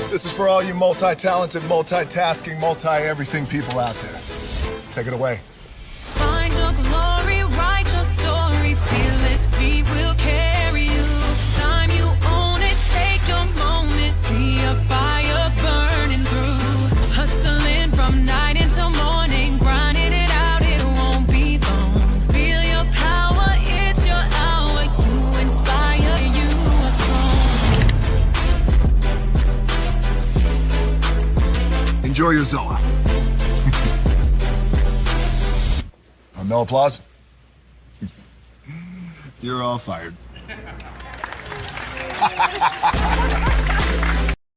This is for all you multi-talented, multitasking, multi-everything people out there. Take it away. Find your glory, write your story, fearless feet will carry you. Time you own it, take your moment, be a fire burning through. Hustling from night until morning, grinding it out, it won't be long. Feel your power, it's your hour, you inspire, you are strong. Enjoy your Zoa. No applause? You're all fired.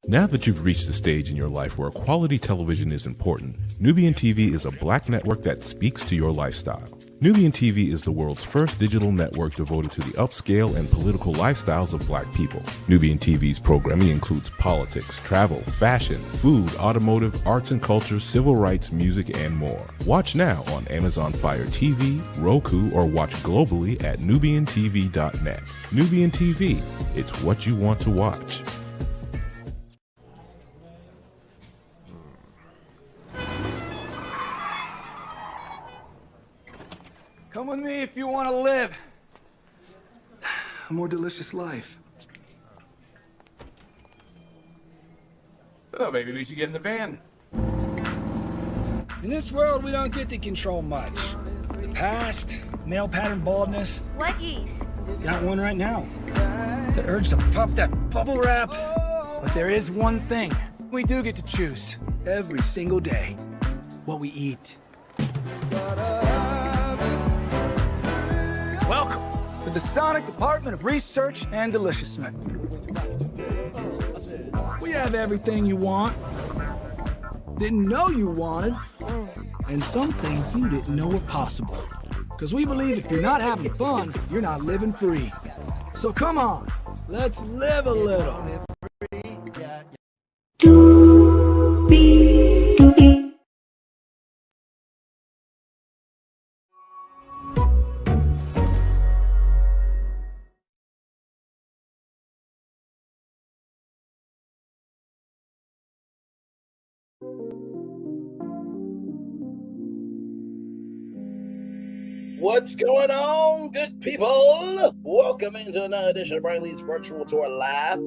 Now that you've reached the stage in your life where quality television is important, Nubian TV is a black network that speaks to your lifestyle. Nubian TV is the world's first digital network devoted to the upscale and political lifestyles of black people. Nubian TV's programming includes politics, travel, fashion, food, automotive, arts and culture, civil rights, music, and more. Watch now on Amazon Fire TV, Roku, or watch globally at nubiantv.net. Nubian TV, it's what you want to watch. Come with me if you want to live a more delicious life. Oh, maybe we should get in the van. In this world, we don't get to control much. Past, male pattern baldness. What geese? Got one right now. The urge to pop that bubble wrap. But there is one thing we do get to choose every single day: what we eat. Welcome to the Sonic Department of Research and Deliciousment. We have everything you want, didn't know you wanted, and some things you didn't know were possible. Because we believe if you're not having fun, you're not living free. So come on, let's live a little. What's going on, good people? Welcome into another edition of Braylon's Virtual Tour Live.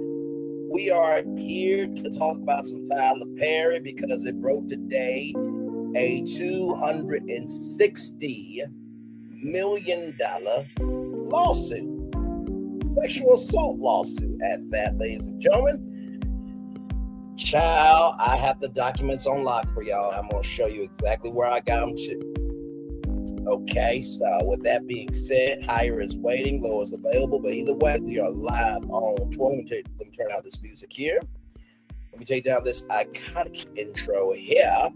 We are here to talk about some Tyler Perry because it broke today a $260 million lawsuit, sexual assault lawsuit at that, ladies and gentlemen. Child, I have the documents on lock for y'all. I'm going to show you exactly where I got them to. Okay, so with that being said, higher is waiting, lower is available, but either way, we are live on tour. Let me turn out this music here. Let me take down this iconic intro here.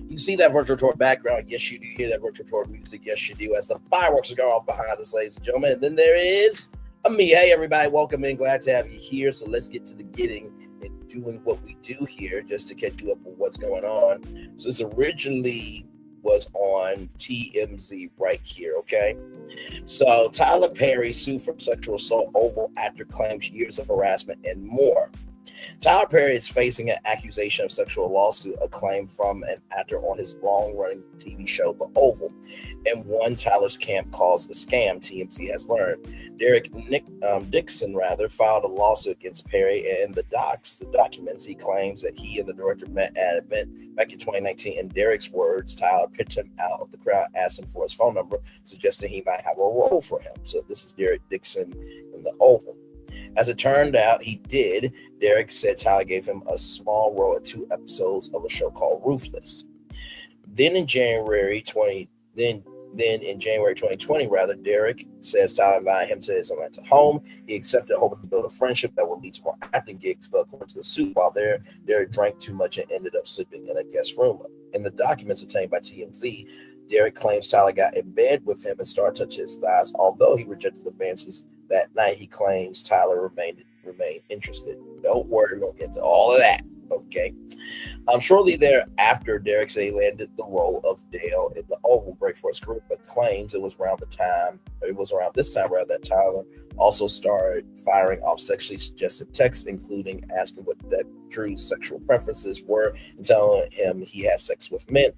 You see that virtual tour background? Yes, you do hear that virtual tour music. Yes, you do. As the fireworks are going off behind us, ladies and gentlemen. And then there is me. Hey, everybody, welcome in. Glad to have you here. So let's get to the getting and doing what we do here just to catch you up with what's going on. So this originally was on TMZ right here, okay? So Tyler Perry sued for sexual assault over actor claims years of harassment and more. Tyler Perry is facing an accusation of sexual lawsuit, a claim from an actor on his long-running TV show, The Oval, and one Tyler's camp calls a scam, TMZ has learned. Dixon filed a lawsuit against Perry, and the documents, he claims that he and the director met at an event back in 2019. In Derek's words, Tyler picked him out of the crowd, asked him for his phone number, suggesting he might have a role for him. So this is Derek Dixon in The Oval. As it turned out, he did. Derek said Tyler gave him a small role in 2 episodes of a show called Ruthless. Then in January 2020, Derek says Tyler invited him to his Atlanta home. He accepted, hoping to build a friendship that would lead to more acting gigs, but according to the suit, while there, Derek drank too much and ended up sleeping in a guest room. In the documents obtained by TMZ, Derek claims Tyler got in bed with him and started touching his thighs. Although he rejected advances that night, he claims Tyler remained interested. Don't worry, we're going to get to all of that. Okay. Shortly thereafter, Derek said he landed the role of Dale in the Oval break for his career, but claims it was around this time that Tyler also started firing off sexually suggestive texts, including asking what Drew's sexual preferences were and telling him he had sex with men.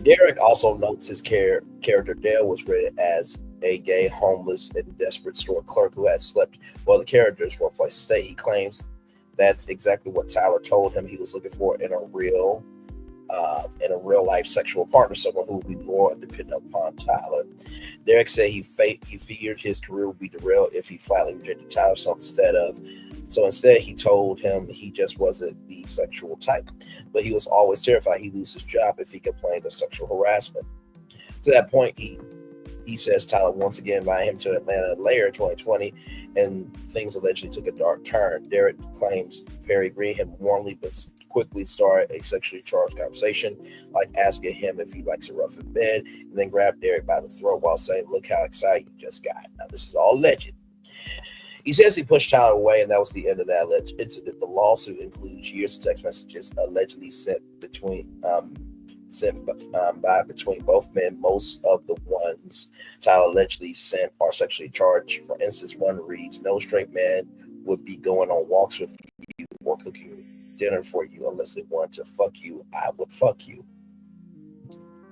Derek also notes his character Dale was rated as a gay, homeless, and desperate store clerk who had slept while the characters were a place to stay. He claims that's exactly what Tyler told him he was looking for in a real life sexual partner, someone who would be loyal and dependent upon Tyler. Derek said he figured his career would be derailed if he flatly rejected Tyler. So instead, he told him he just wasn't the sexual type, but he was always terrified he'd lose his job if he complained of sexual harassment. To that point, he says Tyler once again invited him to Atlanta later in 2020, and things allegedly took a dark turn. Derek claims Perry greeted him warmly, but quickly started a sexually charged conversation, like asking him if he likes it rough in bed, and then grabbed Derek by the throat while saying, "Look how excited you just got." Now, this is all alleged. He says he pushed Tyler away, and that was the end of that alleged incident. The lawsuit includes years of text messages allegedly sent by between both men. Most of the ones Tyler allegedly sent are sexually charged. For instance, one reads, "No straight man would be going on walks with you or cooking dinner for you unless they want to fuck you. I would fuck you."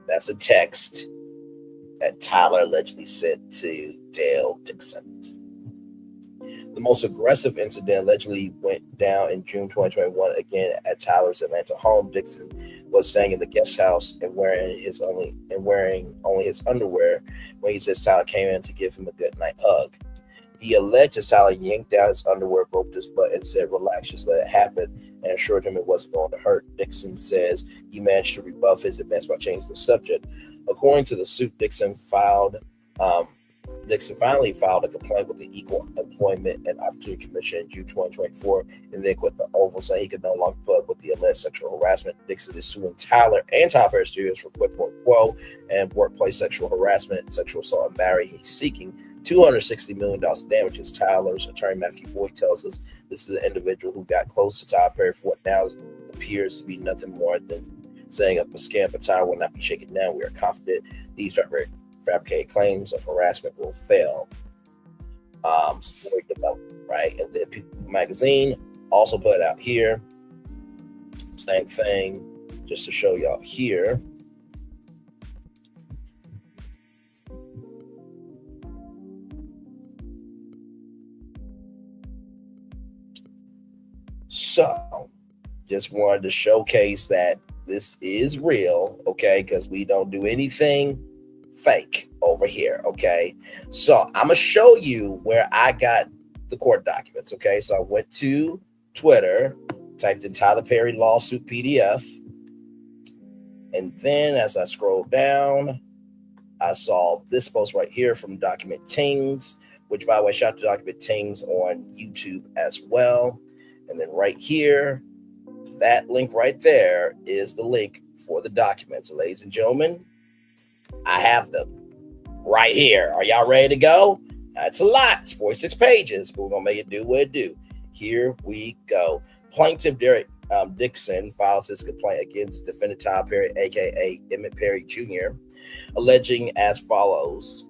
That's a text that Tyler allegedly sent to Dale Dixon. The most aggressive incident allegedly went down in June 2021, again at Tyler's Atlanta home. Dixon was staying in the guest house and wearing only his underwear when he says Tyler came in to give him a good night hug. He alleges Tyler yanked down his underwear, groped his butt, and said, "Relax, just let it happen," and assured him it wasn't going to hurt. Dixon says he managed to rebuff his advance by changing the subject. According to the suit, Dixon finally filed a complaint with the Equal Employment and Opportunity Commission in June 2024, and then quit the Oval, saying he could no longer put up with the alleged sexual harassment. Dixon is suing Tyler and Top Air Studios for quid pro quo and workplace sexual harassment, sexual assault, and battery. He's seeking $260 million damages. Tyler's attorney, Matthew Boyd, tells us this is an individual who got close to Tyler Perry for what now appears to be nothing more than setting up a scam, but Tyler will not be shaken down. We are confident these fabricated claims of harassment will fail. Story development, right? And then People Magazine also put it out here. Same thing, just to show y'all here. So, just wanted to showcase that this is real, okay? Because we don't do anything fake over here, okay? So I'm gonna show you where I got the court documents, okay? So I went to Twitter, typed in Tyler Perry lawsuit PDF, and then as I scrolled down, I saw this post right here from Document Tings, which, by the way, shout out to Document Tings on YouTube as well. And then right here, that link right there is the link for the documents. Ladies and gentlemen, I have them right here. Are y'all ready to go? That's a lot. It's 46 pages, but we're going to make it do what it do. Here we go. Plaintiff Derek Dixon files his complaint against defendant Tyler Perry, a.k.a. Emmett Perry Jr., alleging as follows.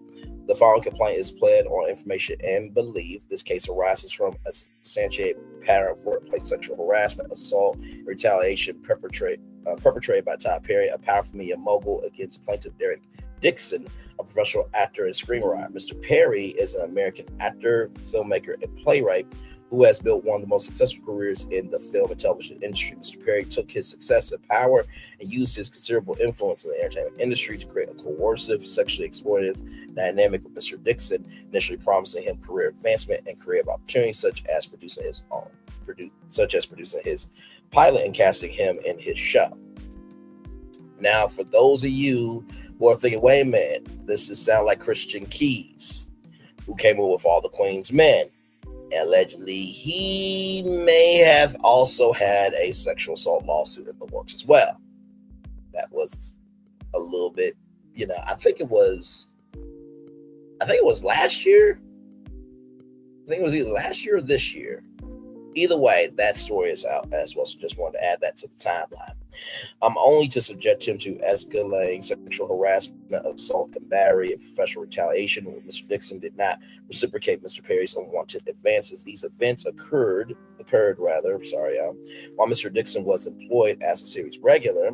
The following complaint is pled on information and belief. This case arises from a substantiated pattern of workplace sexual harassment, assault, and retaliation perpetrated by Tyler Perry, a powerful media mogul, against plaintiff Derek Dixon, a professional actor and screenwriter. Mr. Perry is an American actor, filmmaker, and playwright who has built one of the most successful careers in the film and television industry. Mr. Perry took his success and power and used his considerable influence in the entertainment industry to create a coercive, sexually exploitative dynamic with Mr. Dixon, initially promising him career advancement and creative opportunities, such as producing his pilot and casting him in his show. Now, for those of you who are thinking, wait a minute, this sound like Christian Keys, who came in with All the Queen's Men. Allegedly, he may have also had a sexual assault lawsuit in the works as well. That was a little bit, I think it was last year. I think it was either last year or this year. Either way, that story is out as well. So just wanted to add that to the timeline. Only to subject him to escalating sexual harassment, assault, and battery, and professional retaliation when Mr. Dixon did not reciprocate Mr. Perry's unwanted advances. These events occurred while Mr. Dixon was employed as a series regular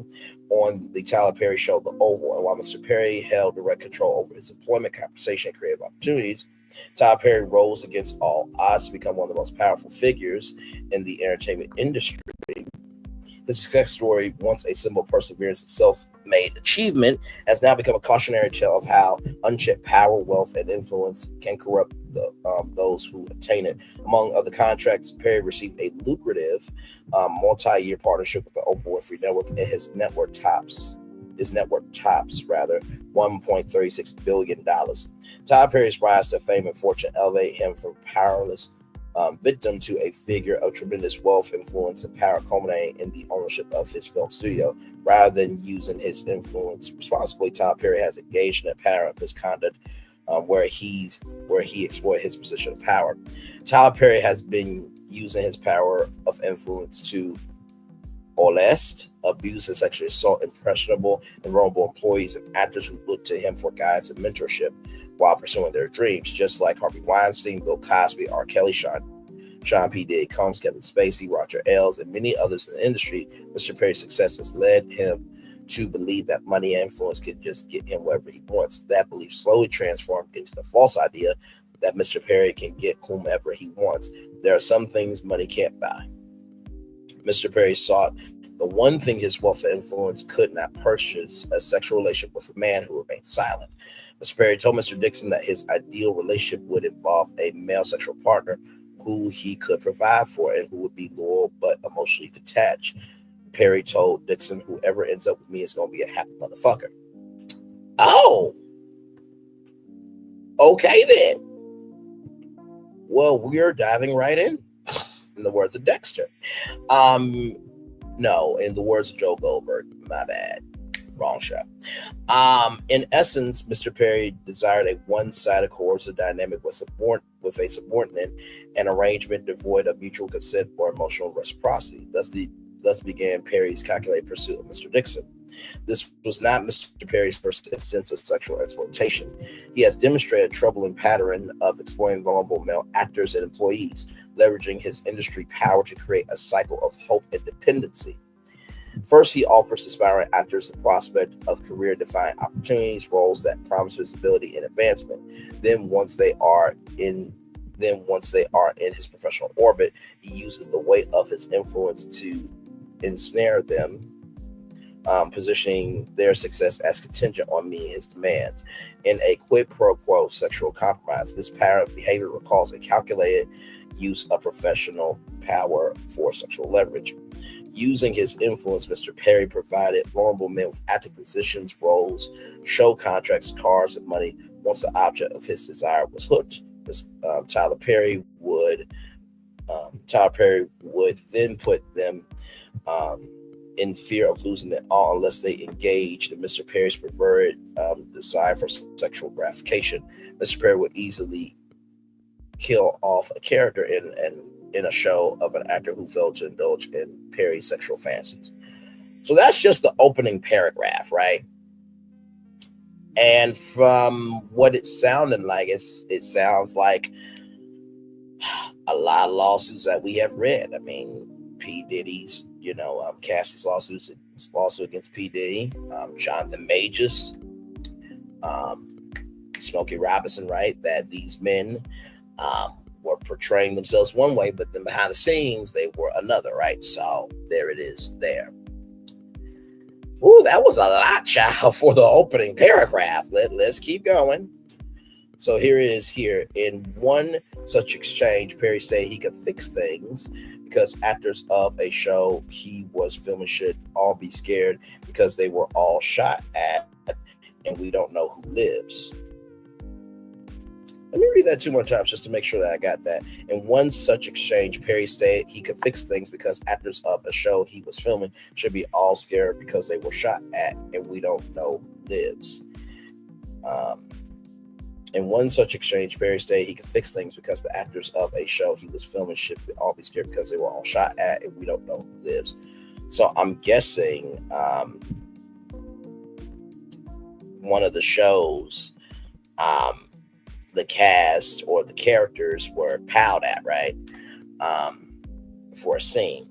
on the Tyler Perry show, The Oval, and while Mr. Perry held direct control over his employment, compensation, and creative opportunities. Tyler Perry rose against all odds to become one of the most powerful figures in the entertainment industry. His success story, once a symbol of perseverance and self-made achievement, has now become a cautionary tale of how unchecked power, wealth, and influence can corrupt those who attain it. Among other contracts, Perry received a lucrative multi-year partnership with the Oprah Winfrey Network, and his network tops $1.36 billion. Tyler Perry's rise to fame and fortune elevate him from powerless victim to a figure of tremendous wealth, influence, and power, culminating in the ownership of his film studio. Rather than using his influence responsibly, Tyler Perry has engaged in a pattern of misconduct where he exploited his position of power. Tyler Perry has been using his power of influence to molest, abuse, and sexually assault impressionable and vulnerable employees and actors who look to him for guidance and mentorship while pursuing their dreams, just like Harvey Weinstein, Bill Cosby, R. Kelly, Sean P. Diddy Combs, Kevin Spacey, Roger Ailes, and many others in the industry. Mr. Perry's success has led him to believe that money and influence can just get him wherever he wants. That belief slowly transformed into the false idea that Mr. Perry can get whomever he wants. There are some things money can't buy. Mr. Perry sought the one thing his wealth and influence could not purchase: a sexual relationship with a man who remained silent. Mr. Perry told Mr. Dixon that his ideal relationship would involve a male sexual partner who he could provide for and who would be loyal but emotionally detached. Perry told Dixon, "Whoever ends up with me is going to be a happy motherfucker." Oh, okay then. Well, we're diving right in the words of Dexter. No, in the words of Joe Goldberg, my bad. Wrong show. In essence, Mr. Perry desired a one-sided coercive dynamic with a subordinate, an arrangement devoid of mutual consent or emotional reciprocity. Thus began Perry's calculated pursuit of Mr. Dixon. This was not Mr. Perry's first instance of sexual exploitation. He has demonstrated a troubling pattern of exploiting vulnerable male actors and employees, leveraging his industry power to create a cycle of hope and dependency. First, he offers aspiring actors the prospect of career-defining opportunities, roles that promise visibility and advancement. Then, once they are in his professional orbit, he uses the weight of his influence to ensnare them, positioning their success as contingent on meeting his demands. In a quid pro quo sexual compromise, this pattern of behavior recalls a calculated use of professional power for sexual leverage. Using his influence, Mr. Perry provided vulnerable men with active positions, roles, show contracts, cars, and money. Once the object of his desire was hooked, Tyler Perry would then put them in fear of losing it all unless they engaged in Mr. Perry's perverted desire for sexual gratification. Mr. Perry would easily kill off a character in a show of an actor who failed to indulge in Perry's sexual fantasies. So that's just the opening paragraph, right? And from what it's sounding like, it sounds like a lot of lawsuits that we have read. I mean, P. Diddy's, Cassie's lawsuit against P. Diddy, Jonathan Majors, Smokey Robinson, right? That these men were portraying themselves one way, but then behind the scenes, they were another, right? So there it is there. Ooh, that was a lot, child, for the opening paragraph. Let's keep going. So here it is here. In one such exchange, Perry stated he could fix things because actors of a show he was filming should all be scared because they were all shot at and we don't know who lives. Let me read that 2 more times just to make sure that I got that. In one such exchange, Perry stated he could fix things because actors of a show he was filming should be all scared because they were shot at and we don't know who lives. In one such exchange, Perry stated he could fix things because the actors of a show he was filming should all be scared because they were all shot at and we don't know who lives. So I'm guessing one of the shows, the cast or the characters were palled at, right? For a scene.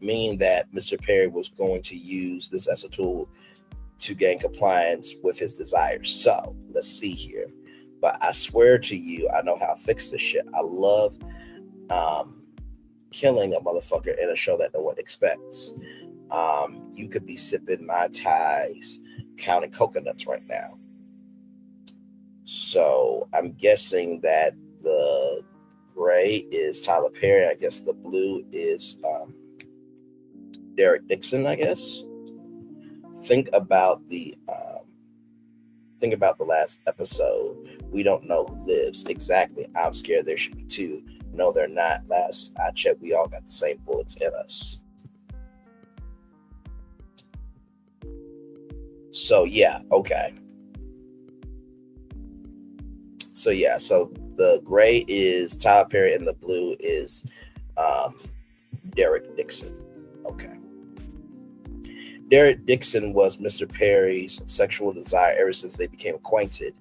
Meaning that Mr. Perry was going to use this as a tool to gain compliance with his desires. So let's see here. But I swear to you, I know how to fix this shit. I love killing a motherfucker in a show that no one expects. You could be sipping Mai Tais, counting coconuts right now. So I'm guessing that the gray is Tyler Perry. I guess the blue is Derek Dixon, I guess. Think about the last episode. We don't know who lives. Exactly. I'm scared there should be two. No, they're not. Last I checked, we all got the same bullets in us. So yeah, okay. So yeah, so the gray is Tyler Perry and the blue is Derek Dixon. Okay. Derek Dixon was Mr. Perry's sexual desire ever since they became acquainted.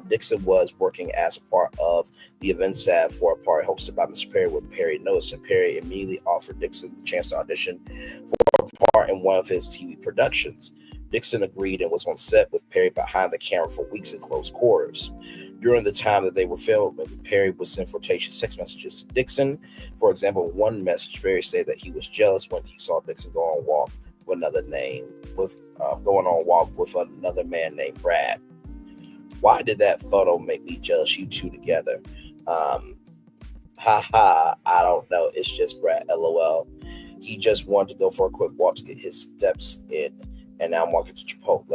Dixon was working as a part of the event staff for a party hosted by Mr. Perry when Perry noticed, and Perry immediately offered Dixon the chance to audition for a part in one of his TV productions. Dixon agreed and was on set with Perry behind the camera for weeks in close quarters. During the time that they were filming, Perry would send flirtatious text messages to Dixon. For example, one message, Perry said that he was jealous when he saw Dixon go on a walk with another man named Brad. Why did that photo make me jealous? You two together. I don't know. It's just Brad. LOL. He just wanted to go for a quick walk to get his steps in, and now I'm walking to Chipotle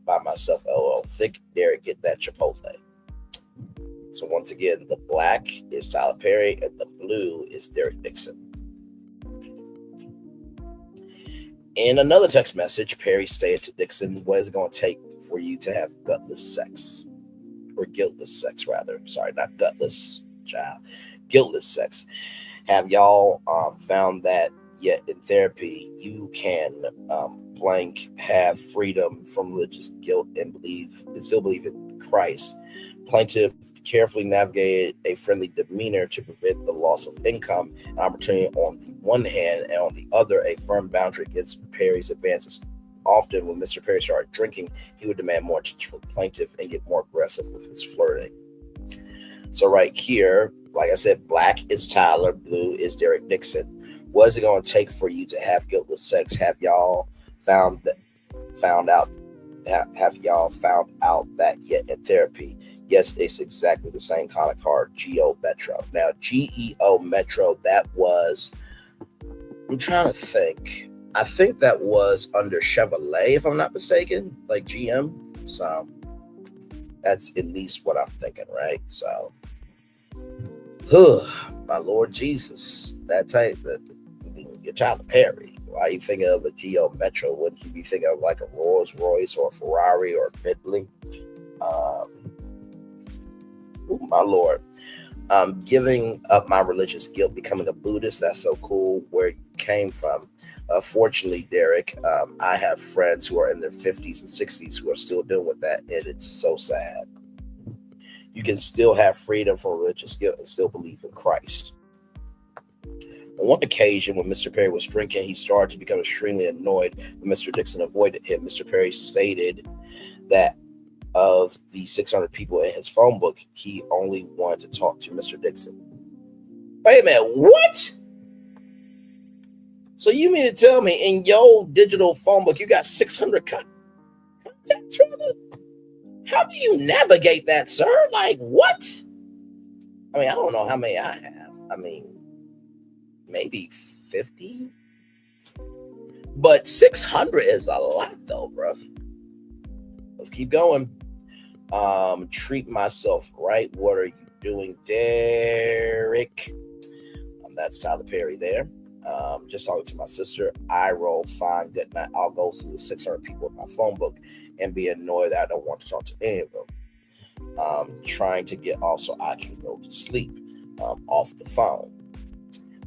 by myself. LOL. Think Derek get that Chipotle. So once again, the black is Tyler Perry and the blue is Derek Dixon. In another text message, Perry stated to Dixon, what is it going to take for you to have gutless sex? Or guiltless sex, rather. Sorry, not gutless, child. Guiltless sex. Have y'all found that yet in therapy, you can have freedom from religious guilt and still believe in Christ? Plaintiff carefully navigated a friendly demeanor to prevent the loss of income and opportunity on the one hand, and on the other, a firm boundary against Perry's advances. Often, when Mr. Perry started drinking, he would demand more attention from plaintiff and get more aggressive with his flirting. So right here, like I said, black is Tyler, blue is Derek Dixon. What is it going to take for you to have guiltless sex? Have y'all found out that yet in therapy? Yes, it's exactly the same kind of car, Geo Metro. Now, GEO Metro, that was, I'm trying to think. I think that was under Chevrolet, if I'm not mistaken, like GM. So that's at least what I'm thinking, right? So, my Lord Jesus, that type, you're Tyler Perry. Why are you thinking of a Geo Metro? Wouldn't you be thinking of like a Rolls Royce or a Ferrari or a Bentley? My Lord. Giving up my religious guilt, becoming a Buddhist, that's so cool. Where you came from. Fortunately, Derek, I have friends who are in their 50s and 60s who are still dealing with that, and it's so sad. You can still have freedom from religious guilt and still believe in Christ. On one occasion, when Mr. Perry was drinking, he started to become extremely annoyed when Mr. Dixon avoided him. Mr. Perry stated that of the 600 people in his phone book, he only wanted to talk to Mr. Dixon. Wait a minute, what? So you mean to tell me in your digital phone book you got 600 contacts? How do you navigate that, sir? Like, what? I mean, I don't know how many I have. I mean, maybe 50. But 600 is a lot, though, bro. Let's keep going. Treat myself right. What are you doing, Derek? That's Tyler Perry there. Just talking to my sister. I roll fine. Good night. I'll go through the 600 people in my phone book and be annoyed that I don't want to talk to any of them. trying to get off so I can go to sleep off the phone.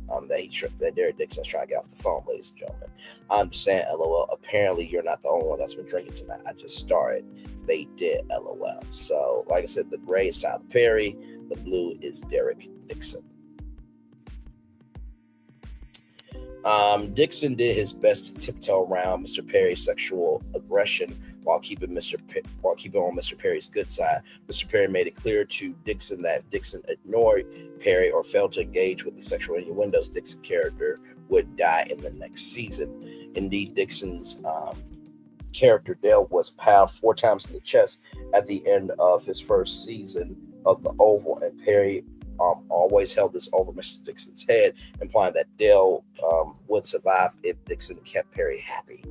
That Derek Dixon's trying to get off the phone, ladies and gentlemen. I understand, LOL. Apparently, you're not the only one that's been drinking tonight. I just started. They did, LOL. So, like I said, the gray is Tyler Perry, the blue is Derek Dixon. Dixon did his best to tiptoe around Mr. Perry's sexual aggression while keeping on Mr. Perry's good side. Mr. Perry made it clear to Dixon that Dixon ignored Perry or failed to engage with the sexual innuendos. Dixon character would die in the next season. Indeed, Dixon's character Dale was pounded 4 times in the chest at the end of his first season of The Oval, and Perry always held this over Mr. Dixon's head, implying that Dale would survive if Dixon kept Perry happy.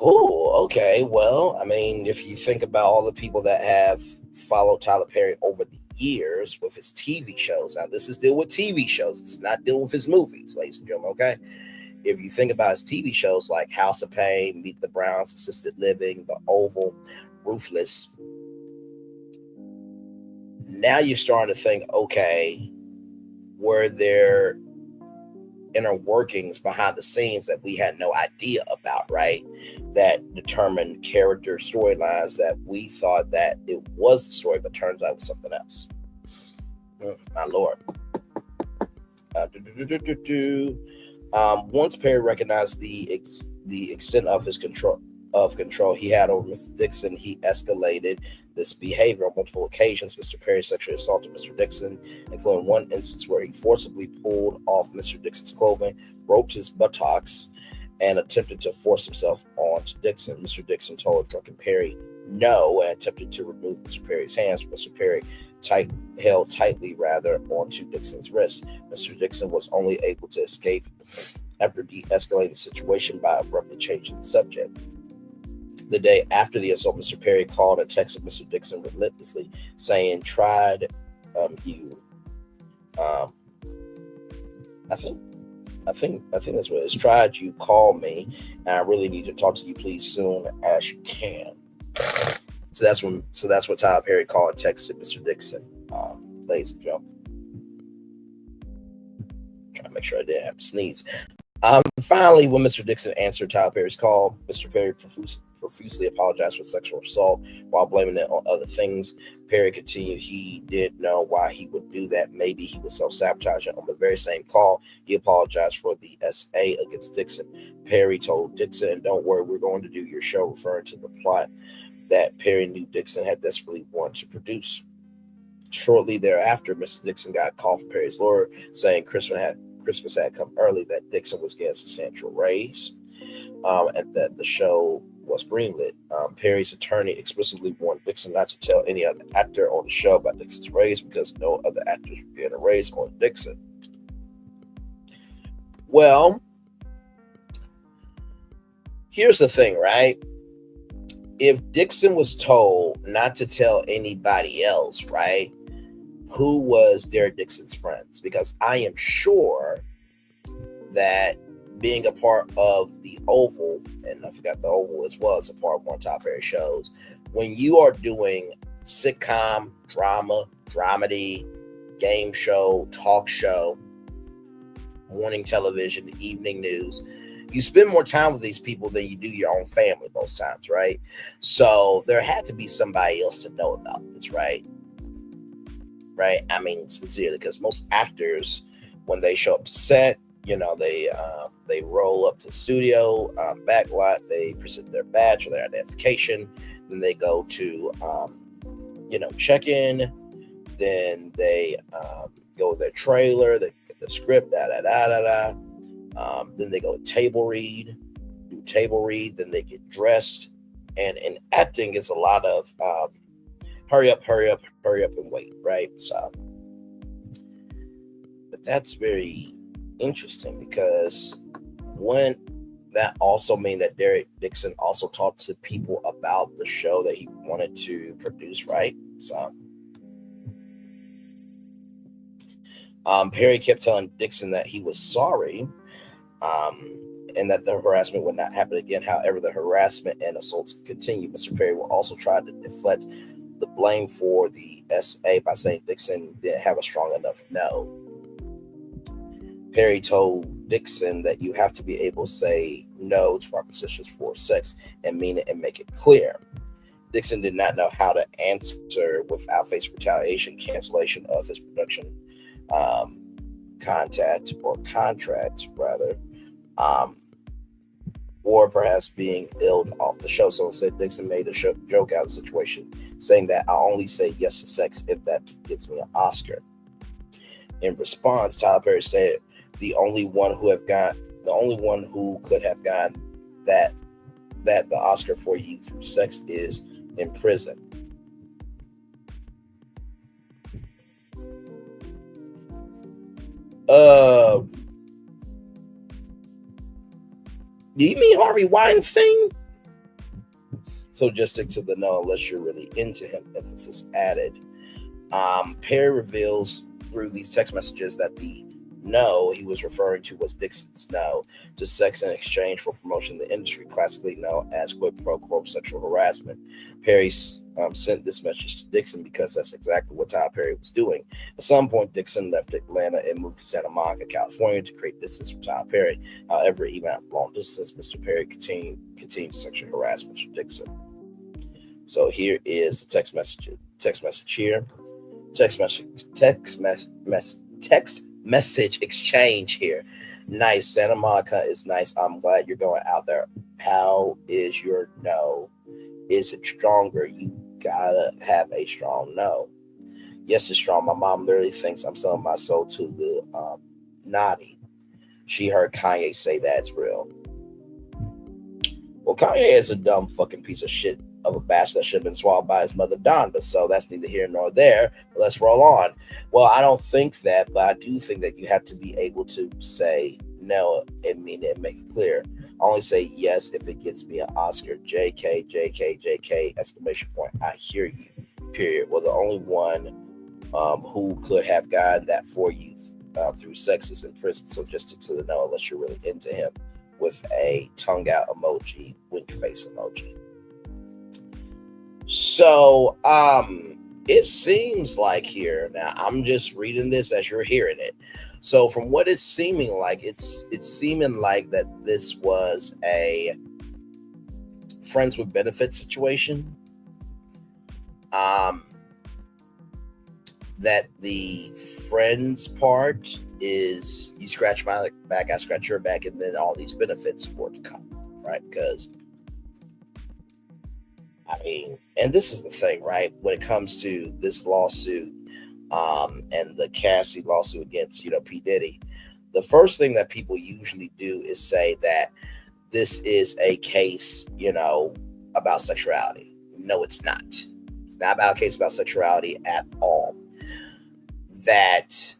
Oh, okay. Well, I mean, if you think about all the people that have followed Tyler Perry over the years with his TV shows, now this is deal with TV shows. It's not dealing with his movies, ladies and gentlemen, okay? If you think about his TV shows like House of Pain, Meet the Browns, Assisted Living, The Oval, Ruthless, now you're starting to think, okay, were there inner workings behind the scenes that we had no idea about, right? That determined character storylines that we thought that it was the story, but turns out it was something else. My Lord. Once Perry recognized the extent of his control he had over Mr. Dixon, he escalated this behavior on multiple occasions. Mr. Perry sexually assaulted Mr. Dixon, including one instance where he forcibly pulled off Mr. Dixon's clothing, roped his buttocks, and attempted to force himself onto Dixon. Mr. Dixon told drunken Perry no and attempted to remove Mr. Perry's hands. Mr. Perry held tightly onto Dixon's wrist. Mr. Dixon was only able to escape after de-escalating the situation by abruptly changing the subject. The day after the assault, Mr. Perry called and texted Mr. Dixon relentlessly, saying, "Tried you." I think that's what it is. "Tried you, call me, and I really need to talk to you, please, soon as you can." So that's what Tyler Perry called and texted Mr. Dixon, ladies and gentlemen. Trying to make sure I didn't have to sneeze. Finally, when Mr. Dixon answered Tyler Perry's call, Mr. Perry profusely apologized for sexual assault while blaming it on other things. Perry continued he did know why he would do that. Maybe he was self-sabotaging. On the very same call, he apologized for the SA against Dixon. Perry told Dixon, "Don't worry, we're going to do your show," referring to the plot that Perry knew Dixon had desperately wanted to produce. Shortly thereafter, Mr. Dixon got a call from Perry's lawyer saying Christmas had come early, that Dixon was getting substantial raise, and that the show was greenlit. Perry's attorney explicitly warned Dixon not to tell any other actor on the show about Dixon's raise because no other actors were getting a raise on Dixon. Well, here's the thing, right? If Dixon was told not to tell anybody else, right, who was Derek Dixon's friends? Because I am sure that being a part of the Oval, and I forgot the Oval as well as a part of one of Tyler Perry shows, when you are doing sitcom, drama, dramedy, game show, talk show, morning television, evening news, you spend more time with these people than you do your own family most times, right? So there had to be somebody else to know about this, right? Right? I mean, sincerely, because most actors, when they show up to set, they roll up to the studio, backlot, they present their badge or their identification, then they go to, check in, then they go to their trailer, they get the script, then they go table read, then they get dressed, and in acting, it's a lot of hurry up and wait, right? So, but that's very interesting because wouldn't that also mean that Derek Dixon also talked to people about the show that he wanted to produce, right? So Perry kept telling Dixon that he was sorry, and that the harassment would not happen again. However, the harassment and assaults continue. Mr. Perry will also try to deflect the blame for the SA by saying Dixon didn't have a strong enough no. Perry told Dixon that you have to be able to say no to propositions for sex and mean it and make it clear. Dixon did not know how to answer without facing retaliation, cancellation of his production contract, or perhaps being illed off the show. So instead, Dixon made a joke out of the situation, saying that I only say yes to sex if that gets me an Oscar. In response, Tyler Perry said, the only one who could have gotten that the Oscar for you through sex is in prison. You mean Harvey Weinstein? So just stick to the no unless you're really into him, emphasis added. Perry reveals through these text messages that the no he was referring to was Dixon's no to sex in exchange for promotion in the industry, classically known as quid pro quo sexual harassment. Perry sent this message to Dixon because that's exactly what Tyler Perry was doing. At some point, Dixon left Atlanta and moved to Santa Monica, California to create distance from Tyler Perry. However, even at long distance, Mr. Perry continued sexual harassment from Dixon. So here is the text message here. Text message exchange here. Nice. Santa Monica is nice. I'm glad you're going out there. How is your no? Is it stronger? You gotta have a strong no. Yes, it's strong. My mom literally thinks I'm selling my soul to the naughty. She heard Kanye say that's real. Well, Kanye is a dumb fucking piece of shit of a bastard that should have been swallowed by his mother Donda. So that's neither here nor there. But let's roll on. Well, I don't think that, but I do think that you have to be able to say no and mean it and make it clear. I only say yes if it gets me an Oscar. JK, JK, JK, exclamation point. I hear you, period. Well, the only one who could have gotten that for you through sex is in prison. So just stick to the no unless you're really into him, with a tongue out emoji, wink face emoji. So it seems like here, now I'm just reading this as you're hearing it. So from what it's seeming like, it's seeming like that this was a friends with benefits situation. That the friends part is you scratch my back, I scratch your back, and then all these benefits were to come, right? Because I mean, and this is the thing, right? When it comes to this lawsuit, and the Cassie lawsuit against, P. Diddy, the first thing that people usually do is say that this is a case, about sexuality. No, it's not. It's not about a case about sexuality at all. That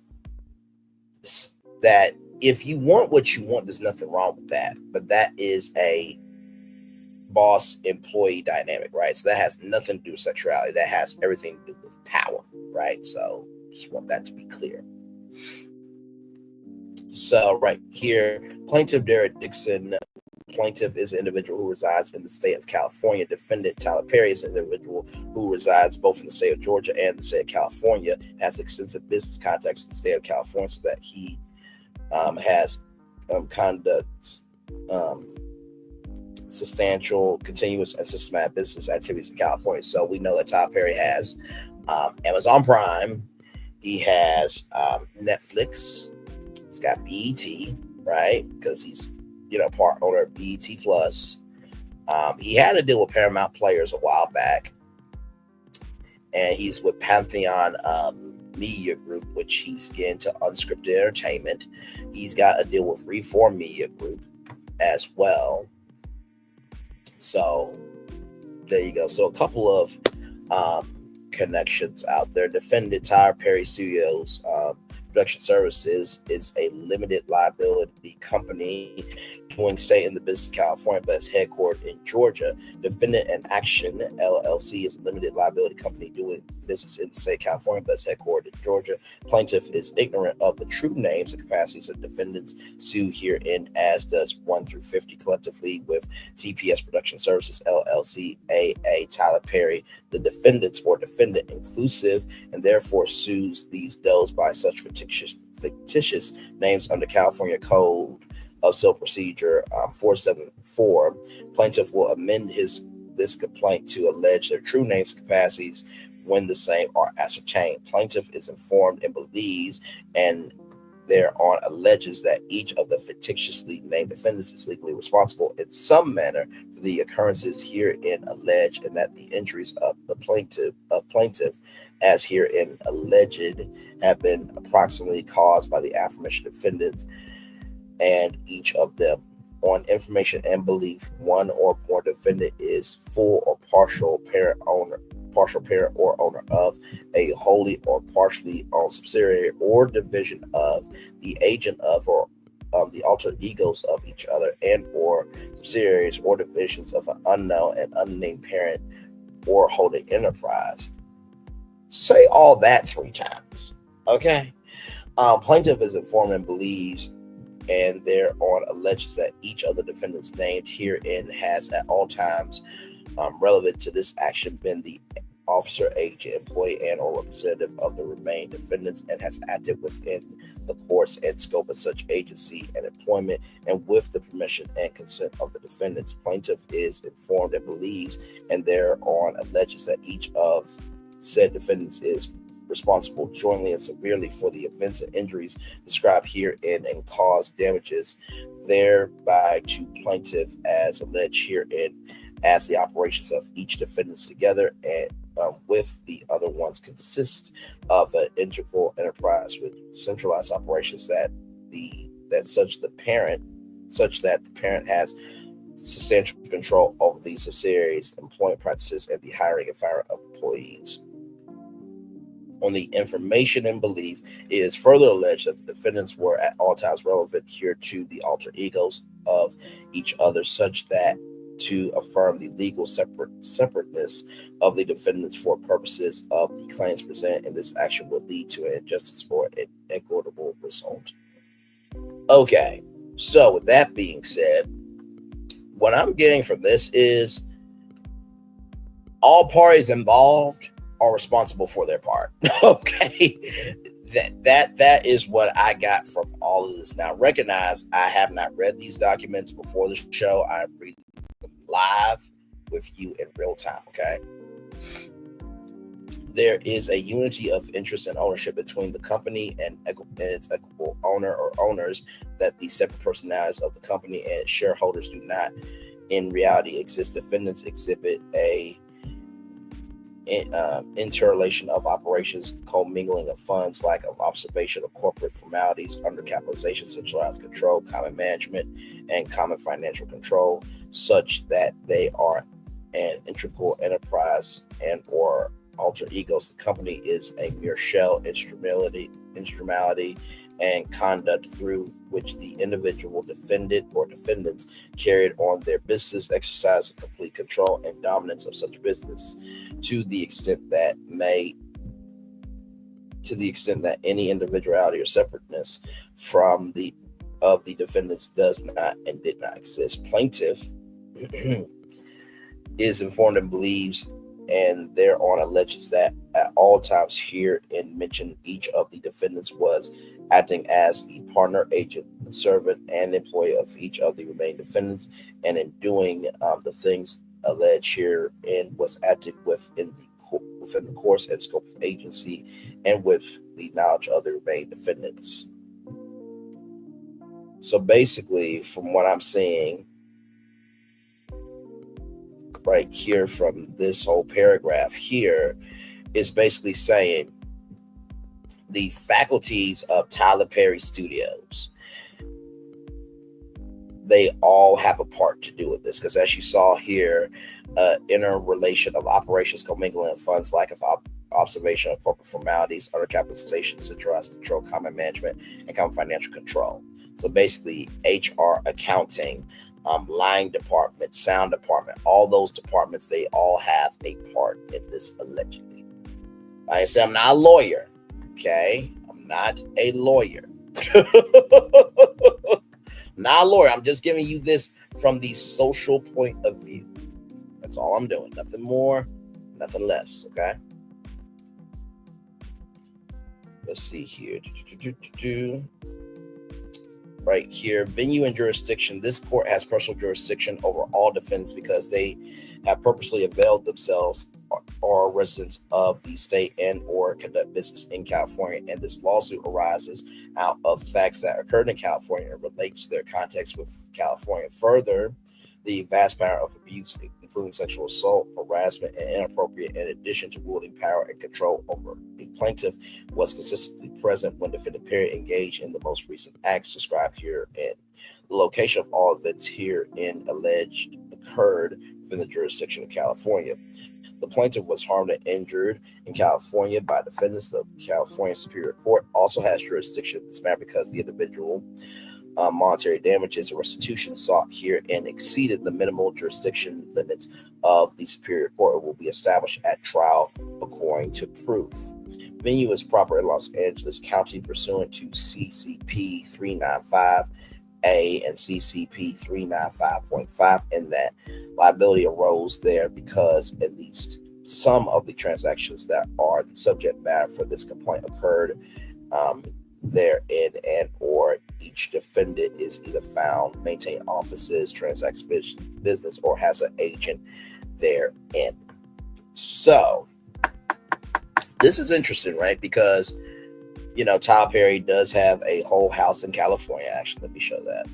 if you want what you want, there's nothing wrong with that. But that is a boss-employee dynamic, right? So that has nothing to do with sexuality. That has everything to do with power, right? So just want that to be clear. So right here, plaintiff Derek Dixon. Plaintiff is an individual who resides in the state of California. Defendant Tyler Perry is an individual who resides both in the state of Georgia and the state of California, has extensive business contacts in the state of California, so that he has conduct substantial, continuous, and systematic business activities in California. So we know that Tyler Perry has Amazon Prime. He has Netflix. He's got BET, right? Because he's part owner of BET Plus. He had a deal with Paramount Players a while back, and he's with Pantheon Media Group, which he's getting to unscripted entertainment. He's got a deal with Reform Media Group as well. So there you go. So a couple of connections out there. Defendant Tyler Perry Studios Production Services is a limited liability company doing stay in the business of California, but is headquartered in Georgia. Defendant in Action LLC is a limited liability company doing business in the state of California, but is headquartered in Georgia. Plaintiff is ignorant of the true names and capacities of defendants sued herein, as does 1 through 50 collectively with TPS Production Services LLC, AA Tyler Perry, the defendants or defendant inclusive, and therefore sues those by such fictitious names under California Code of Civil Procedure 474. Plaintiff will amend this complaint to allege their true names and capacities when the same are ascertained. Plaintiff is informed and believes and thereon alleges that each of the fictitiously named defendants is legally responsible in some manner for the occurrences herein alleged, and that the injuries of the plaintiff as herein alleged have been approximately caused by the aforementioned defendants and each of them. On information and belief, one or more defendant is full or partial parent or owner of a wholly or partially owned subsidiary or division of the agent of or the alter egos of each other and or subsidiaries or divisions of an unknown and unnamed parent or holding enterprise. Say all that 3 times, okay? Plaintiff is informed and believes and thereon alleges that each of the defendants named herein has at all times relevant to this action been the officer, agent, employee, and or representative of the remaining defendants and has acted within the course and scope of such agency and employment and with the permission and consent of the defendants. Plaintiff is informed and believes and thereon alleges that each of said defendants is responsible jointly and severely for the events and injuries described herein and cause damages thereby to plaintiff as alleged herein, as the operations of each defendant together and with the other ones consist of an integral enterprise with centralized operations that the parent has substantial control over the subsidiaries, employment practices, and the hiring and firing of employees. On the information and belief, it is further alleged that the defendants were at all times relevant here to the alter egos of each other, such that to affirm the legal separateness of the defendants for purposes of the claims presented in this action would lead to an injustice or an equitable result. Okay, so with that being said, what I'm getting from this is all parties involved are responsible for their part. Okay, that is what I got from all of this. Now, recognize I have not read these documents before the show. I'm reading them live with you in real time. Okay, there is a unity of interest and ownership between the company and its equitable owner or owners that the separate personalities of the company and its shareholders do not in reality exist. Defendants exhibit a interrelation of operations, commingling of funds, lack of observation of corporate formalities, undercapitalization, centralized control, common management, and common financial control, such that they are an integral enterprise and or alter egos. The company is a mere shell, instrumentality, and conduct through which the individual defendant or defendants carried on their business, exercise complete control and dominance of such business to the extent that any individuality or separateness from the defendants does not and did not exist. Plaintiff is informed and believes and thereon alleges that at all times here and mentioned each of the defendants was acting as the partner, agent, servant, and employee of each of the remaining defendants, and in doing the things alleged here and was acted within the course and scope of agency and with the knowledge of the remaining defendants. So basically, from what I'm seeing right here from this whole paragraph here, is basically saying the faculties of Tyler Perry Studios, they all have a part to do with this, because as you saw here, interrelation of operations, commingling of funds, lack of observation of corporate formalities, undercapitalization, centralized control, common management, and common financial control. So basically, HR, accounting, line department, sound department, all those departments, they all have a part in this allegedly. Like I said, I'm not a lawyer. Okay, I'm not a lawyer. Not a lawyer. I'm just giving you this from the social point of view. That's all I'm doing. Nothing more, nothing less. Okay. Let's see here. Right here, venue and jurisdiction. This court has personal jurisdiction over all defendants because they have purposely availed themselves or residents of the state and or conduct business in California. And this lawsuit arises out of facts that occurred in California and relates to their context with California. Further, the vast power of abuse, including sexual assault, harassment, and inappropriate, in addition to wielding power and control over the plaintiff, was consistently present when defendant Perry engaged in the most recent acts described here. And the location of all events herein alleged occurred within the jurisdiction of California. The plaintiff was harmed and injured in California by defendants. The California Superior Court also has jurisdiction in this matter because the individual monetary damages and restitution sought here and exceeded the minimal jurisdiction limits of the Superior Court will be established at trial according to proof. Venue is proper in Los Angeles County pursuant to CCP 395A and CCP 395.5, and that liability arose there because at least some of the transactions that are the subject matter for this complaint occurred therein, and or each defendant is either found, maintain offices, transacts business, or has an agent therein. So this is interesting, right? Because, you know, Tyler Perry does have a whole house in California. Actually, let me show that.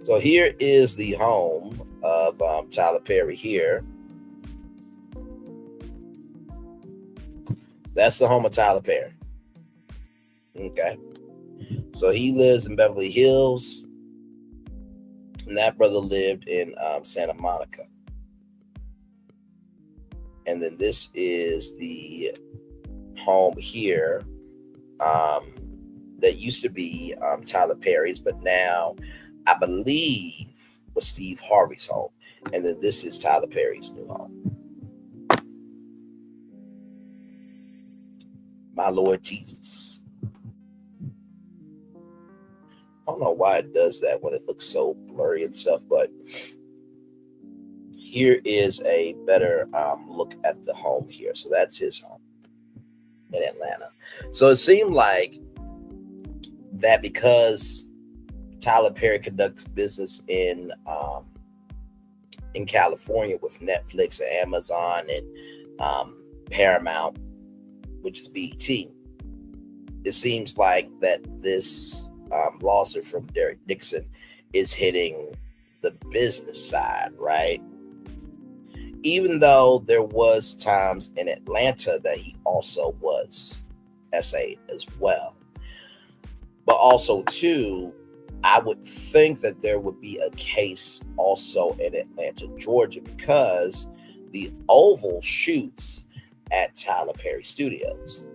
So here is the home of Tyler Perry here. That's the home of Tyler Perry. Okay. So he lives in Beverly Hills. And that brother lived in Santa Monica. And then this is the home here that used to be Tyler Perry's, but now I believe was Steve Harvey's home. And then this is Tyler Perry's new home. My Lord Jesus. I don't know why it does that when it looks so blurry and stuff, but here is a better look at the home here. So that's his home in Atlanta. So it seemed like that because Tyler Perry conducts business in California with Netflix and Amazon and Paramount, which is BET. It seems like that this lawsuit from Derek Dixon is hitting the business side, right? Even though there was times in Atlanta that he also was SA'd as well. But also, too, I would think that there would be a case also in Atlanta, Georgia, because the Oval shoots at Tyler Perry Studios.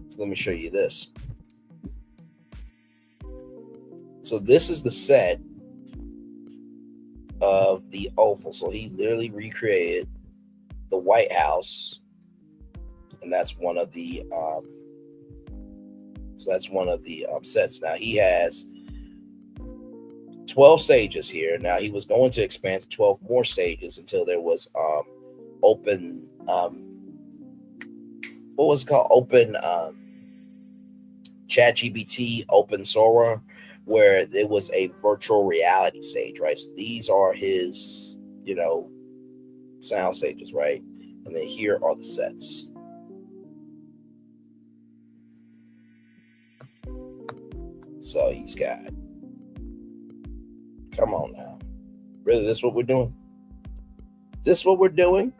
So let me show you this. So this is the set of the Oval. So he literally recreated the White House, and that's one of the sets. Now he has 12 stages here. Now he was going to expand to 12 more stages until there was open what was it called? Open ChatGPT, Open Sora, where there was a virtual reality stage, right? So these are his, sound stages, right? And then here are the sets. So he's got, come on now. Really, this what we're doing? Is this what we're doing?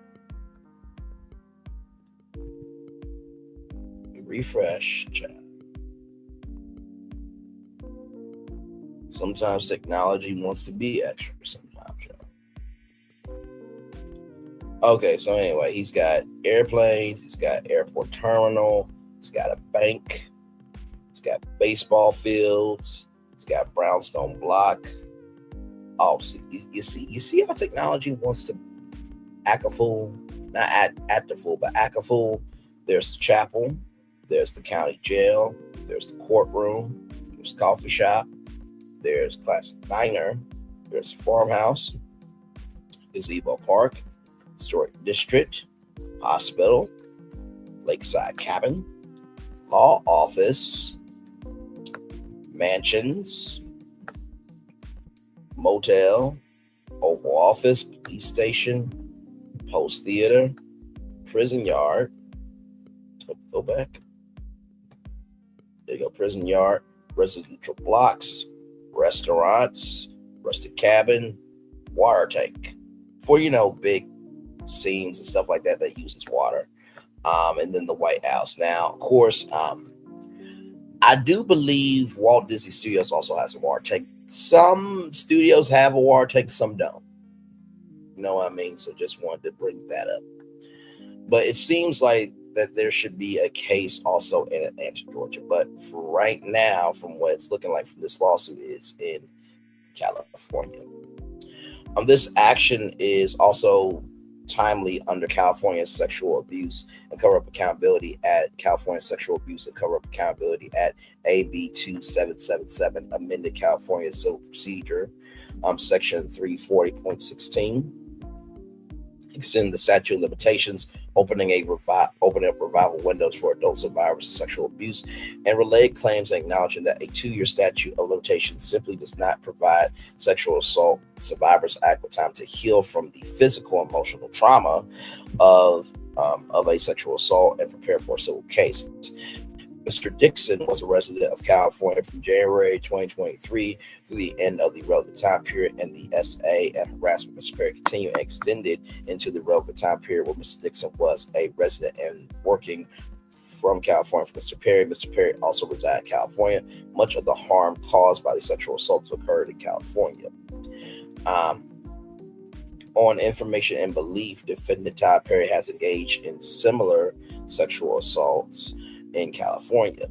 Refresh, chat. Sometimes technology wants to be extra sometimes, y'all. Okay, so anyway, he's got airplanes, he's got airport terminal, he's got a bank, he's got baseball fields, he's got brownstone block. Oh, see, you see how technology wants to act a fool? Not act a fool, but act a fool. There's the chapel, there's the county jail, there's the courtroom, there's the coffee shop, there's classic diner, there's the farmhouse, gazebo park, historic district, hospital, lakeside cabin, law office, mansions, motel, Oval Office, police station, post theater, prison yard. Go back. There you go. Prison yard, residential blocks, restaurants, rustic cabin, water tank. For, big scenes and stuff like that that uses water. And then the White House. Now, of course, I do believe Walt Disney Studios also has a water tank. Some studios have a water tank, some don't. You know what I mean? So just wanted to bring that up. But it seems like that there should be a case also in Atlanta, Georgia. But for right now, from what it's looking like from this lawsuit, is in California. This action is also timely under California Sexual Abuse and Cover-Up Accountability Act, California Sexual Abuse and Cover-Up Accountability Act, AB 2777, amended California Civil Procedure, Section 340.16, extend the statute of limitations, opening up revival windows for adult survivors of sexual abuse, and related claims acknowledging that a 2-year statute of limitations simply does not provide sexual assault survivors adequate time to heal from the physical and emotional trauma of a sexual assault and prepare for a civil case. Mr. Dixon was a resident of California from January 2023 through the end of the relevant time period, and the SA and harassment Mr. Perry continued and extended into the relevant time period where Mr. Dixon was a resident and working from California for Mr. Perry. Mr. Perry also resided in California. Much of the harm caused by the sexual assaults occurred in California. On information and belief, defendant Todd Perry has engaged in similar sexual assaults in California.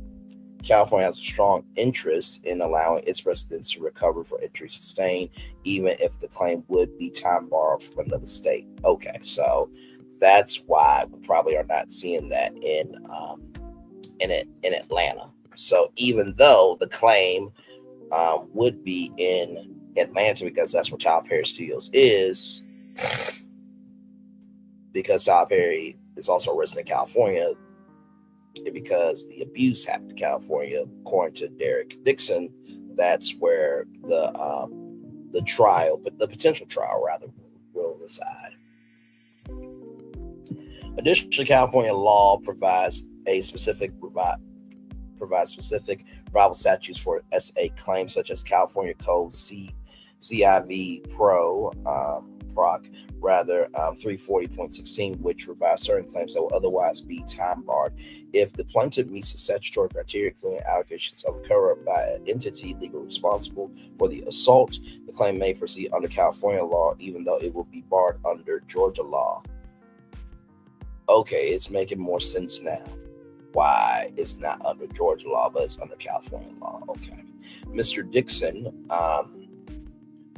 California has a strong interest in allowing its residents to recover for injury sustained, even if the claim would be time borrowed from another state. Okay, so that's why we probably are not seeing that in Atlanta. So even though the claim would be in Atlanta, because that's what Tyler Perry Studios is, because Tyler Perry is also a resident of California, because the abuse happened in California, according to Derek Dixon, that's where the trial, but the potential trial rather, will reside. Additionally, California law provides specific rival statutes for SA claims, such as California Code CIV Proc 340.16, which provides certain claims that will otherwise be time barred if the plaintiff meets the statutory criteria, including allegations of a cover-up by an entity legally responsible for the assault. The claim may proceed under California law, even though it will be barred under Georgia law. Okay, it's making more sense now why it's not under Georgia law, but it's under California law. Okay. Mr. Dixon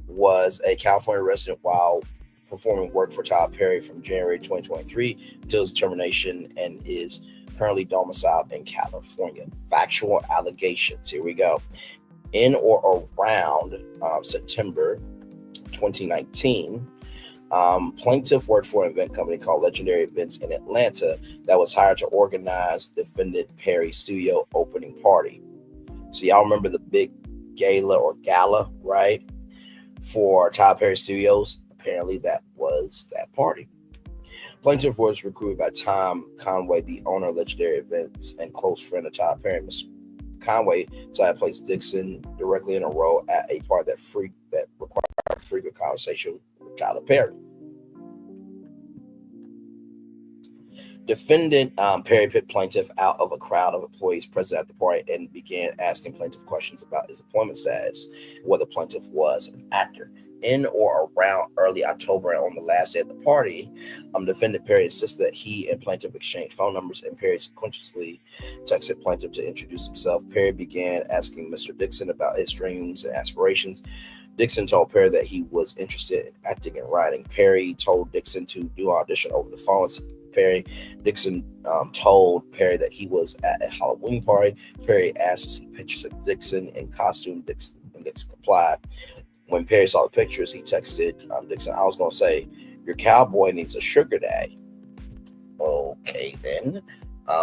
was a California resident while performing work for Tyler Perry from January 2023 until his termination, and is currently domiciled in California. Factual allegations. Here we go. In or around September 2019, plaintiff worked for an event company called Legendary Events in Atlanta that was hired to organize defendant Perry studio opening party. So y'all remember the big gala, right? For Tyler Perry Studios. Apparently that was that party. Plaintiff was recruited by Tom Conway, the owner of Legendary Events and close friend of Tyler Perry, Mr. Conway decided to place Dixon directly in a role at a part that required frequent conversation with Tyler Perry. Defendant Perry picked plaintiff out of a crowd of employees present at the party and began asking plaintiff questions about his employment status, whether plaintiff was an actor. In or around early October, and on the last day of the party, defendant Perry insisted that he and plaintiff exchanged phone numbers, and Perry subconsciously texted plaintiff to introduce himself. Perry began asking Mr. Dixon about his dreams and aspirations. Dixon told Perry that he was interested in acting and writing. Perry told Dixon to do an audition over the phone. Dixon told Perry that he was at a Halloween party. Perry asked to see pictures of Dixon in costume. Dixon complied. When Perry saw the pictures, he texted Dixon, "I was going to say, your cowboy needs a sugar daddy." Okay, then.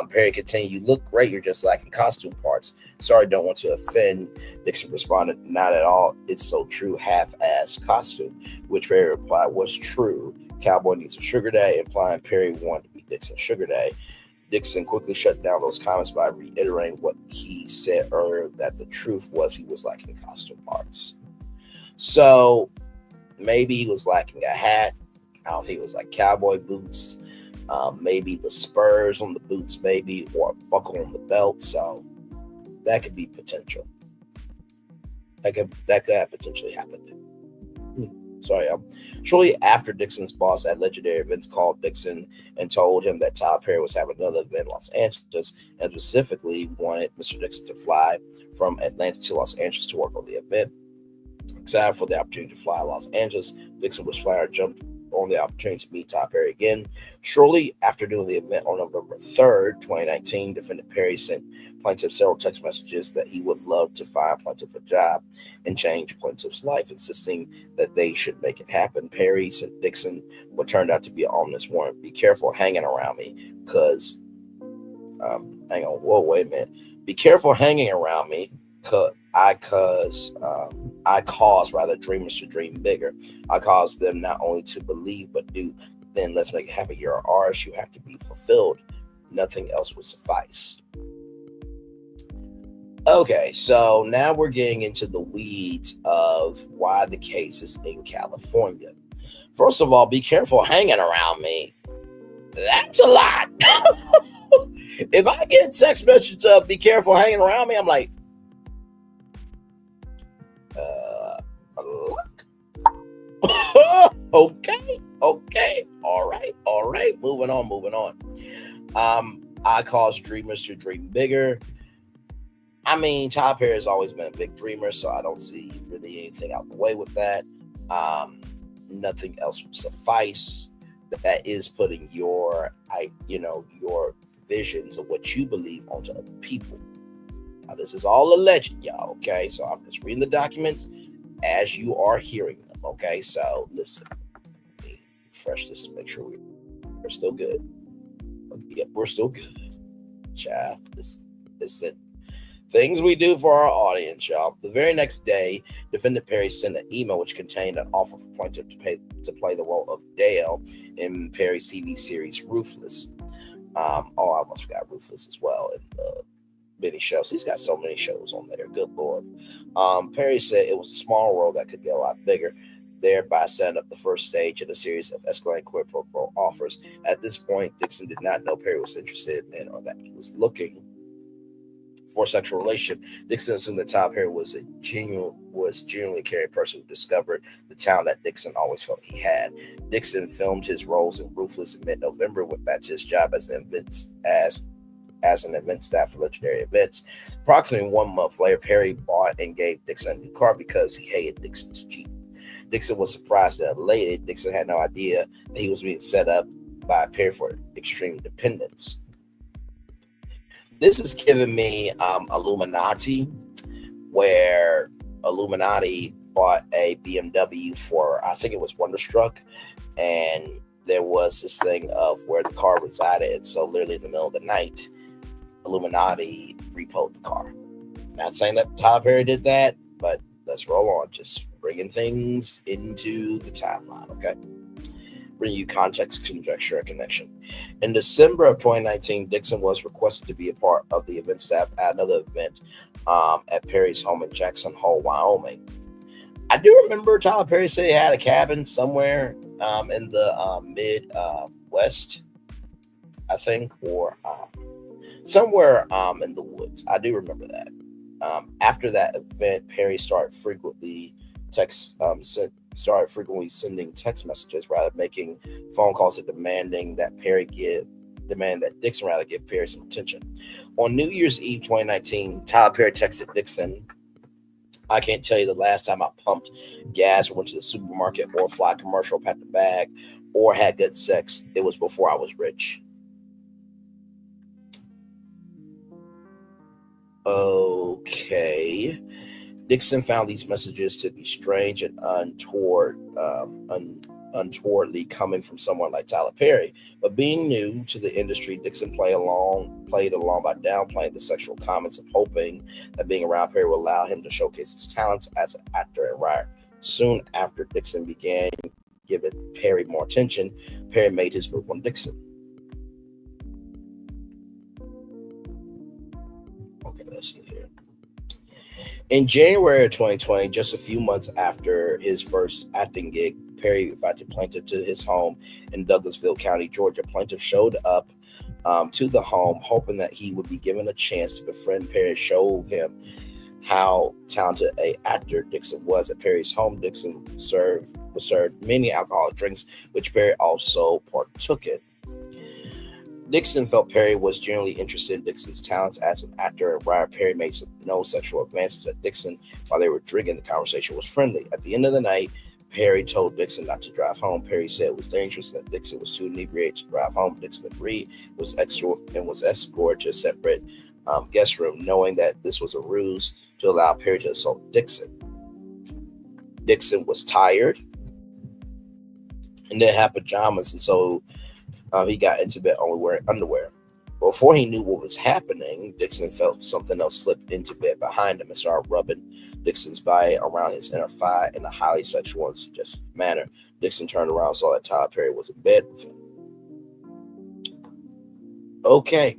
Perry continued, "You look great. You're just lacking costume parts. Sorry, don't want to offend." Dixon responded, "Not at all. It's so true, half-ass costume," which Perry replied was true. Cowboy needs a sugar daddy, implying Perry wanted to be Dixon's sugar daddy. Dixon quickly shut down those comments by reiterating what he said earlier, that the truth was he was lacking costume parts. So maybe he was lacking a hat. I don't think it was like cowboy boots. Maybe the spurs on the boots, maybe, or a buckle on the belt. So that could be potential. That could have potentially happened. Sorry. Shortly after, Dixon's boss at Legendary Events called Dixon and told him that Tyler Perry was having another event in Los Angeles, and specifically wanted Mr. Dixon to fly from Atlanta to Los Angeles to work on the event. Excited for the opportunity to fly to Los Angeles, Dixon was flattered, jumped on the opportunity to meet Tyler Perry again. Shortly after doing the event on November 3rd, 2019, defendant Perry sent plaintiff several text messages that he would love to find plaintiff a job and change plaintiff's life, insisting that they should make it happen. Perry sent Dixon what turned out to be an ominous warning: "Be careful hanging around me, because wait a minute. Be careful hanging around me, I cause dreamers to dream bigger. I cause them not only to believe but do. Then let's make it happen. You're an artist. You have to be fulfilled. Nothing else would suffice." Okay, so now we're getting into the weeds of why the case is in California. First of all, be careful hanging around me. That's a lot. If I get a text message of "be careful hanging around me," I'm like, okay, all right, moving on. I cause dreamers to dream bigger. I mean, Tyler Perry has always been a big dreamer, so I don't see really anything out the way with that. Nothing else would suffice. That is putting your visions of what you believe onto other people. Now, this is all alleged, y'all, okay? So I'm just reading the documents as you are hearing them, okay? So listen, let me refresh this to make sure we're still good. Yep, we're still good. Child, listen. Things we do for our audience, y'all. The very next day, defendant Perry sent an email which contained an offer for plaintiff to play the role of Dale in Perry's TV series Ruthless. I almost forgot Ruthless as well in the many shows. He's got so many shows on there. Good Lord. Perry said it was a small role that could get a lot bigger, thereby setting up the first stage in a series of escalating quid pro quo offers. At this point, Dixon did not know Perry was interested in or that he was looking for a sexual relationship. Dixon assumed that Tyler Perry was genuinely caring person who discovered the talent that Dixon always felt he had. Dixon filmed his roles in Ruthless in mid-November, went back to his job as an event staff for Legendary Events. Approximately 1 month later, Perry bought and gave Dixon a new car because he hated Dixon's Jeep. Dixon was surprised and elated. Dixon had no idea that he was being set up by Perry for extreme dependence. This is giving me Illuminati, where Illuminati bought a BMW for, I think it was Wonderstruck, and there was this thing of where the car resided, and so literally in the middle of the night, Illuminati repoed the car. Not saying that Tyler Perry did that, but let's roll on, just bringing things into the timeline, okay? bring you context, conjecture, and connection. In December of 2019, Dixon was requested to be a part of the event staff at another event at Perry's home in Jackson Hole, Wyoming. I do remember Tyler Perry said he had a cabin somewhere in the Midwest, I think, or somewhere in the woods. I do remember that. After that event, Perry started frequently sending text messages, rather making phone calls and demanding that Dixon rather give Perry some attention. On New Year's Eve 2019, Tyler Perry texted Dixon, "I can't tell you the last time I pumped gas or went to the supermarket or fly commercial, packed a bag, or had good sex. It was before I was rich." Okay. Dixon found these messages to be strange and untowardly coming from someone like Tyler Perry. But being new to the industry, Dixon played along by downplaying the sexual comments and hoping that being around Perry would allow him to showcase his talents as an actor and writer. Soon after Dixon began giving Perry more attention, Perry made his move on Dixon. Okay, let's see here. In January of 2020, just a few months after his first acting gig, Perry invited Plaintiff to his home in Douglasville County, Georgia. Plaintiff showed up to the home, hoping that he would be given a chance to befriend Perry and show him how talented an actor Dixon was. At Perry's home, Dixon was served many alcoholic drinks, which Perry also partook in. Dixon felt Perry was genuinely interested in Dixon's talents as an actor and writer. Perry made no sexual advances at Dixon while they were drinking. The conversation was friendly. At the end of the night, Perry told Dixon not to drive home. Perry said it was dangerous, that Dixon was too inebriated to drive home. Dixon agreed, was escorted to a separate guest room, knowing that this was a ruse to allow Perry to assault Dixon. Dixon was tired and didn't have pajamas, and so he got into bed only wearing underwear. Before he knew what was happening, Dixon felt something else slip into bed behind him and started rubbing Dixon's body around his inner thigh in a highly sexual and suggestive manner. Dixon turned around and saw that Tyler Perry was in bed with him. Okay.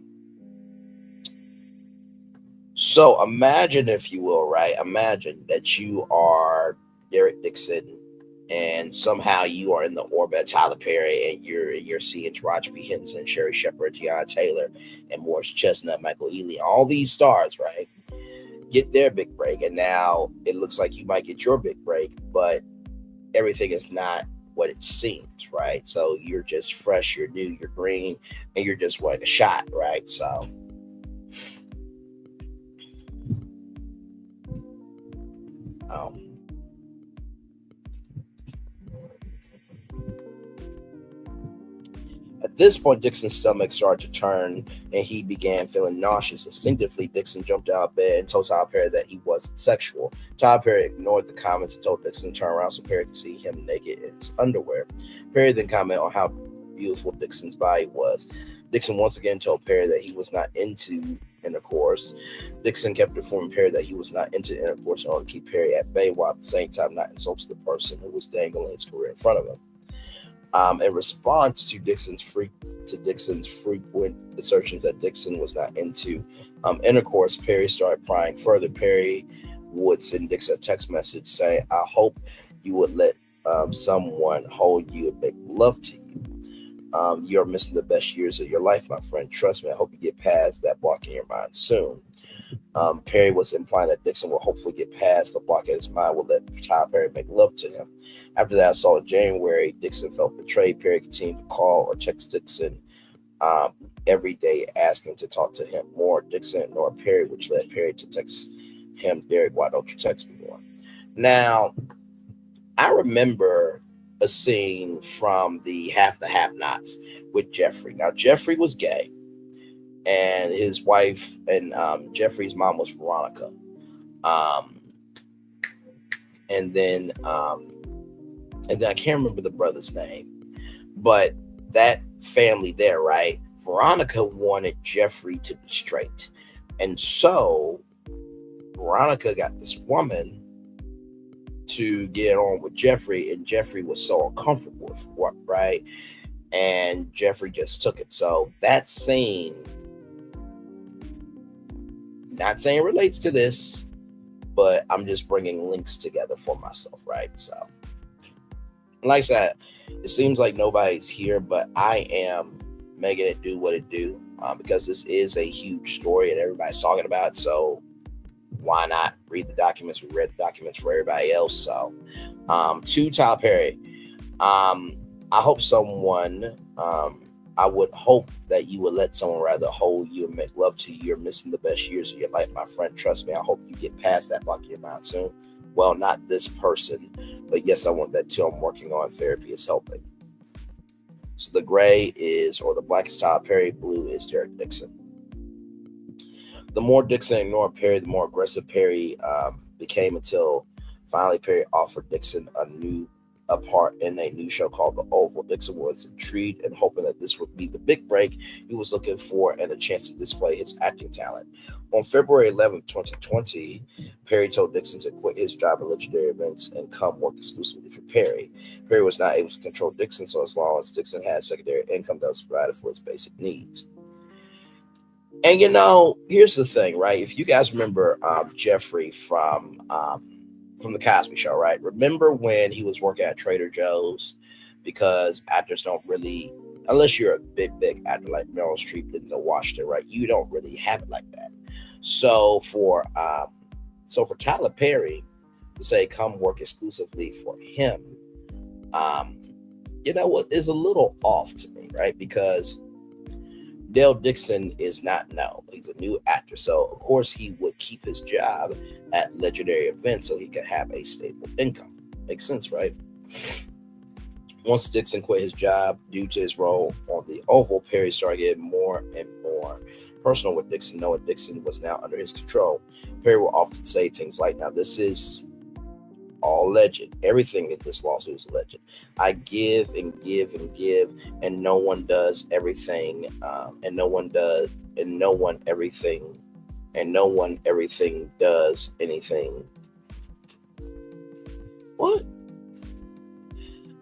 So imagine, if you will, right? Imagine that you are Derek Dixon and somehow you are in the orbit of Tyler Perry, and you're seeing Taraji P. Henson, Sherry Shepherd, Tiana Taylor, and Morris Chestnut, Michael Ealy, all these stars, right? Get their big break, and now it looks like you might get your big break, but everything is not what it seems, right? So you're just fresh, you're new, you're green, and you're just like a shot, right? So at this point, Dixon's stomach started to turn and he began feeling nauseous. Instinctively, Dixon jumped out of bed and told Tyler Perry that he wasn't sexual. Tyler Perry ignored the comments and told Dixon to turn around so Perry could see him naked in his underwear. Perry then commented on how beautiful Dixon's body was. Dixon once again told Perry that he was not into intercourse. Dixon kept informing Perry that he was not into intercourse in order to keep Perry at bay, while at the same time not insulting the person who was dangling his career in front of him. In response to Dixon's frequent assertions that Dixon was not into intercourse, Perry started prying further. Perry would send Dixon a text message saying, "I hope you would let someone hold you and make love to you. You're missing the best years of your life, my friend. Trust me, I hope you get past that block in your mind soon." Perry was implying that Dixon will hopefully get past the block in his mind, will let Tyler Perry make love to him. After that assault in January, Dixon felt betrayed. Perry continued to call or text Dixon every day, asking to talk to him more. Dixon ignored Perry, which led Perry to text him, "Derek, why don't you text me more?" Now, I remember a scene from the Half the Have-Nots with Jeffrey. Now, Jeffrey was gay, and his wife and Jeffrey's mom was Veronica. And then I can't remember the brother's name, but that family there, right? Veronica wanted Jeffrey to be straight. And so Veronica got this woman to get on with Jeffrey, and Jeffrey was so uncomfortable with what, right? And Jeffrey just took it. So that scene, not saying it relates to this, but I'm just bringing links together for myself, right? So, like I said, it seems like nobody's here, but I am making it do what it do, because this is a huge story and everybody's talking about it. So why not read the documents? We read the documents for everybody else. So, to Tyler Perry, I hope someone, I would hope that you would let someone rather hold you and make love to you. You're missing the best years of your life, my friend. Trust me. I hope you get past that block in your mind soon. Well, not this person, but yes, I want that too. I'm working on therapy is helping. So the gray is, or the black is Tyler Perry, blue is Derek Dixon. The more Dixon ignored Perry, the more aggressive Perry became, until finally Perry offered Dixon a part in a new show called The Oval. Dixon was intrigued and hoping that this would be the big break he was looking for and a chance to display his acting talent. On February 11th, 2020, Perry told Dixon to quit his job at Legendary Events and come work exclusively for Perry. Perry was not able to control Dixon, so as long as Dixon had secondary income that was provided for his basic needs. And here's the thing, right? If you guys remember Jeffrey from the Cosby Show, right? Remember when he was working at Trader Joe's? Because actors don't really, unless you're a big actor like Meryl Streep, Denzel Washington, right? You don't really have it like that. So for Tyler Perry to say come work exclusively for him, what is a little off to me, right? Because Dale Dixon is not known. He's a new actor. So, of course, he would keep his job at Legendary Events so he could have a stable income. Makes sense, right? Once Dixon quit his job due to his role on The Oval, Perry started getting more and more personal with Dixon, knowing Dixon was now under his control. Perry will often say things like, now this is all legend. Everything in this lawsuit is alleged. I give and give and give, and no one does everything, and no one everything does anything. What?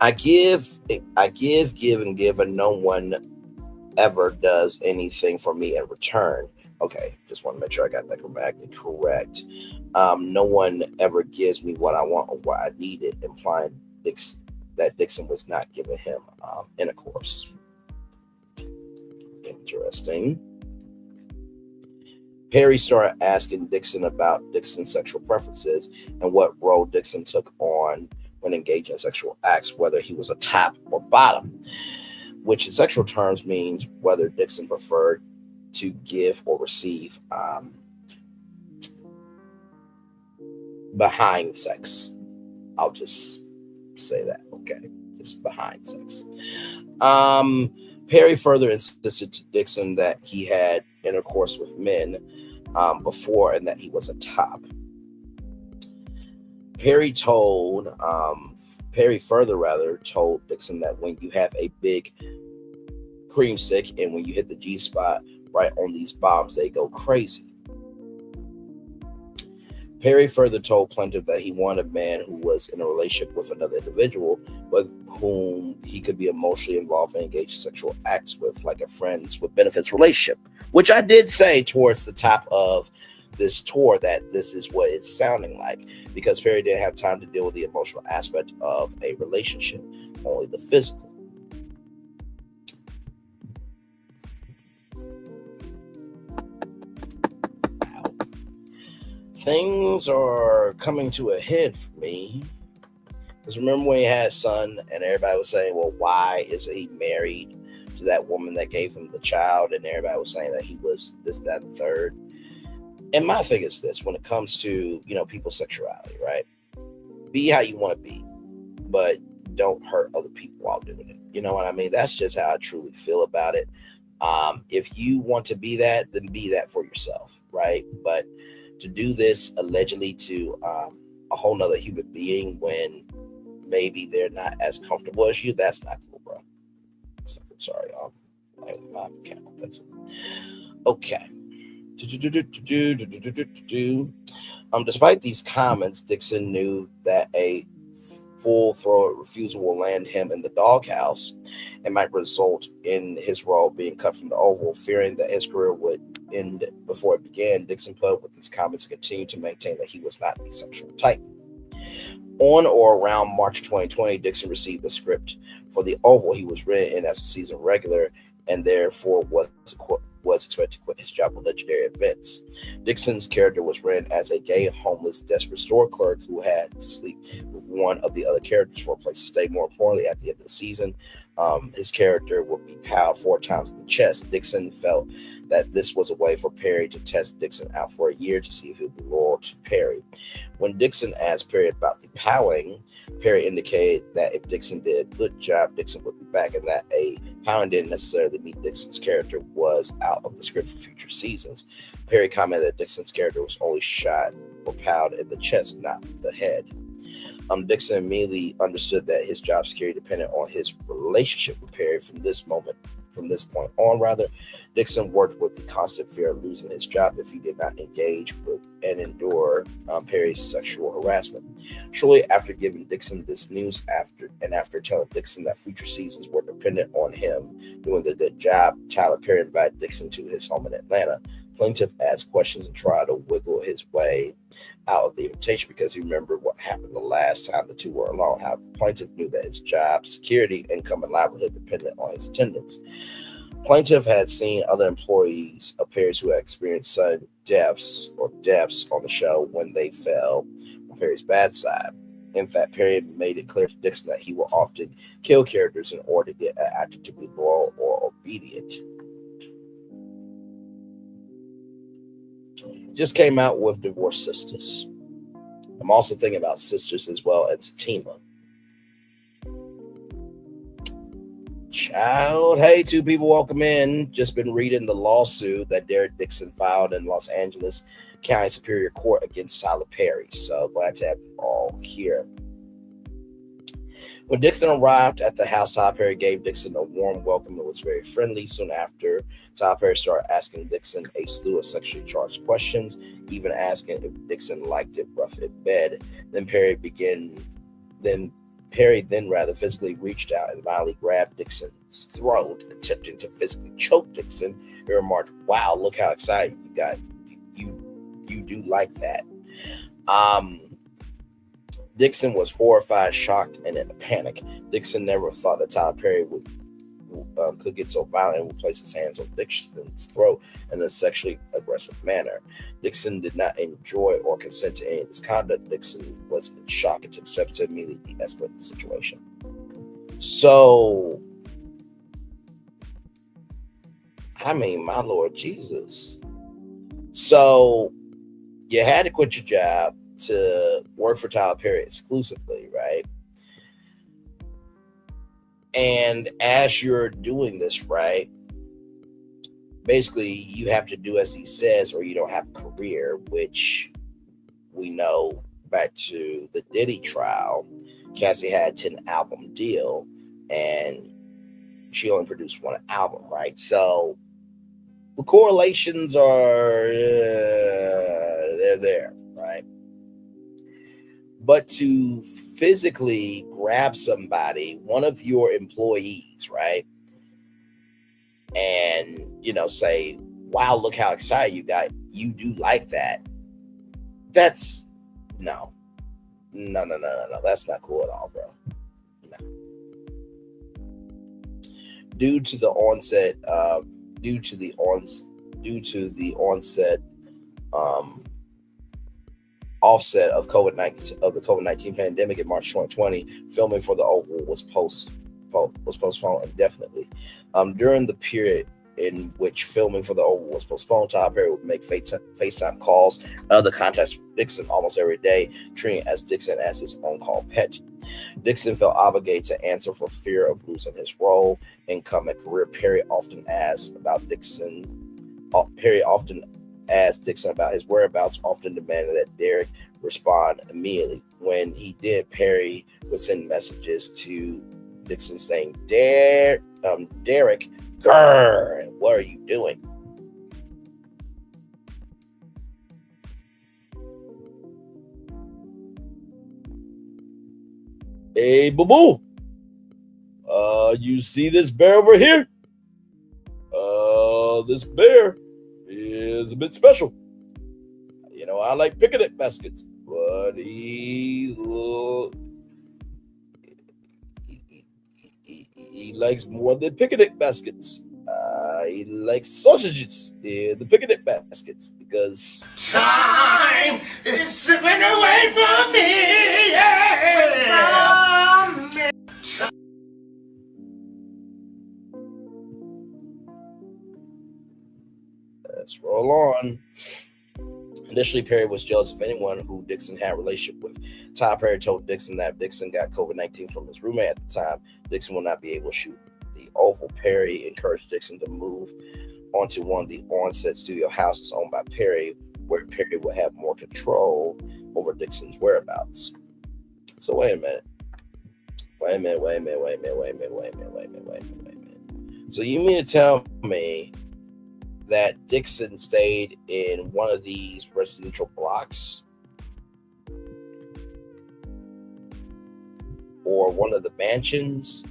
I give, and give, and no one ever does anything for me in return. Okay, just want to make sure I got that grammatically correct. No one ever gives me what I want or what I needed, implying that Dixon was not giving him intercourse. Interesting. Perry started asking Dixon about Dixon's sexual preferences and what role Dixon took on when engaging in sexual acts, whether he was a top or bottom, which in sexual terms means whether Dixon preferred to give or receive behind sex. I'll just say that, okay? Just behind sex. Perry further insisted to Dixon that he had intercourse with men before and that he was a top. Perry further told Dixon that when you have a big cream stick and when you hit the G spot right on these bombs, they go crazy. Perry further told plaintiff that he wanted a man who was in a relationship with another individual with whom he could be emotionally involved and engage in sexual acts with, like a friends with benefits relationship, which I did say towards the top of this tour that this is what it's sounding like, because Perry didn't have time to deal with the emotional aspect of a relationship, only the physical. Things are coming to a head for me. Because remember when he had a son and everybody was saying, well, why isn't he married to that woman that gave him the child? And everybody was saying that he was this, that, and third. And my thing is this, when it comes to, people's sexuality, right? Be how you want to be, but don't hurt other people while doing it. You know what I mean? That's just how I truly feel about it. If you want to be that, then be that for yourself, right? But to do this allegedly to a whole nother human being when maybe they're not as comfortable as you, that's not cool, bro. Sorry, my mechanical pencil. Okay. Despite these comments, Dixon knew that a full-throated refusal will land him in the doghouse and might result in his role being cut from the Oval. Fearing that his career would end before it began, Dixon put up with these comments and continued to maintain that he was not the sexual type. On or around March 2020, Dixon received the script for the Oval. He was written in as a season regular and therefore was expected to quit his job with Legendary Events. Dixon's character was written as a gay, homeless, desperate store clerk who had to sleep with one of the other characters for a place to stay. More importantly, at the end of the season, his character would be powed 4 times in the chest. Dixon felt that this was a way for Perry to test Dixon out for a year to see if he would be loyal to Perry. When Dixon asked Perry about the powing, Perry indicated that if Dixon did a good job, Dixon would be back, and that a powing didn't necessarily mean Dixon's character was out of the script for future seasons. Perry commented that Dixon's character was only shot or powed in the chest, not the head. Dixon immediately understood that his job security depended on his relationship with Perry. From this point on, Dixon worked with the constant fear of losing his job if he did not engage with and endure Perry's sexual harassment. Shortly after giving Dixon this news, after telling Dixon that future seasons were dependent on him doing a good job, Tyler Perry invited Dixon to his home in Atlanta. Plaintiff asked questions and tried to wiggle his way out of the invitation because he remembered what happened the last time the two were alone. However, Plaintiff knew that his job, security, income, and livelihood depended on his attendance. Plaintiff had seen other employees of Perry's who had experienced sudden deaths on the show when they fell on Perry's bad side. In fact, Perry made it clear to Dixon that he will often kill characters in order to get an actor to be loyal or obedient. Just came out with Divorced Sisters. I'm also thinking about Sisters as well and Satima. Child, hey, 2 people, welcome in. Just been reading the lawsuit that Derek Dixon filed in Los Angeles County Superior Court against Tyler Perry. So glad to have you all here. When Dixon arrived at the house, Tyler Perry gave Dixon a warm welcome and was very friendly. Soon after, Tyler Perry started asking Dixon a slew of sexually charged questions, even asking if Dixon liked it rough in bed. Then Perry physically reached out and violently grabbed Dixon's throat, attempting to physically choke Dixon. He remarked, "Wow, look how excited you got. You do like that." Dixon was horrified, shocked, and in a panic. Dixon never thought that Tyler Perry could get so violent and would place his hands on Dixon's throat in a sexually aggressive manner. Dixon did not enjoy or consent to any of this conduct. Dixon was in shock and took steps to immediately de-escalate the situation. So, I mean, my Lord Jesus. So, you had to quit your job to work for Tyler Perry exclusively, right? And as you're doing this, right, basically you have to do as he says or you don't have a career, which we know back to the Diddy trial. Cassie had a 10-album deal and she only produced 1 album, right? So the correlations are they're there, right? But to physically grab somebody, one of your employees, right, and, say, "Wow, look how excited you got. You do like that." That's no. That's not cool at all, bro. No. Due to the onset offset of the COVID-19 pandemic in March 2020, filming for the Oval was postponed indefinitely. During the period in which filming for the Oval was postponed, Tyler Perry would make FaceTime calls, other contacts with Dixon almost every day, treating Dixon as his on-call pet. Dixon felt obligated to answer for fear of losing his role, income, and career. Perry often asked Dixon about his whereabouts, often demanded that Derek respond immediately. When he did, Perry would send messages to Dixon saying, Derek, grrr, what are you doing? Hey, boo-boo. You see this bear over here? This bear is a bit special. You know, I like picnic baskets, but he likes more than picnic baskets. He likes sausages in the picnic baskets because Time is slipping away from me. Yeah. let's roll on. Initially, Perry was jealous of anyone who Dixon had a relationship with. Tyler Perry told Dixon that if Dixon got COVID-19 from his roommate at the time, Dixon will not be able to shoot the Oval. Perry encouraged Dixon to move onto one of the on-set studio houses owned by Perry, where Perry would have more control over Dixon's whereabouts. So wait a minute. So you mean to tell me that Dixon stayed in one of these residential blocks or one of the mansions?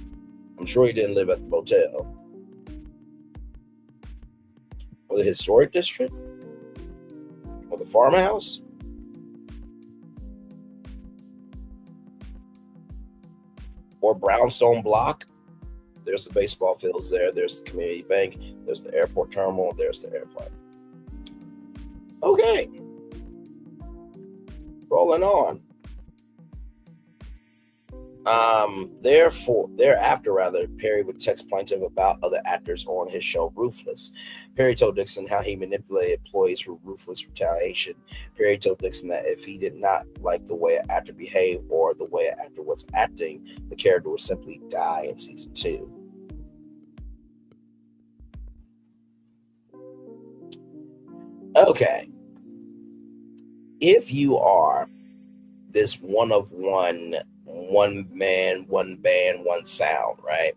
I'm sure he didn't live at the motel. Or the historic district? Or the farmhouse? Or Brownstone Block? There's the baseball fields there. There's the community bank. There's the airport terminal. There's the airplane. Okay. Rolling on. Thereafter, Perry would text plaintiff about other actors on his show Ruthless. Perry told Dixon how he manipulated employees for ruthless retaliation. Perry told Dixon that if he did not like the way an actor behaved or the way an actor was acting, the character would simply die in season 2. Okay. If you are this one of one man, one band, one sound, right?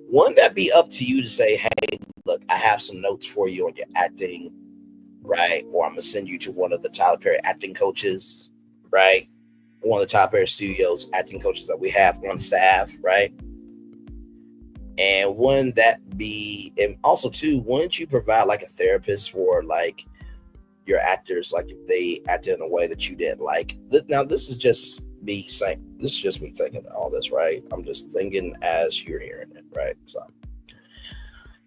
Wouldn't that be up to you to say, hey, look, I have some notes for you on your acting, right? Or I'm going to send you to one of the Tyler Perry acting coaches, right? One of the Tyler Perry Studios acting coaches that we have on staff, right? And wouldn't that be, and also too, wouldn't you provide like a therapist for like your actors, like if they acted in a way that you didn't like? Now, this is just me saying, this is just me thinking all this, right? I'm just thinking as you're hearing it, right? So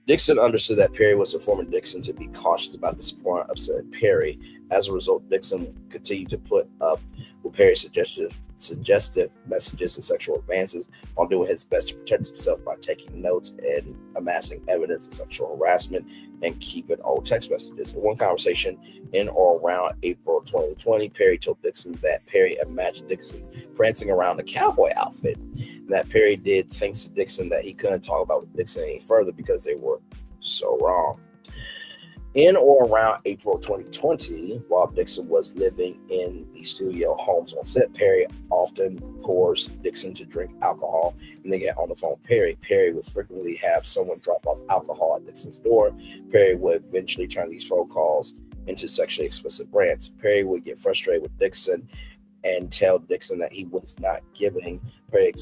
Dixon understood that Perry was informing Dixon to be cautious about disappointing, upset Perry. As a result, Dixon continued to put up with Perry's suggestive messages and sexual advances while doing his best to protect himself by taking notes and amassing evidence of sexual harassment and keeping old text messages. In one conversation in or around April 2020, Perry told Dixon that Perry imagined Dixon prancing around a cowboy outfit, and that Perry did things to Dixon that he couldn't talk about with Dixon any further because they were so wrong. In or around April 2020, while Dixon was living in the studio homes on set, Perry often forced Dixon to drink alcohol and they get on the phone with Perry. Perry would frequently have someone drop off alcohol at Dixon's door. Perry would eventually turn these phone calls into sexually explicit rants. Perry would get frustrated with Dixon and tell Dixon that he was not giving Perry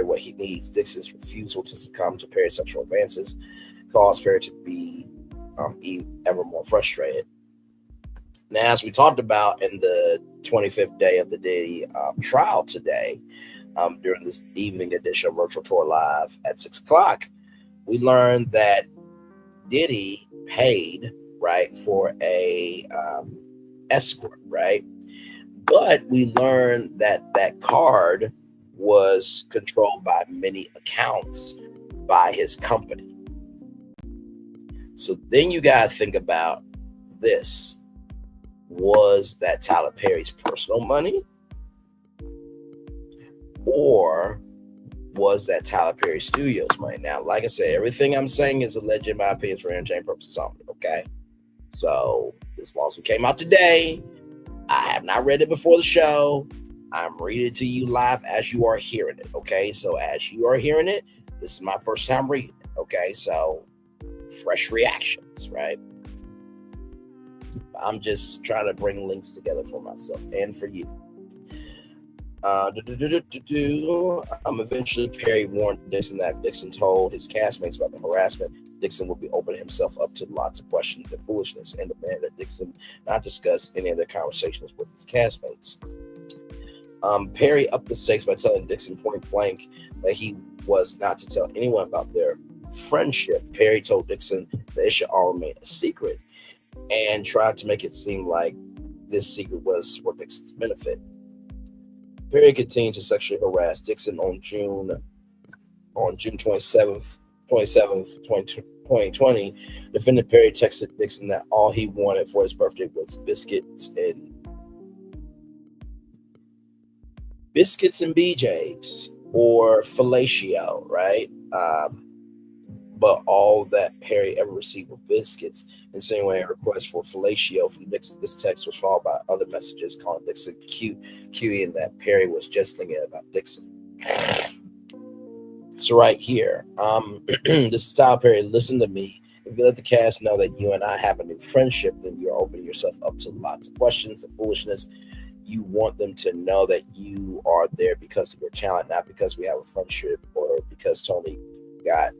what he needs. Dixon's refusal to succumb to Perry's sexual advances caused Perry to be ever more frustrated. Now, as we talked about in the 25th day of the Diddy trial today, during this evening edition of Virtual Tour Live at 6 o'clock, we learned that Diddy paid, right, for a escort, right? But we learned that that card was controlled by many accounts by his company. So then you got to think about this. Was that Tyler Perry's personal money? Or was that Tyler Perry Studios money? Now, like I said, everything I'm saying is alleged in my opinion for entertainment purposes only, okay? So this lawsuit came out today. I have not read it before the show. I'm reading it to you live as you are hearing it, okay? So as you are hearing it, this is my first time reading it, okay? So fresh reactions, right? I'm just trying to bring links together for myself and for you. Eventually, Perry warned Dixon that Dixon told his castmates about the harassment. Dixon would be opening himself up to lots of questions and foolishness, and demanded that Dixon not discuss any of their conversations with his castmates. Perry upped the stakes by telling Dixon point blank that he was not to tell anyone about their friendship. Perry told Dixon that it should all remain a secret, and tried to make it seem like this secret was for Dixon's benefit. Perry continued to sexually harass Dixon on June 27th, 2020. Defendant Perry texted Dixon that all he wanted for his birthday was biscuits and BJs or fellatio, right? But all that Perry ever received were biscuits. Insinuating a request for fellatio from Dixon. This text was followed by other messages calling Dixon cutie, and that Perry was just thinking about Dixon. So right here, this is Tyler Perry. Listen to me. If you let the cast know that you and I have a new friendship, then you're opening yourself up to lots of questions and foolishness. You want them to know that you are there because of your talent, not because we have a friendship or because Tony got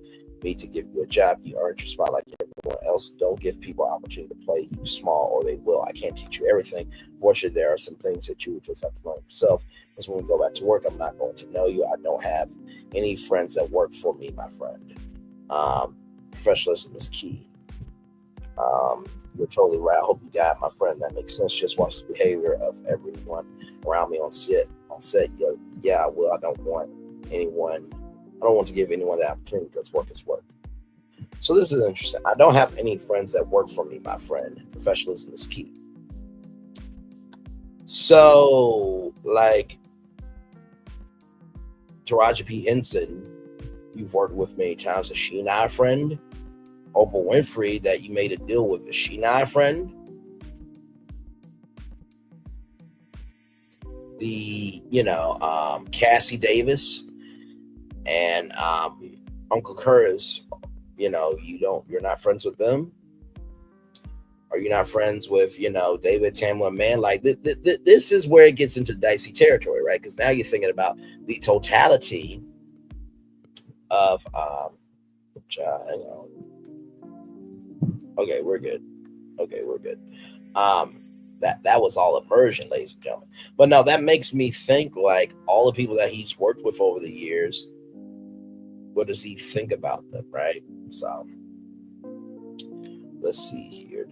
me to give you a job. You earned your spot like everyone else. Don't give people opportunity to play you small, or they will. I can't teach you everything. Fortunately, there are some things that you just have to learn yourself. Because when we go back to work, I'm not going to know you. I don't have any friends that work for me, my friend. Professionalism is key. You're totally right. I hope you got my friend. That makes sense. Just watch the behavior of everyone around me on set. Yeah, I will. I don't want to give anyone the opportunity because work is work. So this is interesting. I don't have any friends that work for me, my friend. Professionalism is key. So, like, Taraji P. Henson, you've worked with many times. Is she not a friend? Oprah Winfrey, that you made a deal with, is she not a friend? Cassie Davis and Uncle Curtis, you're not friends with them? Are you not friends with, David Tamlin Mann? Like, this is where it gets into dicey territory, right? Because now you're thinking about the totality of, okay, we're good. That was all immersion, ladies and gentlemen. But no, that makes me think, like, all the people that he's worked with over the years, what does he think about them, right? So let's see here.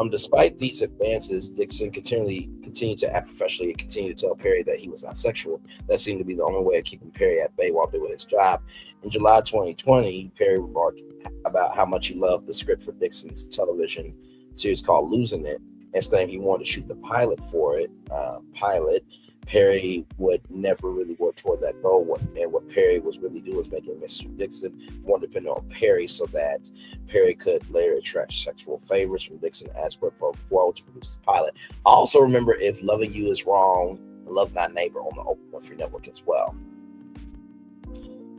Despite these advances, Dixon continued to act professionally and continued to tell Perry that he was not sexual. That seemed to be the only way of keeping Perry at bay while doing his job. In July 2020, Perry remarked about how much he loved the script for Dixon's television series called Losing It, and saying he wanted to shoot the pilot for it. Perry would never really work toward that goal, and what Perry was really doing was making Mr. Dixon more dependent on Perry so that Perry could later attract sexual favors from Dixon as quid pro quo to produce the pilot. Also remember, If Loving You Is Wrong, Love Thy Neighbor on the Oprah Winfrey Network as well.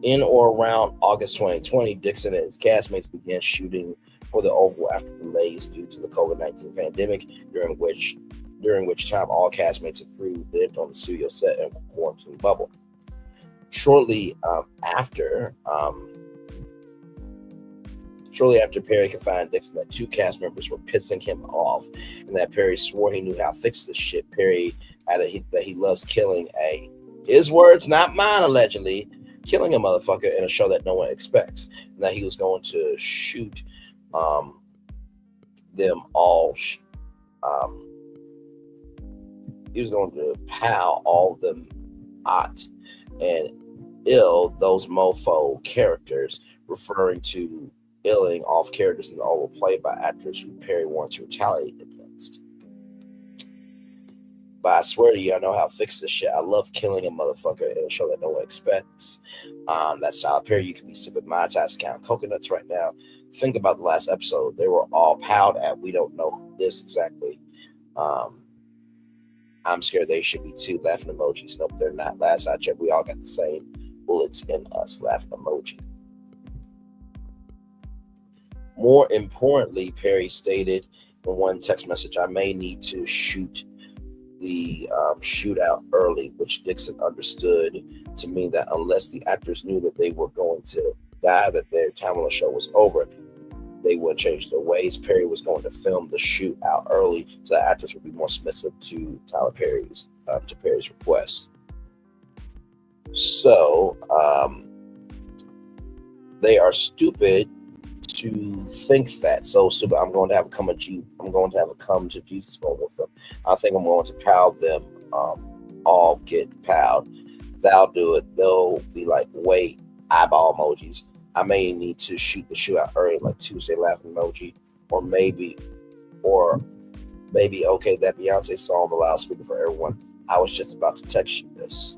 In or around August 2020, Dixon and his castmates began shooting for the Oval after delays due to the COVID-19 pandemic, during which time all castmates and crew lived on the studio set in a quarantine bubble. Shortly after Perry confided Dixon that two cast members were pissing him off, and that Perry swore he knew how to fix this shit. Perry added that he loves killing his words, not mine, allegedly, killing a motherfucker in a show that no one expects, and that he was going to shoot them all. He was going to pow all of them hot and ill, those mofo characters, referring to illing off characters in the Oval played by actors who Perry wanted to retaliate against. But I swear to you, I know how to fix this shit. I love killing a motherfucker in a show that no one expects. That's Tyler Perry. You could be sipping my Can coconuts right now. Think about the last episode. They were all powed at. We don't know who this exactly. I'm scared they should be too. Laughing emojis. Nope, they're not. Last I checked, we all got the same bullets in us. Laughing emoji. More importantly, Perry stated in one text message, I may need to shoot the shootout early, which Dixon understood to mean that unless the actors knew that they were going to die, that their time on the show was over, they wouldn't change their ways. Perry was going to film the shootout early so that actors would be more submissive to Perry's request. So they are stupid to think that. So stupid. I'm going to have a come to Jesus moment with them. I think I'm going to pow them. All get powed. They'll do it. They'll be like, wait, eyeball emojis. I may need to shoot the shootout early, like Tuesday laughing emoji, or maybe, okay, that Beyonce song, the loudspeaker for everyone. I was just about to text you this.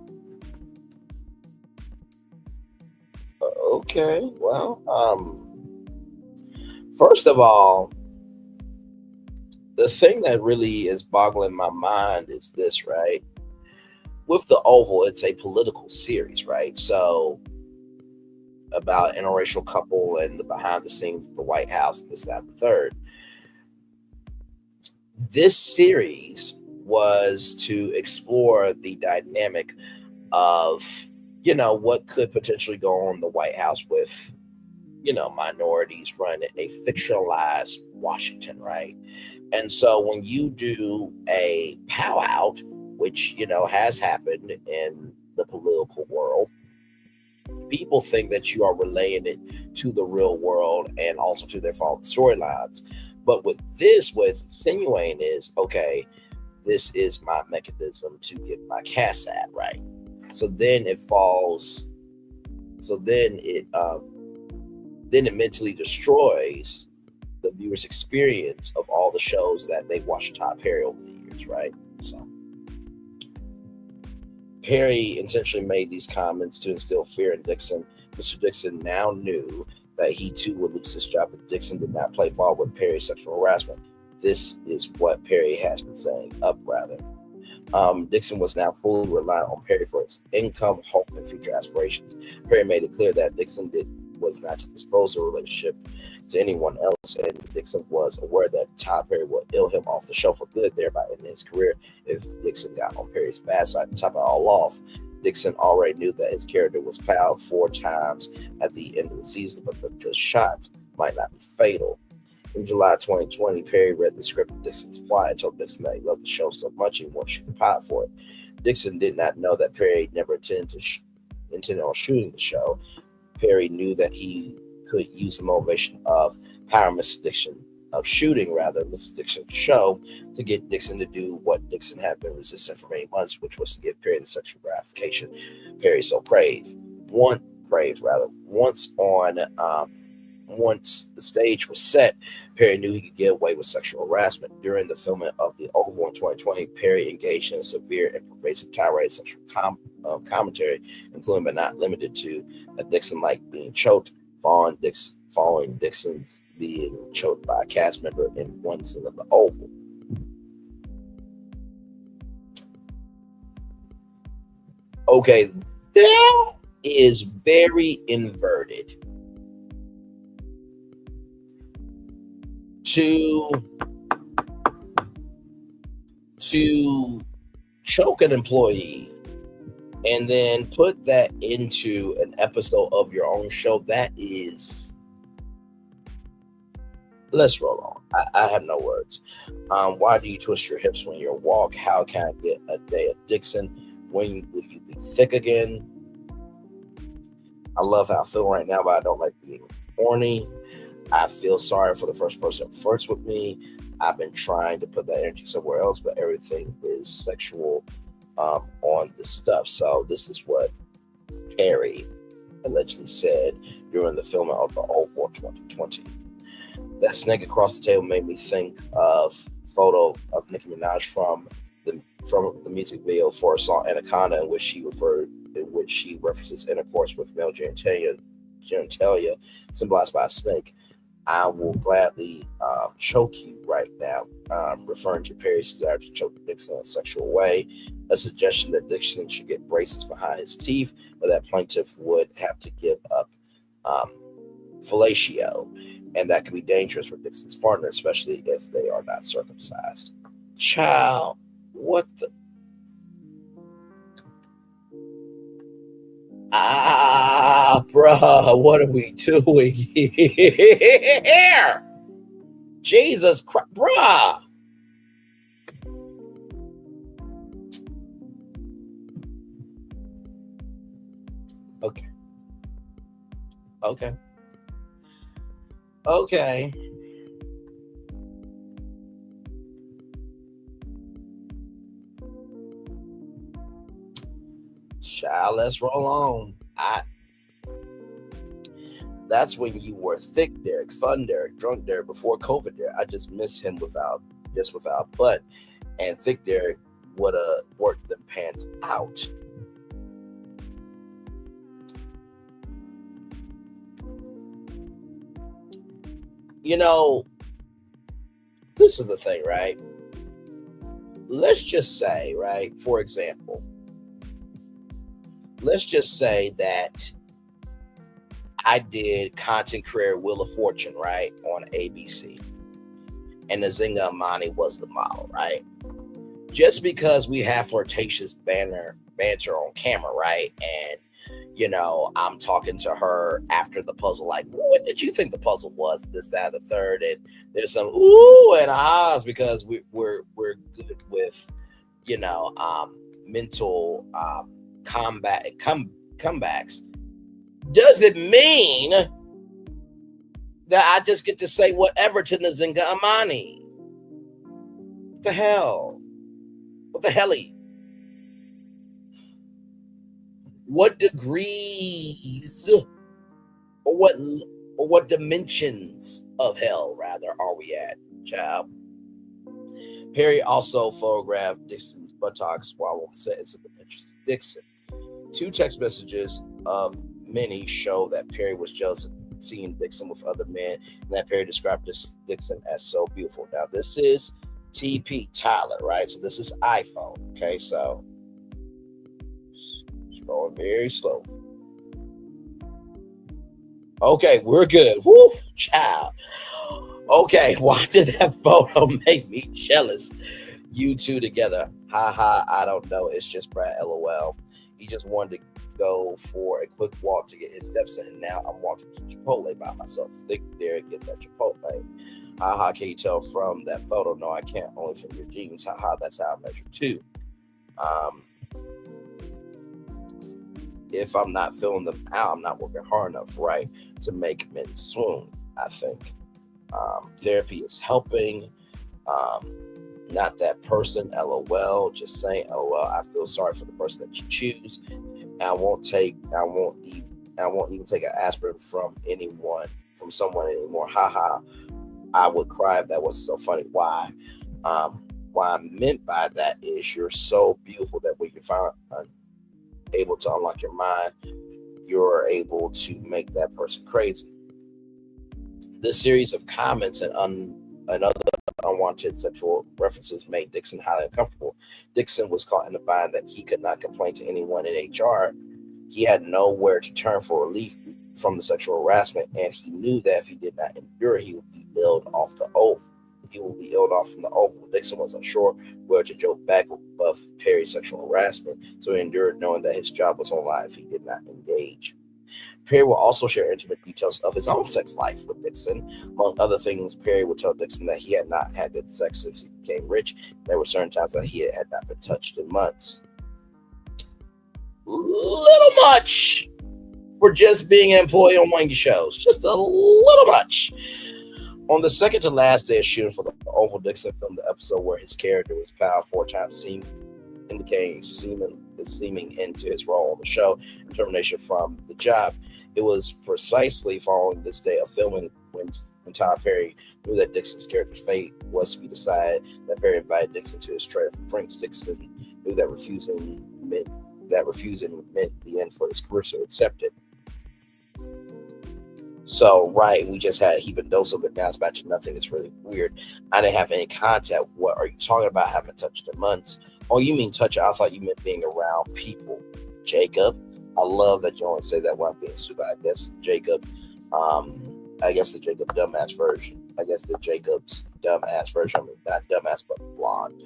Okay, well, first of all, the thing that really is boggling my mind is this, right? With the Oval, it's a political series, right? So, about interracial couple and the behind the scenes of the White House, this, that, and the third. This series was to explore the dynamic of, what could potentially go on in the White House with, minorities running a fictionalized Washington, right? And so when you do a pow out, which, has happened in the political world, people think that you are relaying it to the real world and also to their fault storylines. But with this, what it's insinuating is, okay, this is my mechanism to get my cast ad right. So then it falls. So then it mentally destroys the viewer's experience of all the shows that they've watched Tyler Perry over the years, right? So Perry intentionally made these comments to instill fear in Dixon. Mr. Dixon now knew that he too would lose his job if Dixon did not play ball with Perry's sexual harassment. This is what Perry has been saying Dixon was now fully reliant on Perry for his income, hope, and future aspirations. Perry made it clear that Dixon was not to disclose the relationship to anyone else, and Dixon was aware that Tyler Perry would ill him off the show for good, thereby ending his career if Dixon got on Perry's bad side. To top it all off, Dixon already knew that his character was fouled 4 times at the end of the season, but the shots might not be fatal. In July 2020, Perry read the script of Dixon's plot and told Dixon that he loved the show so much he wanted to shoot the pilot for it. Dixon did not know that Perry never intended on shooting the show. Perry knew that he could use the motivation of Mrs. Dixon's show to get Dixon to do what Dixon had been resistant for many months, which was to give Perry the sexual gratification Perry so craved. Once the stage was set, Perry knew he could get away with sexual harassment. During the filming of The Oval in 2020, Perry engaged in a severe and pervasive tirade of sexual commentary, including but not limited to Dixon like being choked, following Dixon's being choked by a cast member in one scene of The Oval. Okay, that is very inverted. To choke an employee and then put that into an episode of your own show, that is, let's roll on. I have no words. Why do you twist your hips when you walk? How can I get a day of Dixon? When will you be thick again? I love how I feel right now, but I don't like being horny. I feel sorry for the first person that flirts with me. I've been trying to put that energy somewhere else, but everything is sexual on this stuff. So this is what Perry allegedly said during the filming of The Oval in 2020. That snake across the table made me think of a photo of Nicki Minaj from the music video for a song Anaconda, in which she references intercourse with male genitalia symbolized by a snake. I will gladly choke you right now, referring to Perry's desire to choke Dixon in a sexual way, a suggestion that Dixon should get braces behind his teeth, but that plaintiff would have to give up fellatio, and that could be dangerous for Dixon's partner, especially if they are not circumcised. Child, What the? Bruh, what are we doing here? Jesus Christ, bruh. Okay. Child, let's roll on. That's when you were thick Derek, fun Derek, drunk Derek, before COVID Derek. I just miss him without butt. And thick Derek would have worked them pants out. You know, this is the thing, right? Let's just say, right, for example, let's just say that I did Content Creator Wheel of Fortune, right, on ABC. And Nzinga Amani was the model, right? Just because we have flirtatious banter on camera, right? And, you know, I'm talking to her after the puzzle, like, what did you think the puzzle was? This, that, the third. And there's some ooh and ahs because we're good with, you know, mental comebacks. Does it mean that I just get to say whatever to Nzinga Amani? What the hell? What the helly? What degrees or what dimensions of hell, rather, are we at, child? Perry also photographed Dixon's buttocks while on set and sent the pictures to Dixon. 2 text messages of many show that Perry was jealous of seeing Dixon with other men, and that Perry described Dixon as so beautiful. Now, this is TP Tyler, right? So this is iPhone, okay? So scrolling very slowly. Okay, we're good. Woo, child. Okay, why did that photo make me jealous? You two together. Ha ha, I don't know. It's just Brad, LOL. He just wanted to go for a quick walk to get his steps in, and now I'm walking to Chipotle by myself. Thick Derek, get that Chipotle. Haha, can you tell from that photo? No, I can't, only from your jeans. Haha, that's how I measure too. If I'm not filling them out, I'm not working hard enough, right, to make men swoon, I think. Therapy is helping. Not that person, LOL. Just saying, LOL. I feel sorry for the person that you choose. I won't even take an aspirin from someone anymore. Haha. I would cry if that wasn't so funny. Why? What I meant by that is you're so beautiful that when you find able to unlock your mind, you're able to make that person crazy. This series of comments and other unwanted sexual references made Dixon highly uncomfortable. Dixon was caught in a bind that he could not complain to anyone in HR. He had nowhere to turn for relief from the sexual harassment, and he knew that if he did not endure, he would be illed off the oath. He will be illed off from the oval. Dixon was unsure where to joke back of Perry's sexual harassment, so he endured knowing that his job was on line if he did not engage. Perry will also share intimate details of his own sex life with Dixon. Among other things, Perry would tell Dixon that he had not had good sex since he became rich. There were certain times that he had not been touched in months. Little much for just being an employee on one of your shows. Just a little much. On the second to last day of shooting for the Oval, Dixon filmed the episode where his character was piled 4 times, indicating seeming into his role on the show and termination from the job. It was precisely following this day of filming when Tyler Perry knew that Dixon's character's fate was to be decided that Perry invited Dixon to his tray of drinks. Dixon knew that refusing meant the end for his career, so accepted. So, right, we just had a heaping dose of it. Now it's back to nothing. It's really weird. I didn't have any contact. What are you talking about? I haven't touched in months. Oh, you mean touch? I thought you meant being around people. Jacob, I love that you only say that when I'm being stupid. I guess Jacob, I guess the Jacob dumbass version. I guess the Jacob's dumbass version. I mean, not dumbass, but blonde.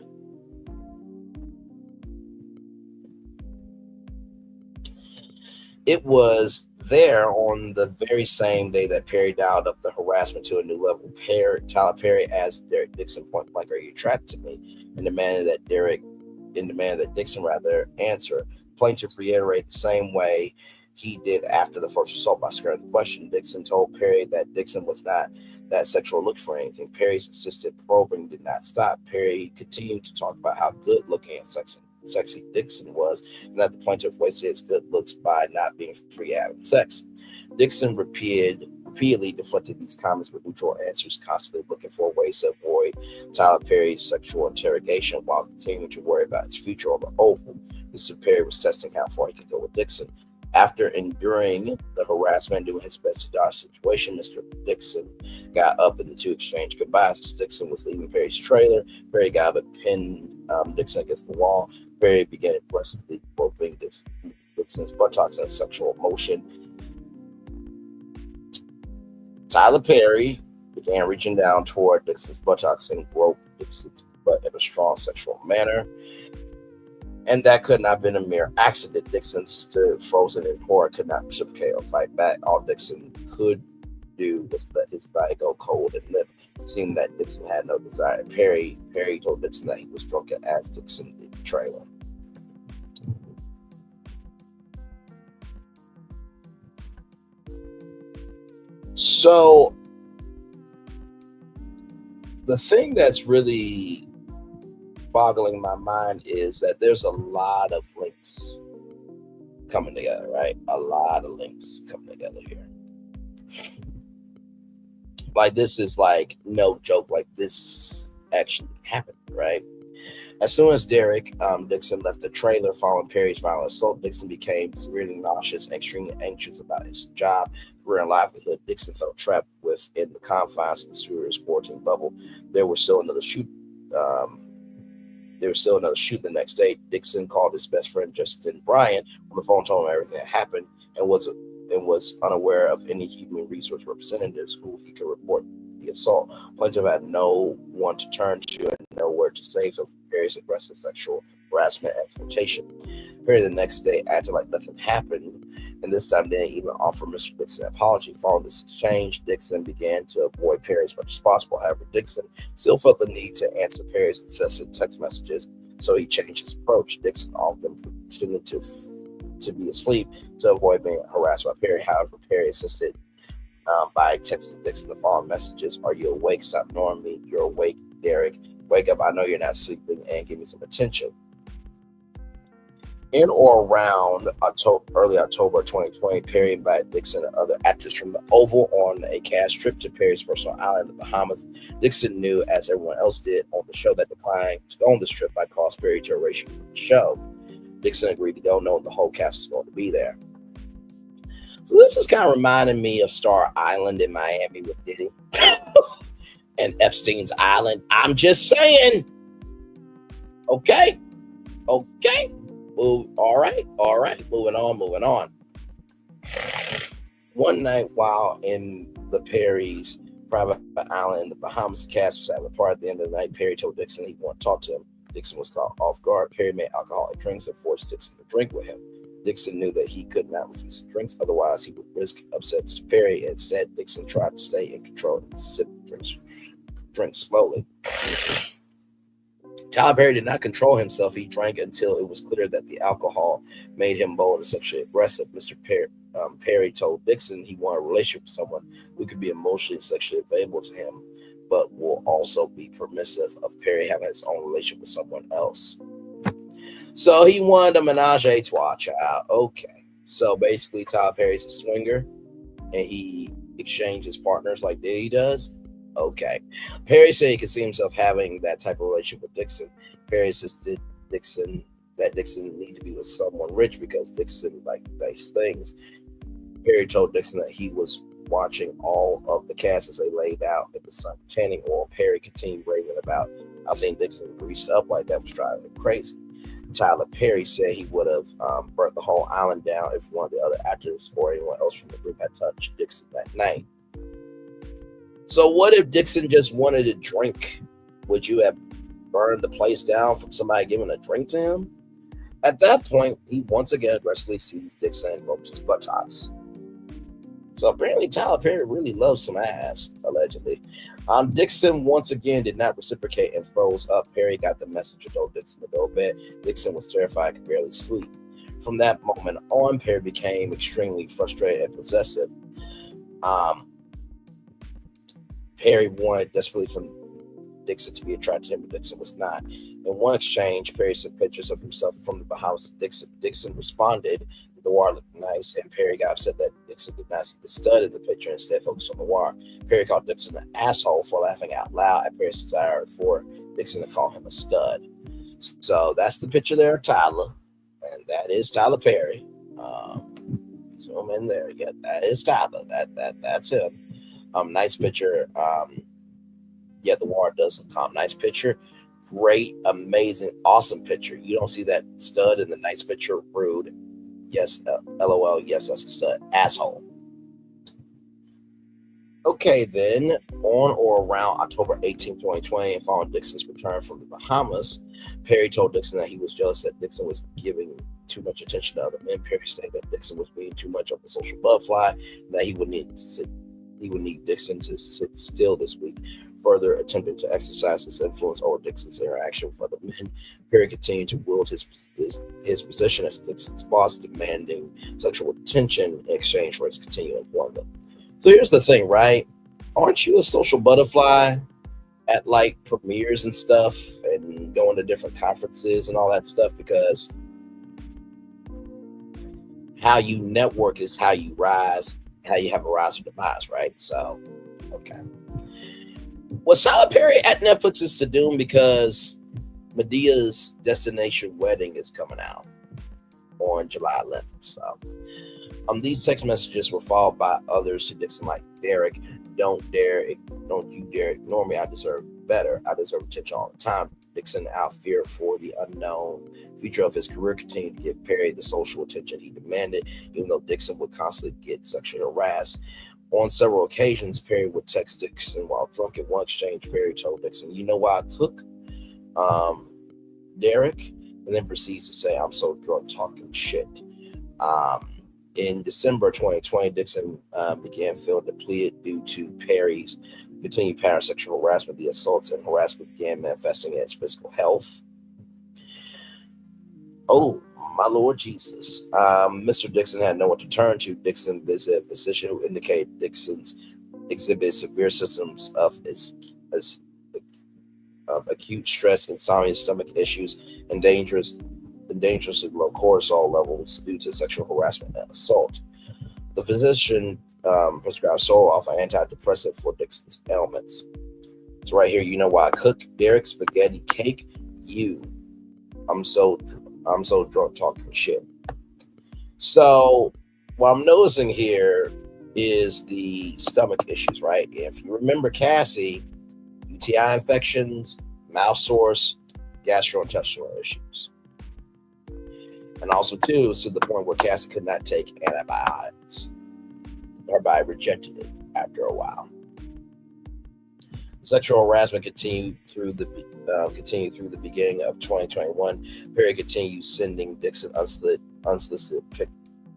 It was there on the very same day that Perry dialed up the harassment to a new level. Tyler Perry asked Derek Dixon point blank, "Are you attracted to me?" In the manner that Dixon answered. Plaintiff reiterated the same way he did after the first assault by skirting the question. Dixon told Perry that Dixon was not that sexual look for anything. Perry's insistent probing did not stop. Perry continued to talk about how good looking and sexy Dixon was, and that the plaintiff wasted his good looks by not being free having sex. Dixon repeatedly deflected these comments with neutral answers, constantly looking for ways to avoid Tyler Perry's sexual interrogation while continuing to worry about his future on the Oval. Mr. Perry was testing how far he could go with Dixon. After enduring the harassment and doing his best to dodge the situation, Mr. Dixon got up and the two exchanged goodbyes. As Dixon was leaving Perry's trailer, Perry got up and pinned Dixon against the wall. Perry began aggressively groping Dixon's buttocks as sexual motion. Tyler Perry began reaching down toward Dixon's buttocks and groped Dixon's butt in a strong sexual manner. And that could not have been a mere accident. Dixon stood frozen in horror, could not reciprocate or fight back. All Dixon could do was let his body go cold and limp, seeing that Dixon had no desire. Perry told Dixon that he was drunk and asked Dixon in the trailer. So the thing that's really boggling my mind is that there's a lot of links coming together, right? A lot of links coming together here. Like, this is like no joke. Like, this actually happened, right? As soon as Derek Dixon left the trailer following Perry's violent assault, Dixon became severely nauseous and extremely anxious about his job, career, and livelihood. Dixon felt trapped within the confines of the stewardess quarantine bubble. There was still another shoot the next day. Dixon called his best friend Justin Bryant on the phone, told him everything that happened, and was unaware of any human resource representatives who he could report the assault. Plaintiff had no one to turn to and nowhere to save him from Perry's aggressive sexual harassment and exploitation. Perry the next day acted like nothing happened, and this time didn't even offer Mr. Dixon an apology. Following this exchange, Dixon began to avoid Perry as much as possible. However, Dixon still felt the need to answer Perry's incessant text messages, so he changed his approach. Dixon often pretended to be asleep to avoid being harassed by Perry. However, Perry insisted by texting Dixon the following messages: "Are you awake? Stop ignoring me. You're awake, Derek. Wake up. I know you're not sleeping, and give me some attention." In or around early October 2020, Perry invited Dixon and other actors from the Oval on a cash trip to Perry's personal island in the Bahamas. Dixon knew, as everyone else did on the show, that declining to go on this trip might cause Perry to erase you from the show. Dixon agreed to go, knowing the whole cast was going to be there. So this is kind of reminding me of Star Island in Miami with Diddy and Epstein's Island. I'm just saying. Okay. All right. Moving on. One night while in the Perry's private island in the Bahamas, the cast was having a party. At the end of the night, Perry told Dixon he wanted to talk to him. Dixon was caught off guard. Perry made alcoholic drinks and forced Dixon to drink with him. Dixon knew that he could not refuse the drinks, otherwise he would risk upsetting Mr. Perry. Instead, Dixon tried to stay in control and sip drinks slowly. Tyler Perry did not control himself. He drank until it was clear that the alcohol made him bold and sexually aggressive. Mr. Perry told Dixon he wanted a relationship with someone who could be emotionally and sexually available to him, but will also be permissive of Perry having his own relationship with someone else. So he wanted a menage a trois, child. Okay. So basically, Tyler Perry's a swinger, and he exchanges partners like Diddy does. Okay. Perry said he could see himself having that type of relationship with Dixon. Perry insisted Dixon need to be with someone rich because Dixon liked nice things. Perry told Dixon that he was watching all of the cast as they laid out in the sun tanning oil. Perry continued raving about how seeing Dixon greased up like that was driving him crazy. Tyler Perry said he would have burnt the whole island down if one of the other actors or anyone else from the group had touched Dixon that night. So what if Dixon just wanted a drink? Would you have burned the place down from somebody giving a drink to him? At that point, he once again aggressively seized Dixon and roped his buttocks. So apparently Tyler Perry really loves some ass, allegedly. Dixon once again did not reciprocate and froze up. Perry got the message and told Dixon to go to bed. Dixon was terrified, could barely sleep. From that moment on, Perry became extremely frustrated and possessive. Perry wanted desperately for Dixon to be attracted to him, but Dixon was not. In one exchange, Perry sent pictures of himself from the Bahamas to Dixon. Dixon responded, the noir looked nice, and Perry got upset that Dixon did not see the stud in the picture, instead focused on the noir. Perry called Dixon an asshole for laughing out loud at Perry's desire for Dixon to call him a stud. So that's the picture there of Tyler, and that is Tyler Perry. Zoom in there. Yeah, that is Tyler. That's him. Nice picture. Yeah, the noir does look calm. Nice picture. Great, amazing, awesome picture. You don't see that stud in the nice picture. Rude. Yes, LOL. Yes, that's a stud. Asshole. Okay, then, on or around October 18, 2020, and following Dixon's return from the Bahamas, Perry told Dixon that he was jealous that Dixon was giving too much attention to other men. Perry stated that Dixon was being too much of a social butterfly, and that he would need Dixon to sit still this week. Further attempting to exercise his influence over Dixon's interaction with other men, Perry continued to wield his position as Dixon's boss, demanding sexual attention in exchange for his continued employment. So here's the thing, right? Aren't you a social butterfly at like premieres and stuff and going to different conferences and all that stuff? Because how you network is how you rise, how you have a rise or demise, right? So, okay. Was Tyler Perry at Netflix is to doom because Medea's Destination Wedding is coming out on July 11th. So, these text messages were followed by others to Dixon like, Derek, don't you dare ignore me. I deserve better. I deserve attention all the time. Dixon, out fear for the unknown future of his career, continued to give Perry the social attention he demanded, even though Dixon would constantly get sexually harassed. On several occasions, Perry would text Dixon while drunk. In one exchange, Perry told Dixon, you know why I took Derek? And then proceeds to say, I'm so drunk talking shit. In December 2020, Dixon began feeling depleted due to Perry's continued pattern of sexual harassment. The assaults and harassment began manifesting as physical health. Oh, my Lord Jesus. Mr. Dixon had no one to turn to. Dixon visited a physician who indicated Dixon's exhibit severe symptoms of acute stress, insomnia, stomach issues, and dangerously low cortisol levels due to sexual harassment and assault. The physician prescribed Zoloft, an antidepressant, for Dixon's ailments. So right here, you know why I cook Derek spaghetti cake? I'm so drunk talking shit. So what I'm noticing here is the stomach issues, right? If you remember Cassie, UTI infections, mouth sores, gastrointestinal issues. And also, too, it was to the point where Cassie could not take antibiotics. Her body rejected it after a while. Sexual harassment continued through the beginning of 2021. Perry continued sending Dixon unsolicited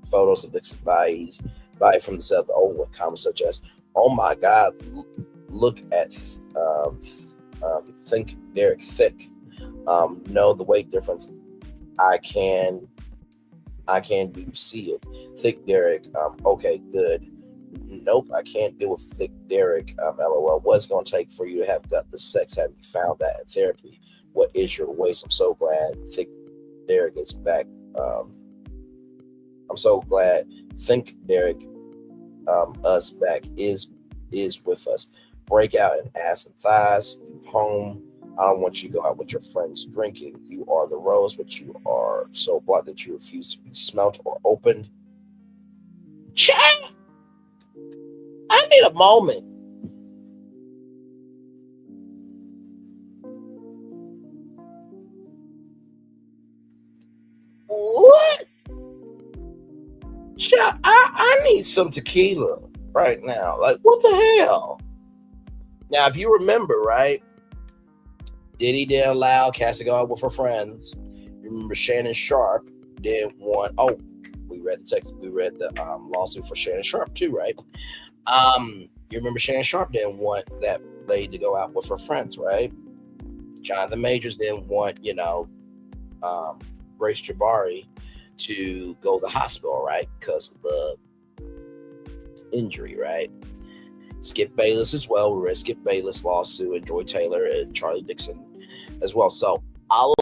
photos of Dixon's body from the set of the Oval, comments such as, "Oh my God, look at think Derek thick. No, the weight difference. I can do sealed. Thick Derek. Okay, good. Nope, I can't deal with thick Derek. LOL. What's going to take for you to have got the sex? Have you found that in therapy? What is your waist? I'm so glad thick Derek is back. I'm so glad think Derek us back is with us. Break out in ass and thighs. You home. I don't want you to go out with your friends drinking. You are the rose, but you are so black that you refuse to be smelt or opened. Chat! I need a moment. What? Chat, I need some tequila right now. Like, what the hell? Now, if you remember, right? Diddy didn't allow Cassie to go out with her friends. remember Shannon Sharp didn't want. Oh, we read the text. We read the lawsuit for Shannon Sharp too, right? You remember Shannon Sharp didn't want that lady to go out with her friends, right? Jonathan Majors didn't want, Grace Jabari to go to the hospital, right? Because of the injury, right? Skip Bayless as well. We read Skip Bayless lawsuit and Joy Taylor and Charlie Dixon as well. So a lot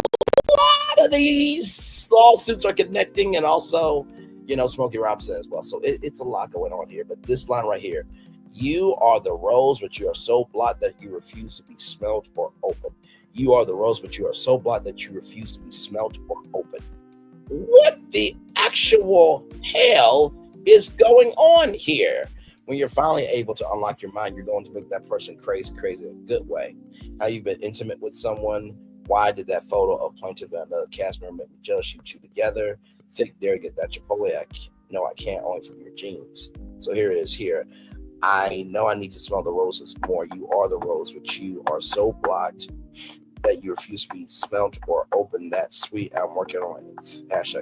of these lawsuits are connecting, and also, Smokey Robinson as well. So it's a lot going on here. But this line right here, you are the rose, but you are so black that you refuse to be smelled or opened. You are the rose, but you are so black that you refuse to be smelled or opened. What the actual hell is going on here? When you're finally able to unlock your mind, you're going to make that person crazy in a good way. How you've been intimate with someone. Why did that photo of plaintiff and another cast member make me jealous? You two together. Thick dare get that Chipotle. I can't, only from your jeans. So here it is here. I know I need to smell the roses more. You are the rose, but you are so blocked that you refuse to be smelled or open. That sweet. I'm working on it.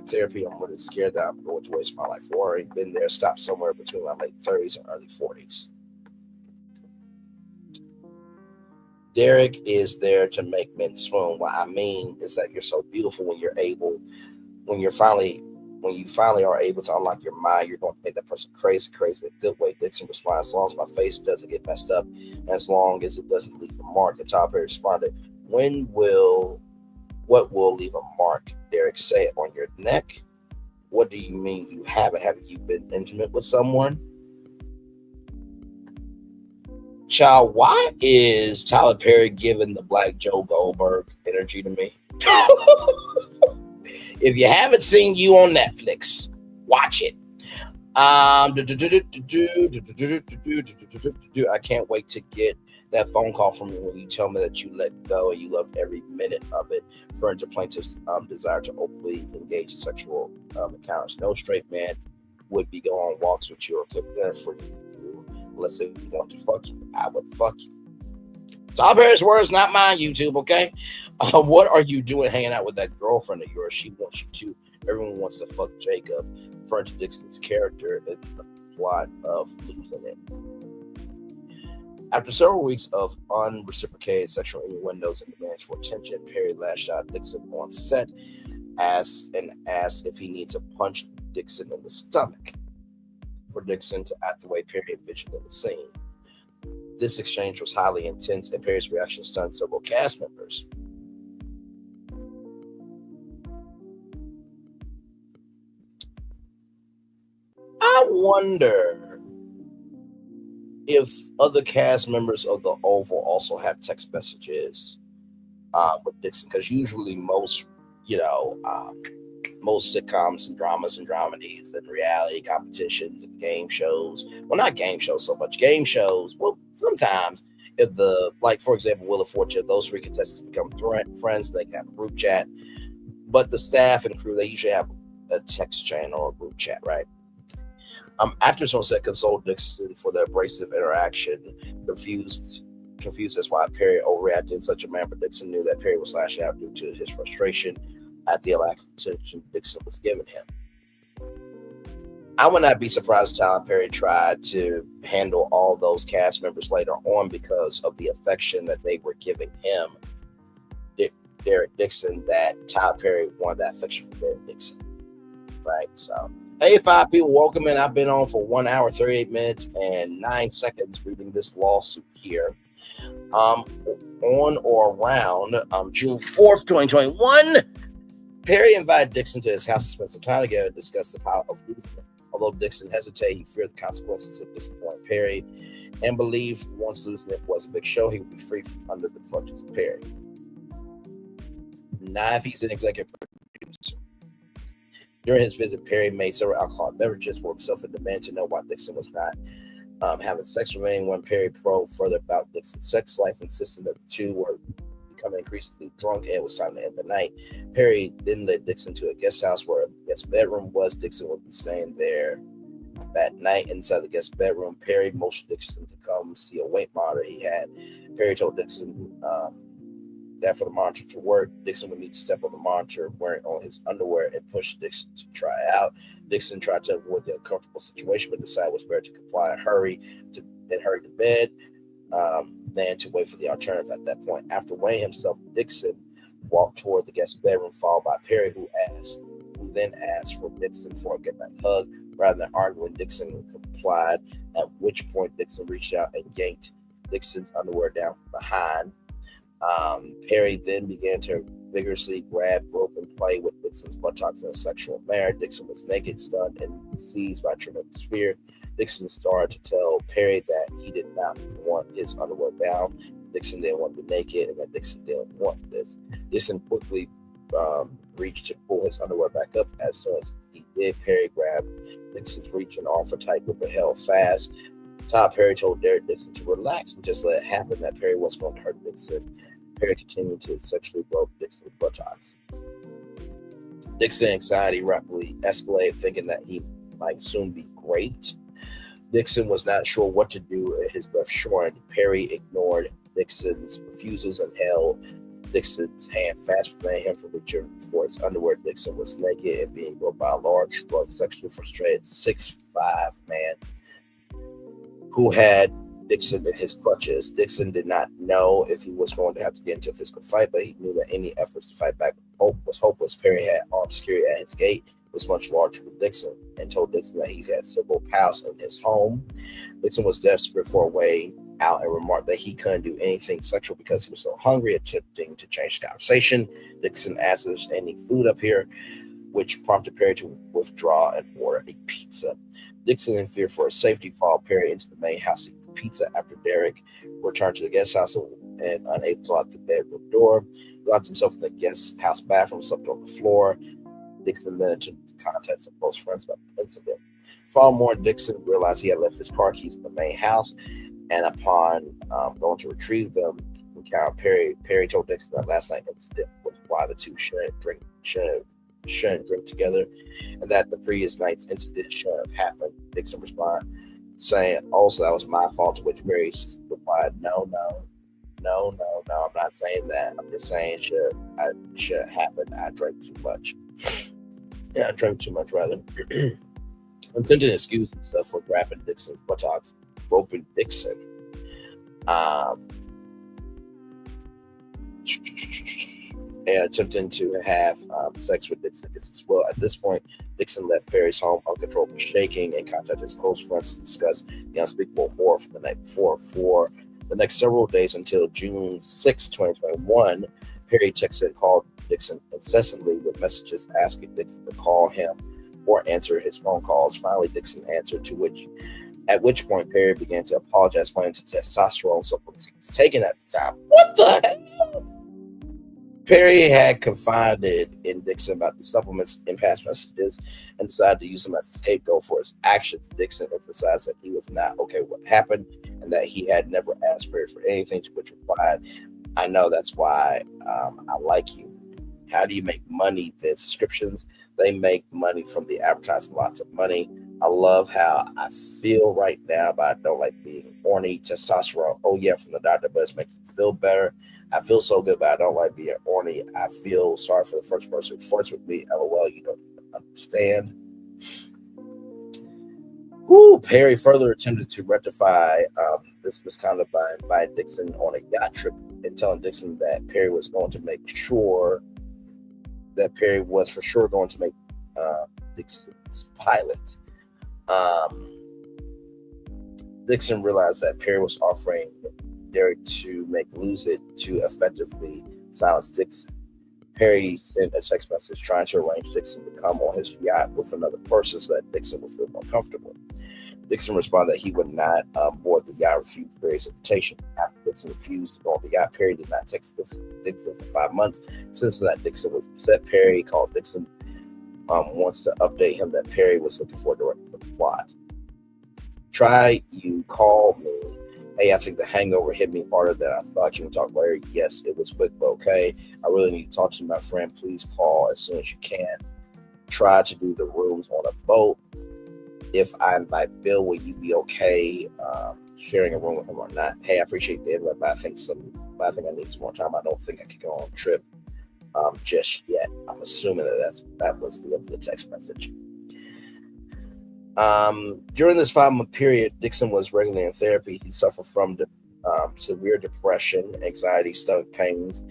#therapy. I'm really scared that I'm going to waste my life. Already been there. Stopped somewhere between my late 30s and early 40s. Derek is there to make men swoon. What I mean is that you're so beautiful when you finally are able to unlock your mind, you're going to make that person crazy in a good way. Dixon responded, as long as my face doesn't get messed up, and as long as it doesn't leave a mark. And Tyler Perry responded, what will leave a mark? Derek said, on your neck? What do you mean you haven't? Haven't you been intimate with someone? Child, why is Tyler Perry giving the Black Joe Goldberg energy to me? If you haven't seen You on Netflix, watch it. I can't wait to get that phone call from you when you tell me that you let go and you loved every minute of it, referring to plaintiff's desire to openly engage in sexual encounters. No straight man would be going on walks with you or cook dinner for you unless they want to fuck you. I would fuck you. Tyler Perry's words, not mine, YouTube, okay? What are you doing hanging out with that girlfriend of yours? She wants you to. Everyone wants to fuck Jacob. Referring to Dixon's character in the plot of Losing It. After several weeks of unreciprocated sexual innuendos and demands for attention, Perry lashed out at Dixon on set asked if he needs to punch Dixon in the stomach for Dixon to act the way Perry envisioned in the scene. This exchange was highly intense, and Perry's reaction stunned several cast members. I wonder if other cast members of the Oval also have text messages with Dixon, because usually most sitcoms and dramas and dramedies and reality competitions and game shows, well, not game shows so much, game shows, well, sometimes if for example, Wheel of Fortune, those three contestants become friends, they can have a group chat, but the staff and crew, they usually have a text chain or a group chat, right? Actors on set consoled Dixon for the abrasive interaction, confused as why Perry overreacted in such a manner, but Dixon knew that Perry was lashing out due to his frustration at the lack of attention Dixon was giving him. I would not be surprised if Tyler Perry tried to handle all those cast members later on because of the affection that they were giving him, Derek Dixon, that Tyler Perry wanted that affection from Derek Dixon, right? So, hey, 5 people, welcome in. I've been on for 1 hour, 38 minutes, and 9 seconds reading this lawsuit here. On or around June 4th, 2021, Perry invited Dixon to his house to spend some time together to discuss the power of losing. Although Dixon hesitated, he feared the consequences of disappointing Perry and believed once Losing It was a big show, he would be free from under the clutches of Perry. Now, if he's an executive producer. During his visit, Perry made several alcoholic beverages for himself and demanded to know why Dixon was not having sex with anyone. Perry probed further about Dixon's sex life, insisting that the two were becoming increasingly drunk and it was time to end the night. Perry then led Dixon to a guest house where a guest bedroom was. Dixon would be staying there that night. Inside the guest bedroom, Perry motioned Dixon to come see a weight monitor he had. Perry told Dixon that for the monitor to work, Dixon would need to step on the monitor wearing only his underwear and push Dixon to try out. Dixon tried to avoid the uncomfortable situation, but decided it was better to comply and hurry to bed than to wait for the alternative at that point. After weighing himself, Dixon walked toward the guest bedroom, followed by Perry, who then asked for Dixon for a goodnight hug. Rather than arguing, Dixon complied, at which point Dixon reached out and yanked Dixon's underwear down from behind. Perry then began to vigorously grab, rope, and play with Dixon's buttocks in a sexual manner. Dixon was naked, stunned, and seized by tremendous fear. Dixon started to tell Perry that he did not want his underwear down. Dixon didn't want to be naked, and that Dixon didn't want this. Dixon quickly reached to pull his underwear back up. As soon as he did, Perry grabbed Dixon's reach and offer tight grip and held fast. Perry told Dixon to relax and just let it happen, that Perry wasn't going to hurt Dixon. Perry continued to sexually grope Dixon's buttocks. Dixon's anxiety rapidly escalated, thinking that he might soon be raped. Dixon was not sure what to do, his breath shortened. Perry ignored Dixon's refusals and held Dixon's hand fast, preventing him from reaching for his underwear. Dixon was naked and being groped by a large, drunk, sexually frustrated 6'5" man who had Dixon in his clutches. Dixon did not know if he was going to have to get into a physical fight, but he knew that any efforts to fight back was hopeless. Perry had armed security at his gate, was much larger than Dixon, and told Dixon that he had several pals in his home. Dixon was desperate for a way out and remarked that he couldn't do anything sexual because he was so hungry, attempting to change the conversation. Dixon asked if there's any food up here, which prompted Perry to withdraw and order a pizza. Dixon, in fear for his safety, followed Perry into the main house to eat the pizza. After Derek returned to the guest house and unable to lock the bedroom door, he locked himself in the guest house bathroom, slept on the floor. Dixon then attempted to contact some close friends about the incident. The following morning, Dixon realized he had left his car keys in the main house, and upon going to retrieve them, he encountered Perry. Perry told Dixon that last night's incident was why the two shouldn't drink together, and that the previous night's incident shouldn't have happened. Dixon responded, saying, "Also, that was my fault," to which Perry replied, No, I'm not saying that. I'm just saying it should happen. I drank too much. I drank too much, rather. I'm going to excuse himself for grabbing Dixon's buttocks, groping Dixon. And attempting to have sex with Dixon as well. At this point, Dixon left Perry's home uncontrollably shaking and contacted his close friends to discuss the unspeakable horror from the night before. For the next several days until June 6, 2021, Perry texted and called Dixon incessantly with messages asking Dixon to call him or answer his phone calls. Finally, Dixon answered, at which point Perry began to apologize, pointing to testosterone supplements he was taking at the time. What the hell? Perry had confided in Dixon about the supplements in past messages and decided to use them as a scapegoat for his actions. Dixon emphasized that he was not okay with what happened and that he had never asked Perry for anything, to which replied, "I know, that's why I like you. How do you make money? The subscriptions, they make money from the advertising, lots of money. I love how I feel right now, but I don't like being horny. Testosterone, oh yeah, from the doctor, but it's making you feel better. I feel so good, but I don't like being horny. I feel sorry for the first person who flirts with me. LOL, you don't understand." Perry further attempted to rectify this misconduct by inviting Dixon on a yacht trip and telling Dixon that Perry was going to make sure that Perry was for sure going to make Dixon's pilot. Dixon realized that Perry was offering Derek to lose it to effectively silence Dixon. Perry sent a text message trying to arrange Dixon to come on his yacht with another person so that Dixon would feel more comfortable. Dixon responded that he would not board the yacht, refused Perry's invitation. After Dixon refused to go on the yacht, Perry did not text Dixon for 5 months. Since that, Dixon was upset. Perry called Dixon wants to update him that Perry was looking for a director for the plot. "Try you call me. Hey, I think the hangover hit me harder than I thought. Can we talk later?" "Yes, it was quick, but okay. I really need to talk to you, my friend. Please call as soon as you can. Try to do the rooms on a boat. If I invite Bill, will you be okay sharing a room with him or not? Hey, I appreciate the invite, but I think some but I think I need some more time. I don't think I could go on a trip just yet. I'm assuming that was the end of the text message. During this 5-month period, Dixon was regularly in therapy. He suffered from severe depression, anxiety, stomach pains,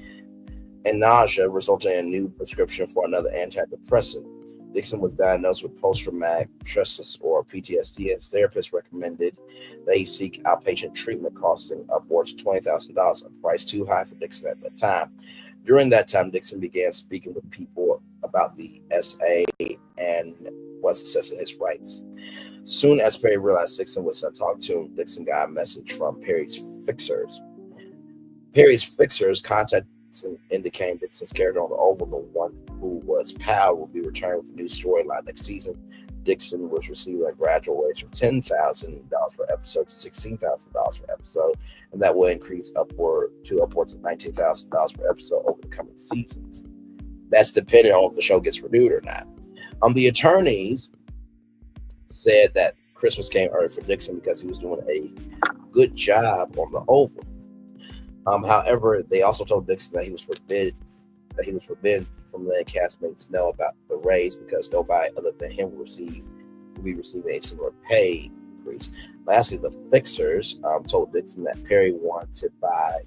and nausea, resulting in a new prescription for another antidepressant. Dixon was diagnosed with post-traumatic stress disorder, or PTSD. His therapist recommended that he seek outpatient treatment, costing upwards of $20,000, a price too high for Dixon at that time. During that time, Dixon began speaking with people about the SA and was assessing his rights. Soon as Perry realized Dixon was not talking to him, Dixon got a message from Perry's fixers. Perry's fixers contacted Dixon, indicating Dixon's character on the Oval, the one who was Pal, will be returning with a new storyline next season. Dixon was receiving a gradual raise from $10,000 per episode to $16,000 per episode, and that will increase upwards of $19,000 per episode over the coming seasons. That's depending on if the show gets renewed or not. The attorneys said that Christmas came early for Dixon because he was doing a good job on the Oval. However, they also told Dixon that he was forbidden from letting castmates know about the raise because nobody other than him will be receiving a similar pay increase. Lastly, the fixers told Dixon that Perry wanted to buy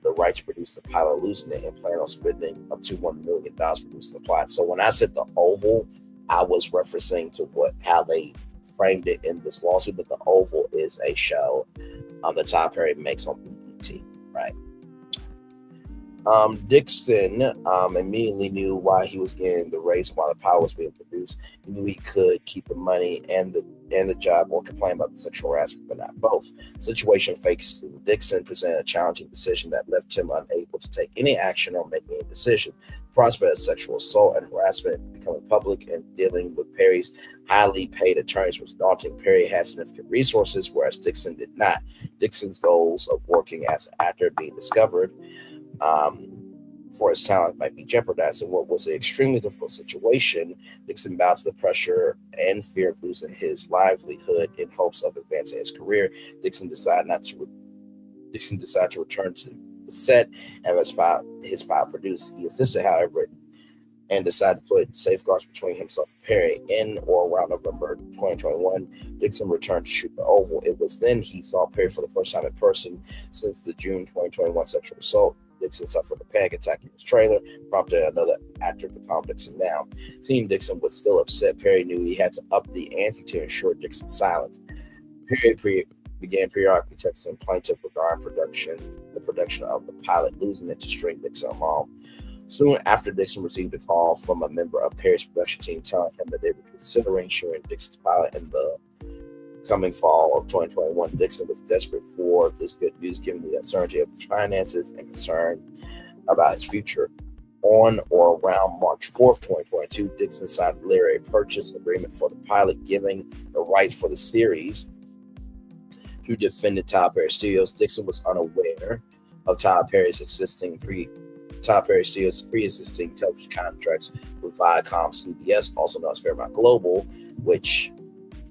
the right to produce the pilot, losing it, and plan on spending up to $1 million producing the plot. So when I said the Oval, I was referencing to how they framed it in this lawsuit, but the Oval is a show that Tyler Perry makes on BET, right? Dixon immediately knew why he was getting the raise while the pilot was being produced. He knew he could keep the money and the job or complain about the sexual harassment, but not both. The situation facing Dixon presented a challenging decision that left him unable to take any action or make any decision. The prospect of sexual assault and harassment becoming public and dealing with Perry's highly paid attorneys was daunting. Perry had significant resources, whereas Dixon did not. Dixon's goals of working as an actor being discovered for his talent might be jeopardized. In what was an extremely difficult situation, Dixon bowed to the pressure and fear of losing his livelihood in hopes of advancing his career. Dixon decided to return to the set and have his pilot produced. He insisted, however, and decided to put safeguards between himself and Perry. In or around November 2021, Dixon returned to shoot the Oval. It was then he saw Perry for the first time in person since the June 2021 sexual assault. Dixon suffered a panic attack in his trailer, prompted another actor to calm Dixon down. Seeing Dixon was still upset, Perry knew he had to up the ante to ensure Dixon's silence. Perry began periodically texting plaintiff regarding the production of the pilot, losing it to string Dixon along. Soon after, Dixon received a call from a member of Perry's production team telling him that they were considering shooting Dixon's pilot in the coming fall of 2021. Dixon was desperate for this good news given the uncertainty of his finances and concern about his future. On or around March 4th, 2022, Dixon signed a literary purchase agreement for the pilot, giving the rights for the series to Defendant Tyler Perry Studios. Dixon was unaware of Tyler Perry Studios' pre-existing television contracts with Viacom CBS, also known as Paramount Global, which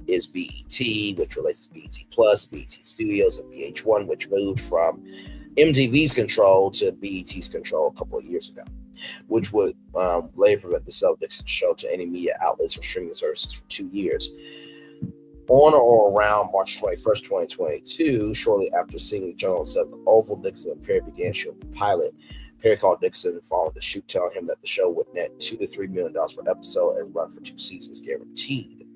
is BET, which relates to BET Plus, BET Studios, and VH1, which moved from MTV's control to BET's control a couple of years ago, which would later prevent the sale of Dixon's show to any media outlets or streaming services for 2 years. On or around March 21st, 2022, shortly after seeing Jones at the Oval, Dixon and Perry began shooting the pilot. Perry called Dixon following the shoot, telling him that the show would net $2 to $3 million per episode and run for 2 seasons guaranteed.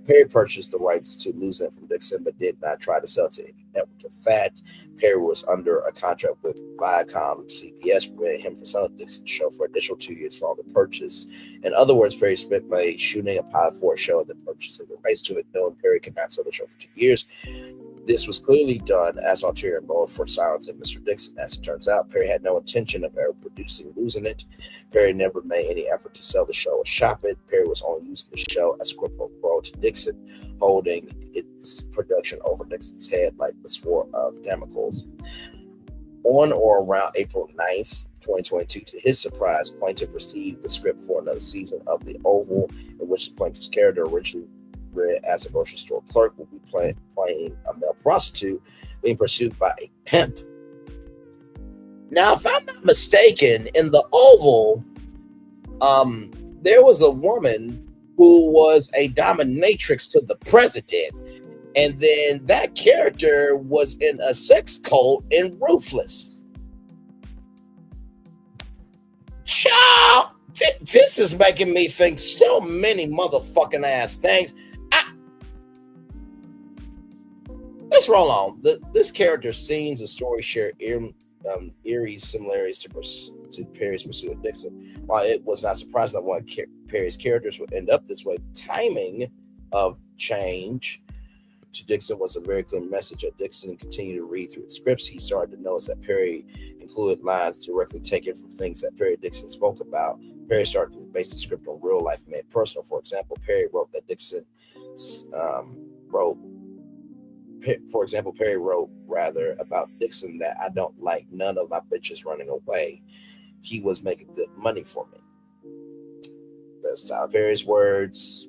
Perry purchased the rights to lose it from Dixon, but did not try to sell to any network. In fact, Perry was under a contract with Viacom CBS, preventing him from selling Dixon's show for an additional 2 years following the purchase. In other words, Perry spent money shooting a pilot for a show and then purchasing the rights to it, knowing Perry could not sell the show for 2 years. This was clearly done as an ulterior motive for silencing Mr. Dixon. As it turns out, Perry had no intention of ever producing losing it. Perry never made any effort to sell the show or shop it. Perry was only using the show as a quid pro quo to Dixon, holding its production over Dixon's head like the sword of Damocles. On or around April 9th, 2022, to his surprise, plaintiff received the script for another season of The Oval, in which the plaintiff's character, originally read as a grocery store clerk, will be playing a male prostitute being pursued by a pimp. Now, if I'm not mistaken, in the Oval, there was a woman who was a dominatrix to the president, and then that character was in a sex cult in Ruthless. Child, this is making me think so many motherfucking ass things. Let's roll on. This character scenes and story share eerie similarities to Perry's pursuit of Dixon. While it was not surprising that one of Perry's characters would end up this way, the timing of change to Dixon was a very clear message. As Dixon continued to read through the scripts, he started to notice that Perry included lines directly taken from things that Perry Dixon spoke about. Perry started to base the script on real life, made personal. For example, Perry wrote about Dixon that I don't like none of my bitches running away. He was making good money for me. That's Tyler Perry's words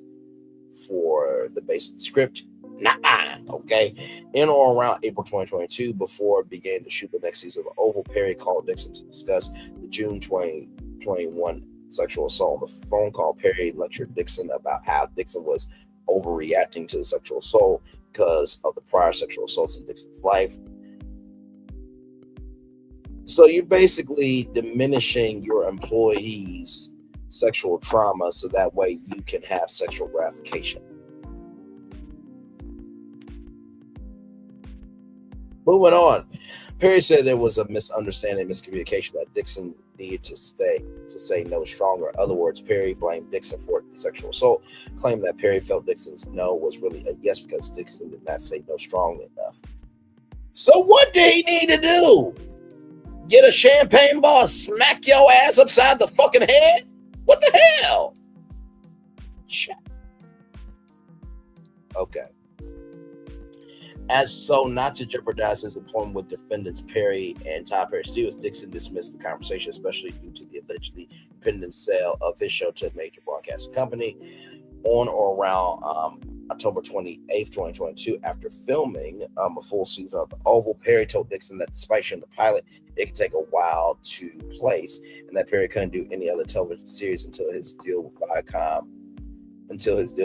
for the basic script. Not mine, okay? In or around April 2022, before beginning to shoot the next season of The Oval, Perry called Dixon to discuss the June 2021 sexual assault. On the phone call, Perry lectured Dixon about how Dixon was overreacting to the sexual assault because of the prior sexual assaults in Dixon's life. So you're basically diminishing your employees' sexual trauma so that way you can have sexual gratification. Moving on, Perry said there was a misunderstanding, miscommunication that Dixon needed to say no stronger. In other words, Perry blamed Dixon for the sexual assault, claimed that Perry felt Dixon's no was really a yes because Dixon did not say no strongly enough. So what did he need to do? Get a champagne ball, smack your ass upside the fucking head? What the hell? Okay. As so not to jeopardize his employment with defendants Perry and Todd Perry Steele, Dixon dismissed the conversation, especially due to the allegedly pending sale of his show to a major broadcasting company. On or around October 28th, 2022, after filming a full season of The Oval, Perry told Dixon that despite showing the pilot, it could take a while to place, and that Perry couldn't do any other television series until his deal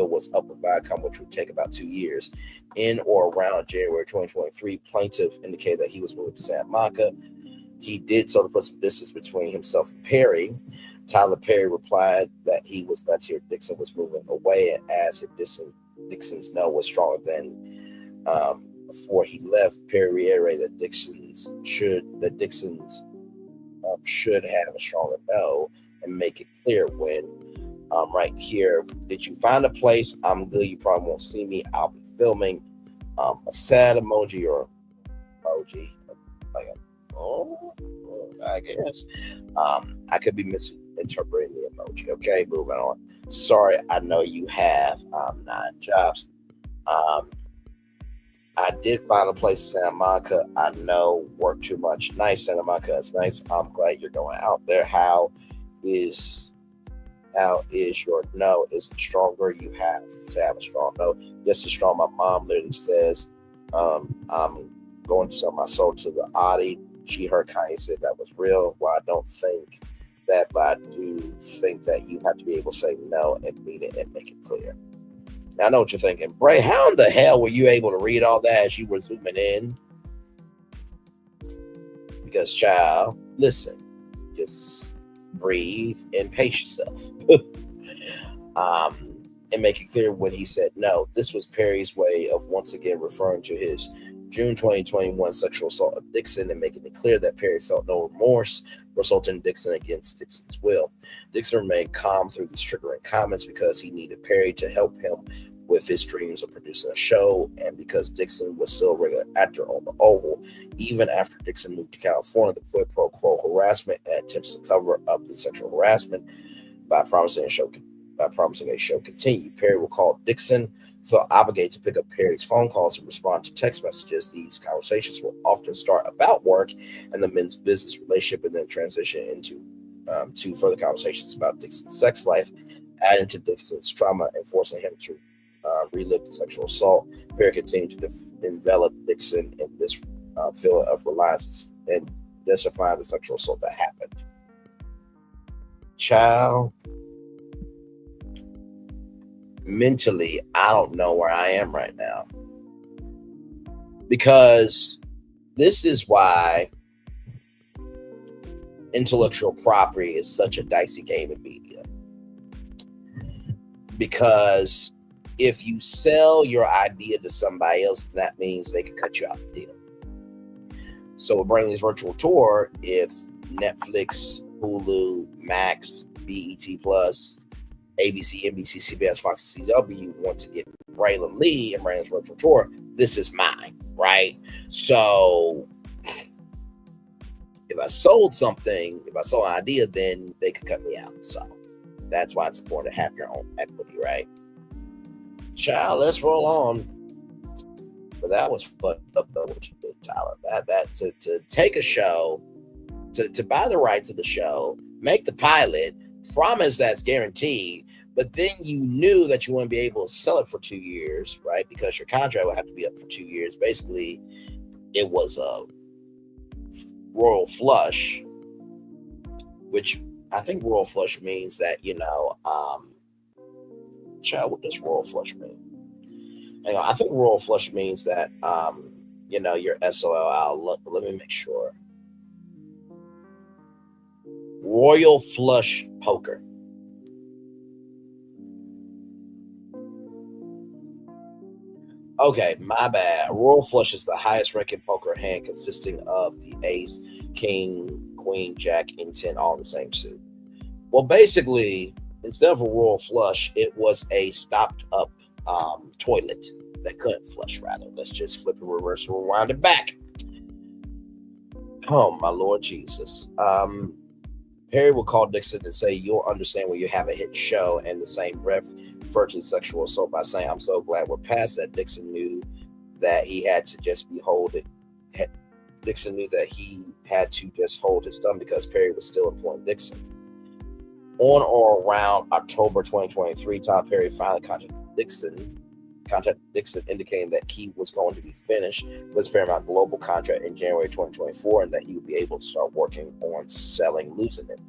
was up with Viacom, which would take about 2 years. In or around January 2023, plaintiff indicated that he was moving to Santa Monica. He did so to put some distance between himself and Perry. Tyler Perry replied that he was glad to hear Dixon was moving away and asked if Dixon's no was stronger than before he left. Perry reiterated that Dixon's should have a stronger no and make it clear when right here. Did you find a place? I'm good. You probably won't see me. I'll be filming. A sad emoji or emoji, like I guess. I could be misinterpreting the emoji. Okay, moving on. Sorry, I know you have 9 jobs. I did find a place in Santa Monica. I know work too much. Nice, Santa Monica. It's nice. I'm glad you're going out there. How is your no? Is it stronger? You have to have a strong no. Just as strong. My mom literally says, I'm going to sell my soul to the Audi. She heard Kanye said that was real. Well, I don't think that, but I do think that you have to be able to say no and mean it and make it clear. Now, I know what you're thinking. Bray, how in the hell were you able to read all that as you were zooming in? Because, child, listen, just breathe and pace yourself. And make it clear when he said no. This was Perry's way of once again referring to his June 2021 sexual assault of Dixon and making it clear that Perry felt no remorse for assaulting Dixon against Dixon's will. Dixon remained calm through these triggering comments because he needed Perry to help him with his dreams of producing a show, and because Dixon was still a regular actor on The Oval. Even after Dixon moved to California, the quid pro quo harassment and attempts to cover up the sexual harassment by promising a show continued. Perry will call Dixon, felt obligated to pick up Perry's phone calls and respond to text messages. These conversations will often start about work and the men's business relationship and then transition into to further conversations about Dixon's sex life, adding to Dixon's trauma and forcing him to relive the sexual assault. Perry continued to envelop Dixon in this feeling of reliance and justifying the sexual assault that happened. Child, mentally, I don't know where I am right now. Because this is why intellectual property is such a dicey game in media. Because if you sell your idea to somebody else, that means they can cut you out the deal. So with Braylon's virtual tour, if Netflix, Hulu, Max, BET Plus, ABC, NBC, CBS, Fox, CW want to get Braylon Lee and Braylon's virtual tour, this is mine, right? So if I sold something, if I sold an idea, then they could cut me out. So that's why it's important to have your own equity, right? Child, let's roll on. But that was fucked up though, what you did, Tyler. That to take a show, to buy the rights of the show, make the pilot, promise that's guaranteed, but then you knew that you wouldn't be able to sell it for 2 years, right? Because your contract would have to be up for 2 years. Basically, it was a royal flush, which I think royal flush means that, child, what does royal flush mean? Hang on, I think royal flush means that, your SOL. Let me make sure. Royal flush poker. Okay, my bad. Royal flush is the highest ranking poker hand consisting of the ace, king, queen, jack, and 10 all in the same suit. Well, basically, instead of a royal flush, it was a stopped up toilet that couldn't flush, rather. Let's just flip it, reverse, and rewind it back. Oh, my Lord Jesus. Perry will call Dixon and say, "You'll understand when you have a hit show," and the same breath refer to sexual assault by saying, "I'm so glad we're past that." Dixon knew that he had to just Dixon knew that he had to just hold his thumb because Perry was still employing Dixon. On or around October 2023, Tom Perry finally contacted Dixon indicating that he was going to be finished with his Paramount Global contract in January 2024 and that he would be able to start working on selling Losing It.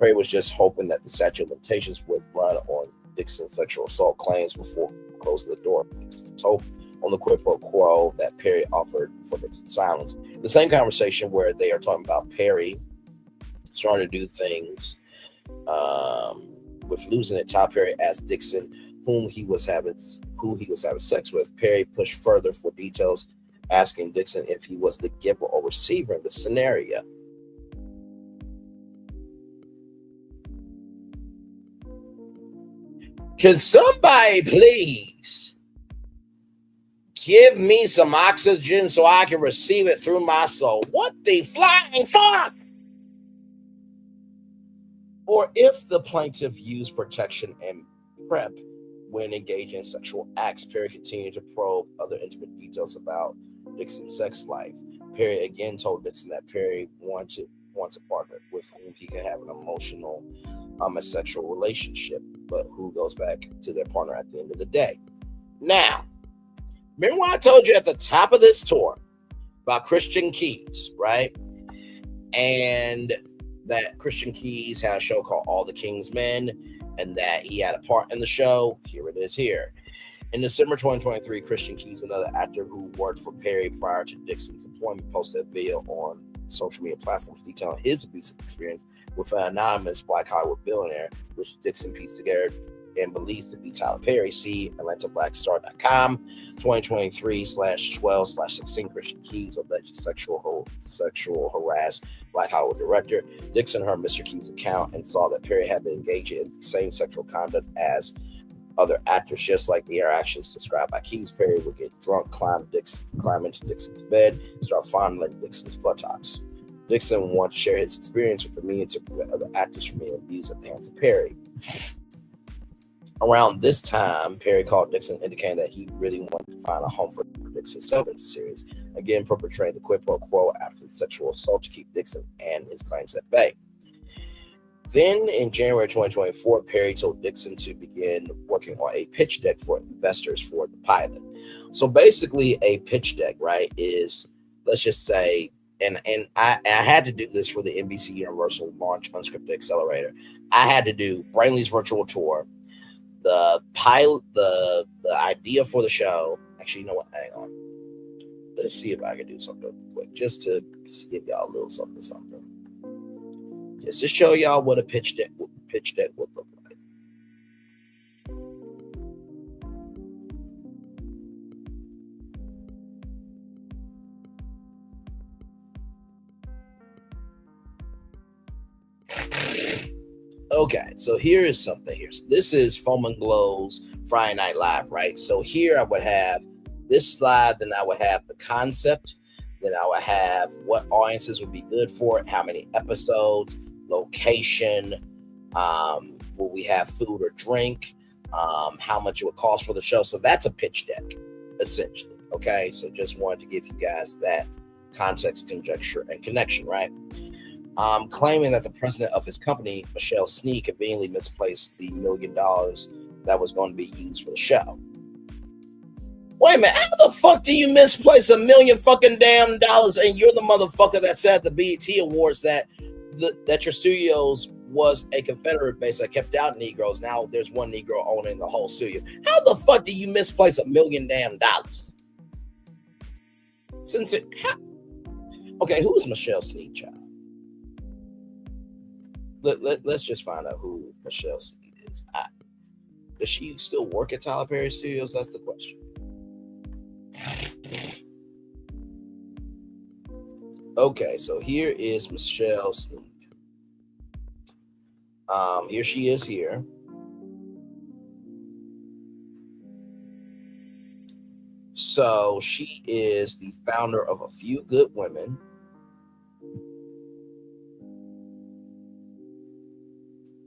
Perry was just hoping that the statute of limitations would run on Dixon's sexual assault claims before closing the door. Dixon's hope on the quid pro quo that Perry offered for Dixon's silence. The same conversation where they are talking about Perry starting to do things with Losing It. Tom Perry asked Dixon who he was having sex with. Perry pushed further for details, asking Dixon if he was the giver or receiver in the scenario. Can somebody please give me some oxygen so I can receive it through my soul? What the flying fuck? Or if the plaintiff used protection and PrEP when engaging in sexual acts, Perry continued to probe other intimate details about Dixon's sex life. Perry again told Dixon that Perry wants a partner with whom he can have an emotional, a sexual relationship, but who goes back to their partner at the end of the day. Now, remember when I told you at the top of this tour about Christian Keys, right? And that Christian Keys had a show called All the King's Men, and that he had a part in the show. Here it is here. In December 2023, Christian Keys, another actor who worked for Perry prior to Dixon's employment, posted a video on social media platforms detailing his abusive experience with an anonymous Black Hollywood billionaire, which Dixon pieced together and believes to be Tyler Perry. See AtlantaBlackStar.com. 2023/12/16 Christian Keys alleged sexual harass Black Hollywood director. Dixon heard Mr. Keys' account and saw that Perry had been engaging in the same sexual conduct as other actors, just like the interactions described by Keys. Perry would get drunk, climb into Dixon's bed, and start fondling Dixon's buttocks. Dixon wanted to share his experience with the media to prevent other actors from being abused at the hands of Perry. Around this time, Perry called Dixon, indicating that he really wanted to find a home for Dixon's television series, again perpetrating the quid pro quo after the sexual assault to keep Dixon and his claims at bay. Then, in January 2024, Perry told Dixon to begin working on a pitch deck for investors for the pilot. So basically, a pitch deck, right, is, let's just say, and I had to do this for the NBC Universal Launch Unscripted Accelerator. I had to do Braylon's virtual tour, the pilot, the idea for the show. Actually, you know what? Hang on. Let's see if I can do something quick, just to give y'all a little something, just to show y'all what a pitch deck would look like. Okay, so here is something here. So this is Foam and Glow's Friday Night Live, right? So here I would have this slide, then I would have the concept, then I would have what audiences would be good for it, how many episodes, location, will we have food or drink, how much it would cost for the show. So that's a pitch deck, essentially. Okay, so just wanted to give you guys that context, conjecture, and connection, right? Claiming that the president of his company, Michelle Sneed, conveniently misplaced the $1 million that was going to be used for the show. Wait a minute, how the fuck do you misplace $1 million fucking damn dollars, and you're the motherfucker that said at the BET Awards that your studios was a Confederate base that kept out Negroes? Now there's one Negro owning the whole studio. How the fuck do you misplace $1 million damn dollars? Okay, who is Michelle Sneed, child? Let's just find out who Michelle Sneed is. Does she still work at Tyler Perry Studios? That's the question. Okay, so here is Michelle Sneed. Here she is here. So she is the founder of A Few Good Women.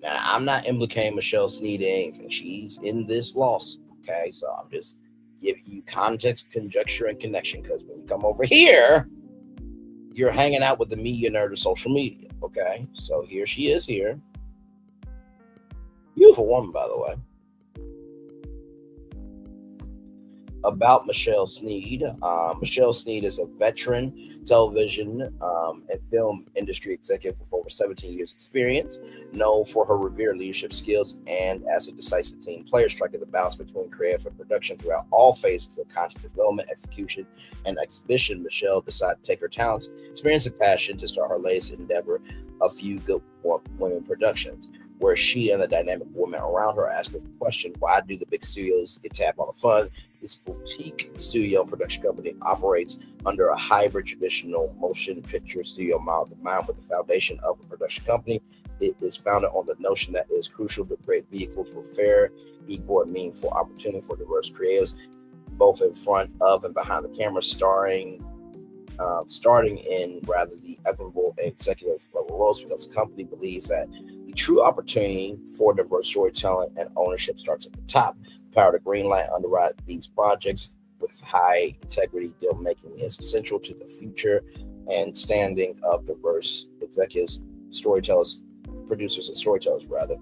Now, I'm not implicating Michelle Sneed in anything. She's in this lawsuit, okay? So I'm just giving you context, conjecture, and connection, because when you come over here, you're hanging out with the media nerd of social media, okay? So here she is here. Beautiful woman, by the way. About Michelle Sneed. Michelle Sneed is a veteran television and film industry executive with over 17 years experience, known for her revered leadership skills and as a decisive team player, striking the balance between creative and production throughout all phases of content development, execution, and exhibition. Michelle decided to take her talents, experience, and passion to start her latest endeavor, A Few Good Women Productions, where she and the dynamic women around her ask the question, why do the big studios get tapped on the fund? This boutique studio production company operates under a hybrid traditional motion picture studio model combined with the foundation of a production company. It is founded on the notion that it is crucial to create vehicles for fair, equal, and meaningful opportunity for diverse creatives, both in front of and behind the camera, starting in rather the equitable executive level roles, because the company believes that the true opportunity for diverse storytelling and ownership starts at the top. Power to greenlight, underwrite these projects with high integrity deal making is essential to the future and standing of diverse executives, storytellers, producers, and storytellers rather.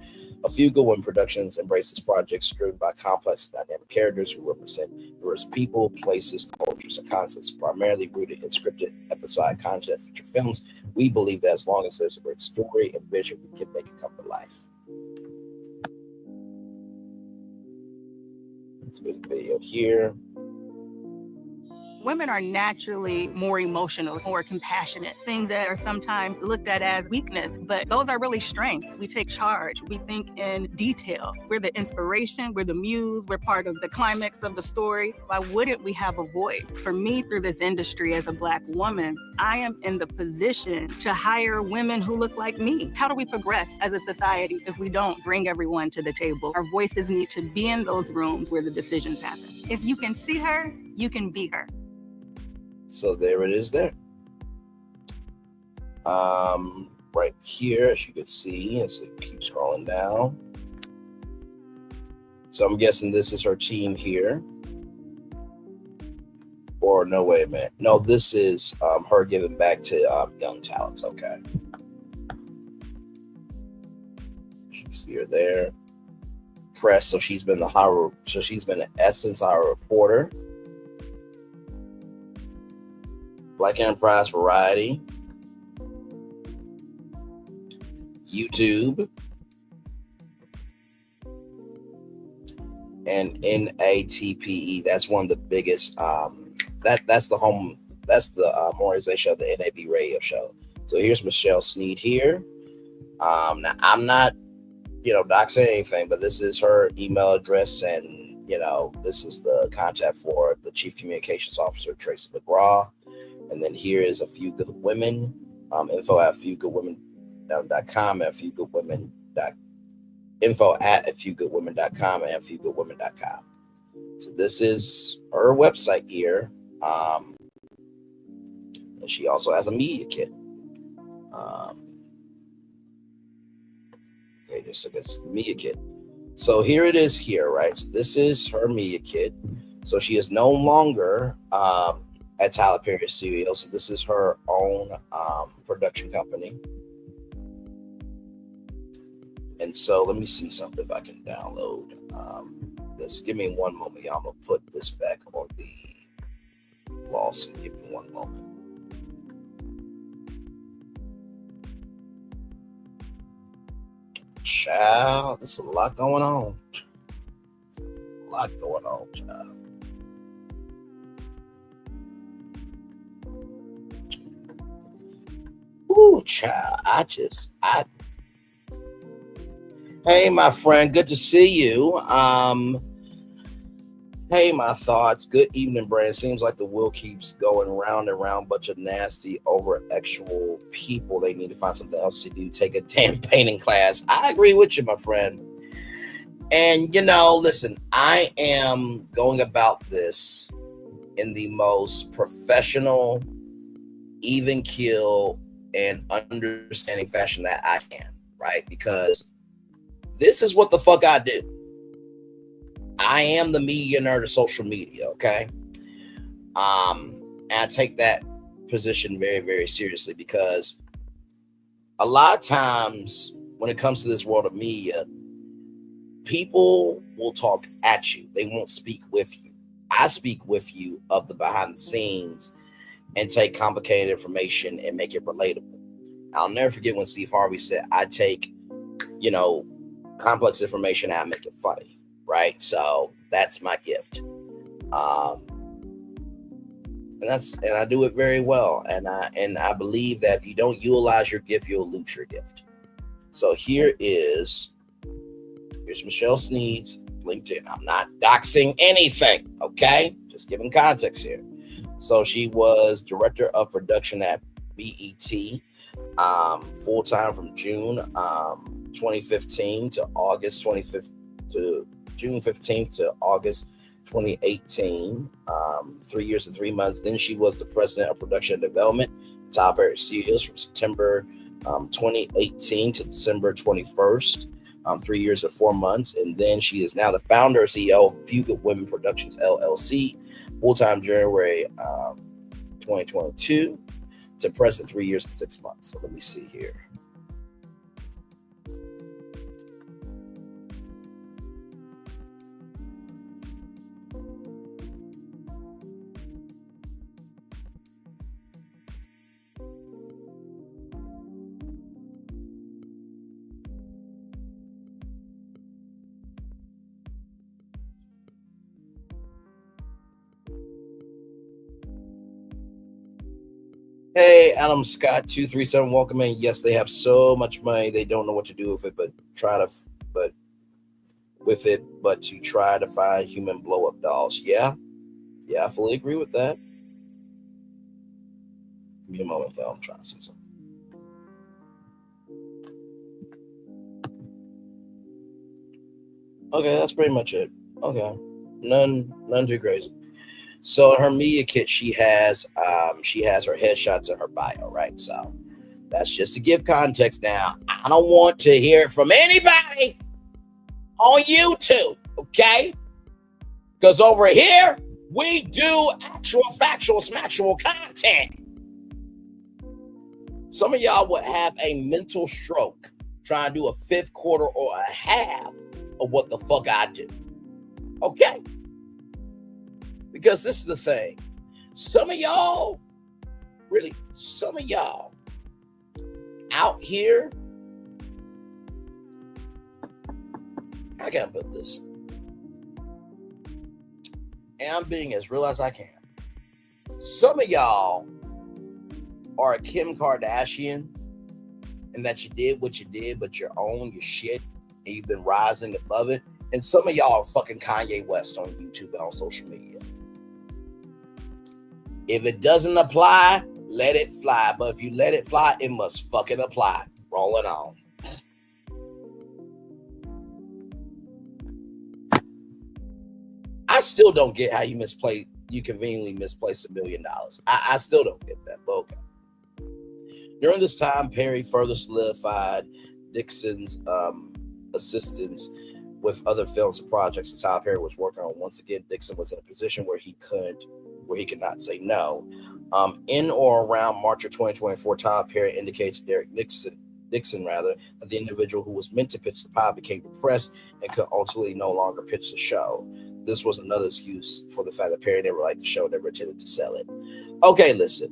A Few Good Women Productions embraces projects driven by complex and dynamic characters who represent diverse people, places, cultures, and concepts, primarily rooted in scripted episodic content feature films. We believe that as long as there's a great story and vision, we can make it come to life. Let's make a video here. Women are naturally more emotional, more compassionate, things that are sometimes looked at as weakness, but those are really strengths. We take charge, we think in detail. We're the inspiration, we're the muse, we're part of the climax of the story. Why wouldn't we have a voice? For me, through this industry as a Black woman, I am in the position to hire women who look like me. How do we progress as a society if we don't bring everyone to the table? Our voices need to be in those rooms where the decisions happen. If you can see her, you can be her. So there it is there. Right here, as you can see, as it keeps scrolling down. So I'm guessing this is her team here. Or no, wait a minute. No, this is her giving back to young talents. Okay. You can see her there. Press. So she's been in essence our reporter. Black Enterprise Variety, YouTube, and NATPE. That's one of the biggest. That's the home. That's the organization of the NAB radio show. So here's Michelle Sneed here. Now I'm not, doxing anything, but this is her email address, and this is the contact for the Chief Communications Officer, Tracy McGraw. And then here is A Few Good Women, info at afewgoodwomen.com, and info at afewgoodwomen.com, and afewgoodwomen.com. So this is her website here. And she also has a media kit. Okay, just so it's the media kit. So here it is here, right? So this is her media kit. So she is no longer at Tyler Perry Studios. So this is her own production company. And so let me see something if I can download this. Give me one moment, y'all. I'm going to put this back on the Lawson. Give me one moment. Child, there's a lot going on. Child. Ooh, child. Hey, my friend, good to see you. Hey, my thoughts. Good evening, Brand. Seems like the wheel keeps going round and round. Bunch of nasty, over actual people. They need to find something else to do. Take a damn painting class. I agree with you, my friend. And, listen, I am going about this in the most professional, even keel, and understanding fashion that I can, right? Because this is what the fuck I do. I am the media nerd of social media, okay? And I take that position very, very seriously, because a lot of times when it comes to this world of media, people will talk at you. They won't speak with you. I speak with you of the behind the scenes and take complicated information and make it relatable. I'll never forget when Steve Harvey said, I take, complex information and I make it funny. Right, so that's my gift, and I do it very well, and I believe that if you don't utilize your gift, you'll lose your gift. So here's Michelle Sneed's LinkedIn. I'm not doxing anything, okay? Just giving context here. So she was director of production at BET, full time from June 2015 to August 2015 to June 15th to August 2018, 3 years and 3 months. Then she was the president of production and development at Tyler Perry Studios from September 2018 to December 21st, 3 years and 4 months. And then she is now the founder and CEO of Few Good Women Productions, LLC, full-time January 2022 to present, 3 years and 6 months. So let me see here. Hey, Adam Scott 237, welcome in. Yes, they have so much money they don't know what to do with it, but to try to find human blow up dolls. Yeah, I fully agree with that. Give me a moment, y'all. I'm trying to see something. Okay, that's pretty much it. Okay, none too crazy. So her media kit, she has her headshots in her bio, right? So that's just to give context. Now, I don't want to hear it from anybody on YouTube, okay? Because over here, we do actual, factual, smacktual content. Some of y'all would have a mental stroke trying to do a fifth, quarter, or a half of what the fuck I do, okay? Because this is the thing. Some of y'all Really, some of y'all out here, I gotta put this, and I'm being as real as I can. Some of y'all are a Kim Kardashian, and that you did what you did, but you're on your shit, and you've been rising above it. And some of y'all are fucking Kanye West on YouTube and on social media. If it doesn't apply, let it fly. But if you let it fly, it must fucking apply. Roll it on. I still don't get how you conveniently misplaced $1 million. I still don't get that, but okay. During this time, Perry further solidified Dixon's assistance with other films and projects that Tyler Perry was working on. Once again, Dixon was in a position where he could not say no. In or around March of 2024, Tyler Perry indicated to Derek Dixon that the individual who was meant to pitch the pod became depressed and could ultimately no longer pitch the show. This was another excuse for the fact that Perry never liked the show, never intended to sell it. Okay, listen.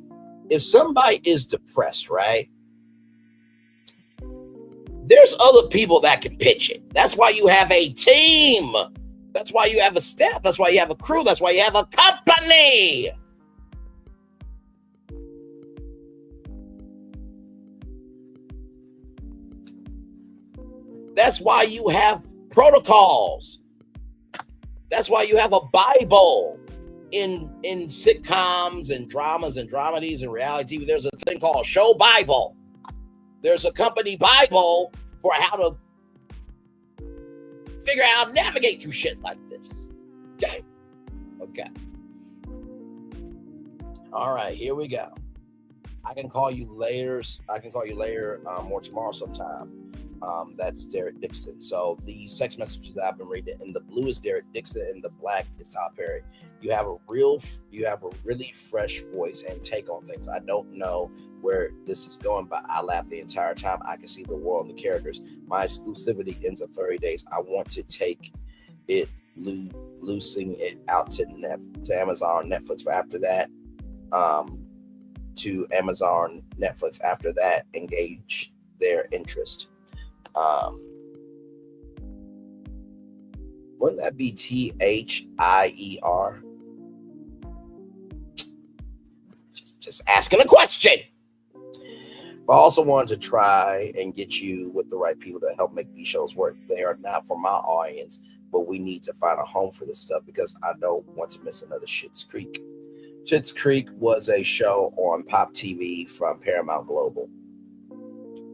If somebody is depressed, right, there's other people that can pitch it. That's why you have a team. That's why you have a staff. That's why you have a crew. That's why you have a company. That's why you have protocols. That's why you have a Bible. In sitcoms and dramas and dramedies and reality TV, there's a thing called Show Bible. There's a company Bible for how to figure out how to navigate through shit like this. Okay. All right, here we go. I can call you later. Or tomorrow sometime. That's Derek Dixon. So these text messages that I've been reading, in the blue is Derek Dixon, and the black is Tyler Perry. You have a really fresh voice and take on things. I don't know where this is going, but I laugh the entire time. I can see the world and the characters. My exclusivity ends in 30 days. I want to take it, loosing it out to Amazon, Netflix. But after that, to Amazon, Netflix. After that, engage their interest. Wouldn't that be THIER? Just asking a question. But I also wanted to try and get you with the right people to help make these shows work. They are not for my audience, but we need to find a home for this stuff because I don't want to miss another Schitt's Creek. Schitt's Creek was a show on Pop TV from Paramount Global,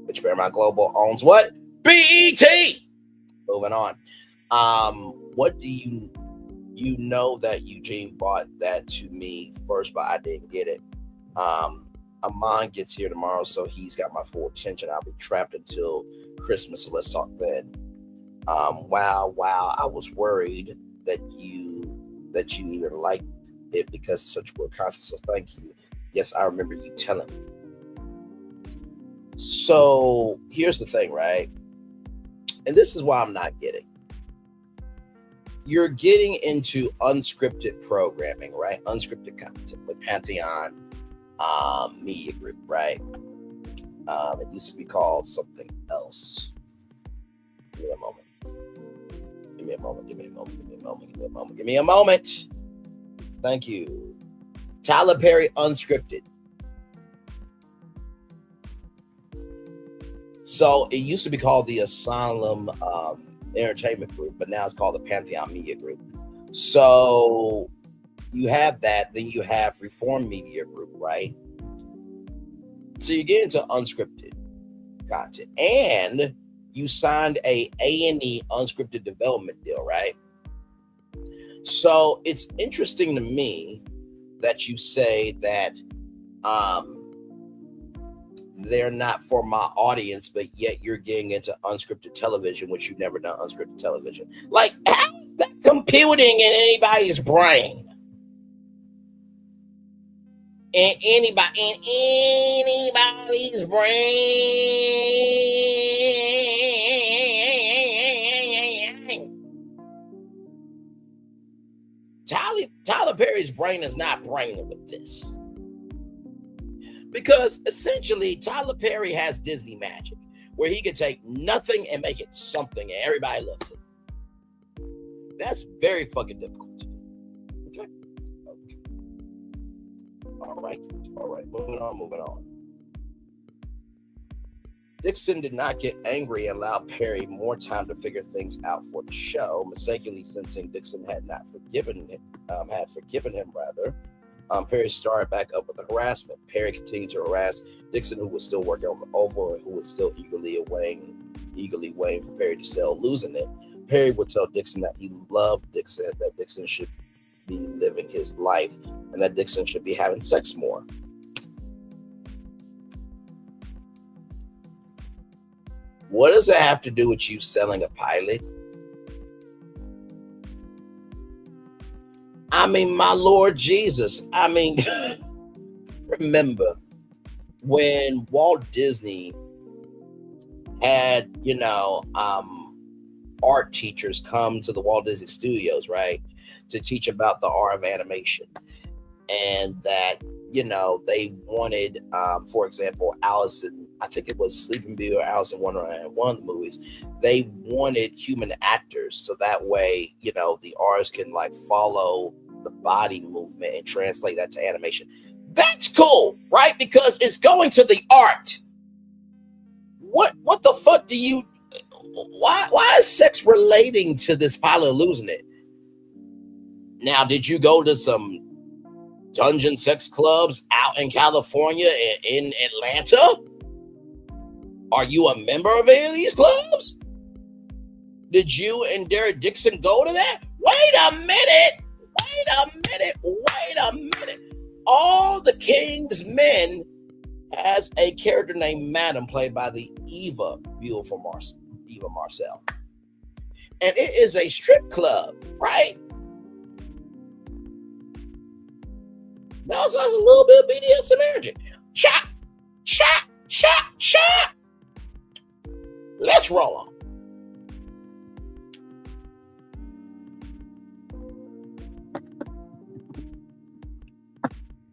which Paramount Global owns what? BET. Moving on. What do you know that Eugene bought that to me first, but I didn't get it. Amon gets here tomorrow, so he's got my full attention. I'll be trapped until Christmas, so let's talk then. Wow, I was worried that you even liked it because it's such a good concept, so thank you. Yes, I remember you telling me. So here's the thing, right? And this is why I'm not getting. You're getting into unscripted programming, right? Unscripted content with Pantheon Media Group, right? It used to be called something else. Give me a moment. Thank you. Tyler Perry Unscripted. So it used to be called the Asylum Entertainment Group, but now it's called the Pantheon Media Group. So you have that, then you have Reform Media Group, right? So you get into unscripted content, and you signed a A&E unscripted development deal, right? So it's interesting to me that you say that they're not for my audience, but yet you're getting into unscripted television, which you've never done unscripted television. Like, how is that computing in anybody's brain? In anybody's brain. Tyler Perry's brain is not braining with this. Because essentially, Tyler Perry has Disney magic, where he can take nothing and make it something, and everybody loves it. That's very fucking difficult to do. Okay. All right. Moving on. Dixon did not get angry and allowed Perry more time to figure things out for the show, mistakenly sensing Dixon had forgiven him. Perry started back up with the harassment. Perry continued to harass Dixon, who was still working on the oval and who was still eagerly waiting for Perry to sell, losing it. Perry would tell Dixon that he loved Dixon, that Dixon should be living his life, and that Dixon should be having sex more. What does that have to do with you selling a pilot? I mean, my Lord Jesus. I mean, remember when Walt Disney had, art teachers come to the Walt Disney Studios, right, to teach about the art of animation, and that, they wanted, for example, I think it was Sleeping Beauty or Alice in Wonderland, one of the movies, they wanted human actors so that way, the artists can like follow the body movement and translate that to animation. That's cool, right? Because it's going to the art. What the fuck do you? Why is sex relating to this pilot losing it? Now, did you go to some dungeon sex clubs out in California and in Atlanta? Are you a member of any of these clubs? Did you and Derek Dixon go to that? Wait a minute. All the King's Men has a character named Madam, played by the Eva Marcel. And it is a strip club, right? Now it's a little bit of BDSM energy. Chop. Let's roll on.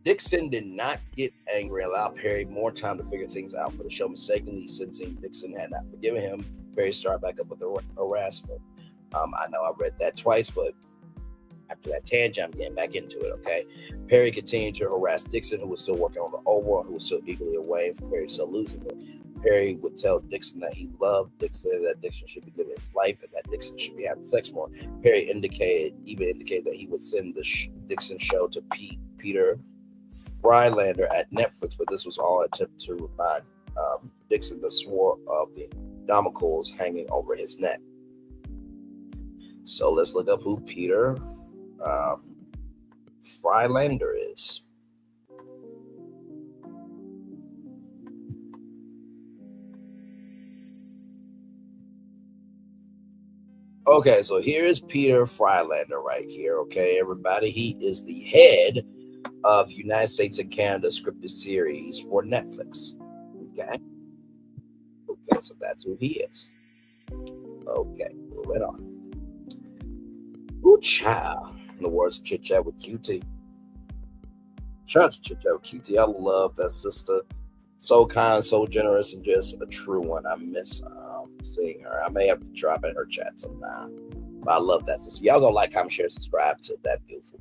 Dixon did not get angry and allowed Perry more time to figure things out for the show, mistakenly sensing Dixon had not forgiven him. Perry started back up with the harassment. I know I read that twice, but after that tangent, I'm getting back into it, okay? Perry continued to harass Dixon, who was still working on the oval and who was still eagerly away from Perry, still losing it. Perry would tell Dixon that he loved Dixon, that Dixon should be living his life, and that Dixon should be having sex more. Perry indicated that he would send the Dixon show to Peter Frylander at Netflix, but this was all an attempt to remind Dixon the sword of the Damocles hanging over his neck. So let's look up who Peter Frylander is. Okay, so here is Peter Frylander right here. Okay, everybody, he is the head of United States and Canada scripted series for Netflix. Okay, so that's who he is. Okay, moving on. Ooh, child. In the words of Chit Chat with QT. Shout out to Chit Chat with QT. I love that sister. So kind, so generous, and just a true one. I miss seeing her. I may have to drop in her chat sometime. But I love that sister. Y'all gonna like, comment, share, subscribe to that beautiful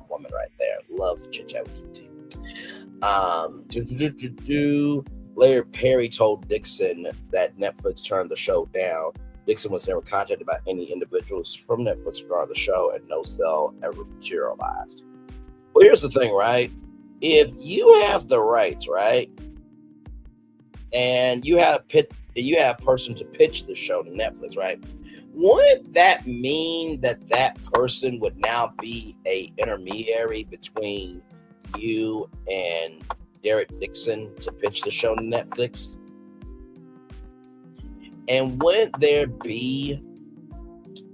woman right there. Love Chit Chat with QT. Later, Perry told Dixon that Netflix turned the show down. Dixon was never contacted by any individuals from Netflix regarding the show, and no sale ever materialized. Well, here's the thing, right? If you have the rights, right, and you have a person to pitch the show to Netflix, right, wouldn't that mean that person would now be a intermediary between you and Derek Dixon to pitch the show to Netflix? And wouldn't there be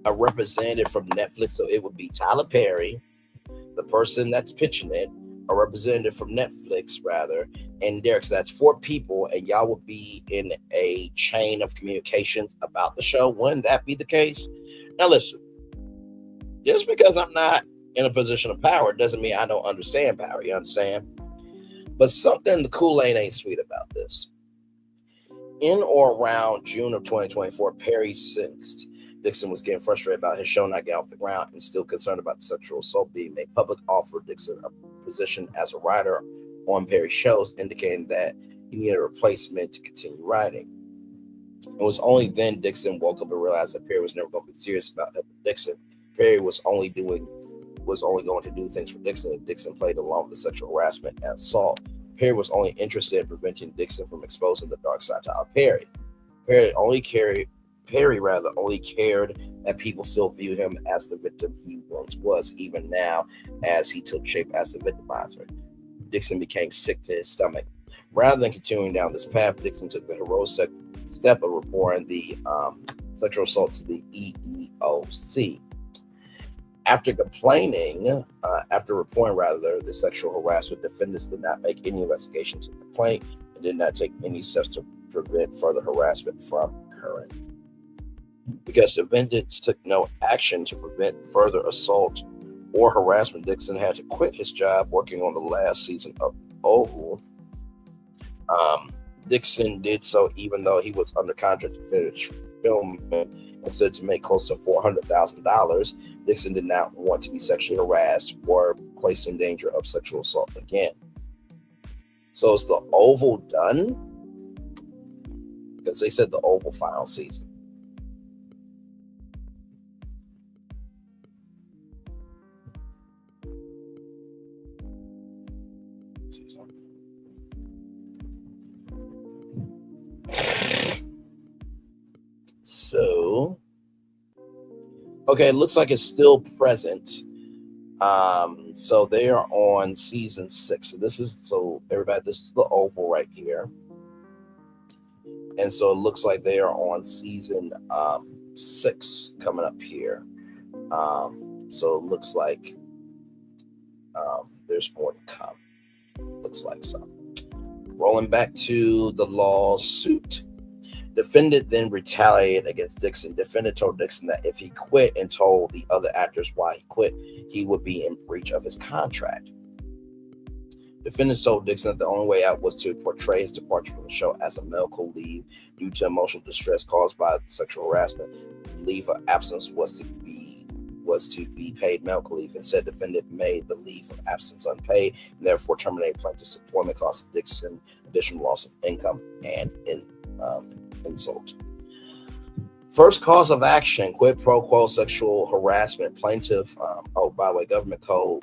a representative from Netflix? So it would be Tyler Perry, the person that's pitching it, a representative from Netflix, rather, and Derek. So that's 4 people, and y'all would be in a chain of communications about the show. Wouldn't that be the case? Now, listen, just because I'm not in a position of power doesn't mean I don't understand power. You understand? But something the Kool-Aid ain't sweet about this. In or around June of 2024, Perry sensed Dixon was getting frustrated about his show not getting off the ground and still concerned about the sexual assault being made public, offered Dixon a position as a writer on Perry's shows, indicating that he needed a replacement to continue writing. It was only then Dixon woke up and realized that Perry was never going to be serious about helping Dixon. Perry was only going to do things for Dixon, and Dixon played along with the sexual harassment and assault. Perry was only interested in preventing Dixon from exposing the dark side to Tyler Perry. Perry only cared that people still view him as the victim he once was, even now as he took shape as the victimizer. Dixon became sick to his stomach. Rather than continuing down this path, Dixon took the heroic step of reporting the sexual assault to the EEOC. After reporting the sexual harassment, defendants did not make any investigation to the complaint and did not take any steps to prevent further harassment from occurring. Because defendants took no action to prevent further assault or harassment, Dixon had to quit his job working on the last season of Oval. Dixon did so even though he was under contract to finish filming. Instead, to make close to $400,000, Dixon did not want to be sexually harassed or placed in danger of sexual assault again. So is the Oval done? Because they said the Oval final season. So, okay, it looks like it's still present. So they are on season 6. So everybody, this is the Oval right here. And so it looks like they are on season 6 coming up here. So it looks like there's more to come. Looks like so. Rolling back to the lawsuit. Defendant then retaliated against Dixon. Defendant told Dixon that if he quit and told the other actors why he quit, he would be in breach of his contract. Defendant told Dixon that the only way out was to portray his departure from the show as a medical leave due to emotional distress caused by sexual harassment. The leave of absence was to be paid medical leave. Instead, defendant made the leave of absence unpaid and therefore terminated plaintiff's employment, costing Dixon additional loss of income and insult. First cause of action, quid pro quo sexual harassment. Plaintiff, by the way, government code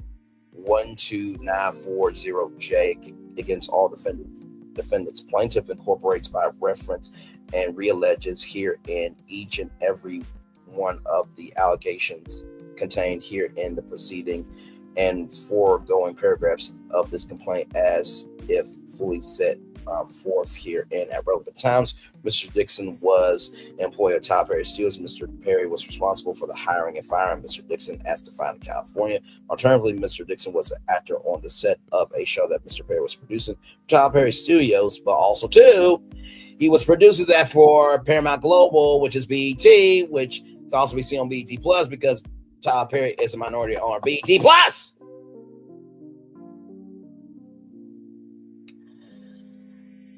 12940J against all defendants. Plaintiff incorporates by reference and realleges here in each and every one of the allegations contained here in the proceeding and foregoing paragraphs of this complaint as if fully set forth here and at relevant times. Mr. Dixon was an employee of Tyler Perry Studios. Mr. Perry was responsible for the hiring and firing of Mr. Dixon as defined in California. Alternatively, Mr. Dixon was an actor on the set of a show that Mr. Perry was producing for Tyler Perry Studios, but also too, he was producing that for Paramount Global, which is BET, which can also be seen on BET Plus because Tyler Perry is a minority owner of BET Plus.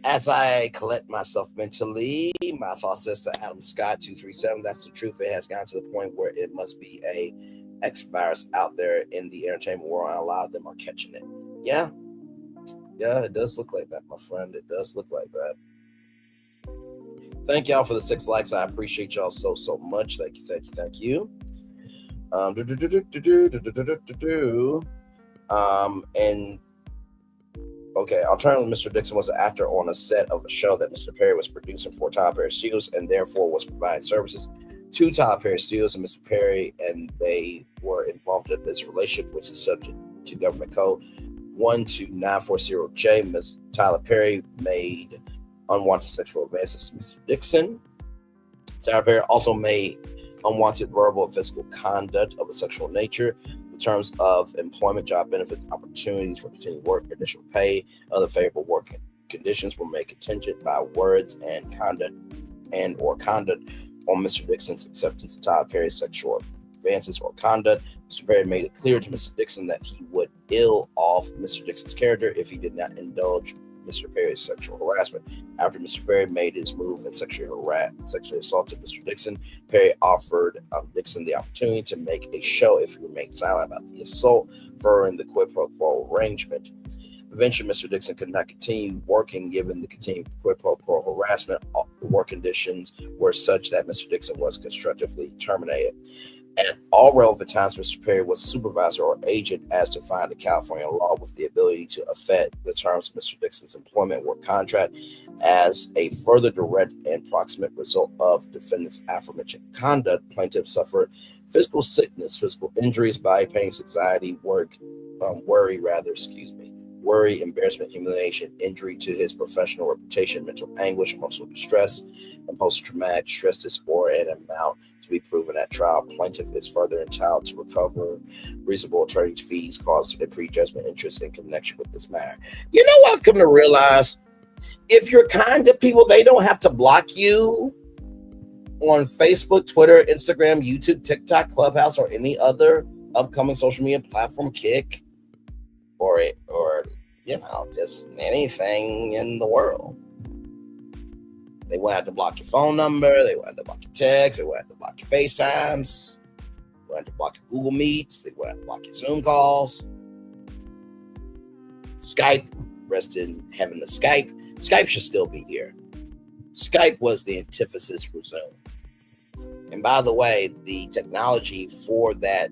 As I collect myself mentally, my thought says to Adam Scott 237, that's the truth. It has gotten to the point where it must be a X virus out there in the entertainment world, and a lot of them are catching it. Yeah, it does look like that, my friend. It does look like that. Thank y'all for the 6 likes. I appreciate y'all so much. Thank you. Okay, alternatively, Mr. Dixon was an actor on a set of a show that Mr. Perry was producing for Tyler Perry Studios and therefore was providing services to Tyler Perry Studios and Mr. Perry, and they were involved in this relationship, which is subject to government code 12940J. Ms. Tyler Perry made unwanted sexual advances to Mr. Dixon. Tyler Perry also made unwanted verbal and physical conduct of a sexual nature. In terms of employment, job benefits, opportunities for continued work, additional pay, other favorable working conditions were made contingent by words and conduct on Mr. Dixon's acceptance of Tyler Perry's sexual advances or conduct. Mr. Perry made it clear to Mr. Dixon that he would ill off Mr. Dixon's character if he did not indulge Mr. Perry's sexual harassment. After Mr. Perry made his move and sexually assaulted Mr. Dixon, Perry offered Dixon the opportunity to make a show if he remained silent about the assault, furthering the quid pro quo arrangement. Eventually, Mr. Dixon could not continue working given the continued quid pro quo harassment. The work conditions were such that Mr. Dixon was constructively terminated. At all relevant times, Mr. Perry was supervisor or agent as defined in California law with the ability to affect the terms of Mr. Dixon's employment work contract. As a further direct and proximate result of defendant's aforementioned conduct, plaintiff suffered physical sickness, physical injuries, body pains, anxiety, worry, embarrassment, humiliation, injury to his professional reputation, mental anguish, emotional distress, and post-traumatic stress disorder, and amount to be proven at trial. Plaintiff is further entitled to recover reasonable attorney's fees, costs, and prejudgment interest in connection with this matter. You know what I've come to realize? If you're kind to people, they don't have to block you on Facebook, Twitter, Instagram, YouTube, TikTok, Clubhouse, or any other upcoming social media platform, Kick, or just anything in the world. They won't have to block your phone number. They won't have to block your text. They won't have to block your FaceTimes. They won't have to block your Google Meets. They won't have to block your Zoom calls. Skype, rest in heaven to Skype. Skype should still be here. Skype was the antithesis for Zoom. And by the way, the technology for that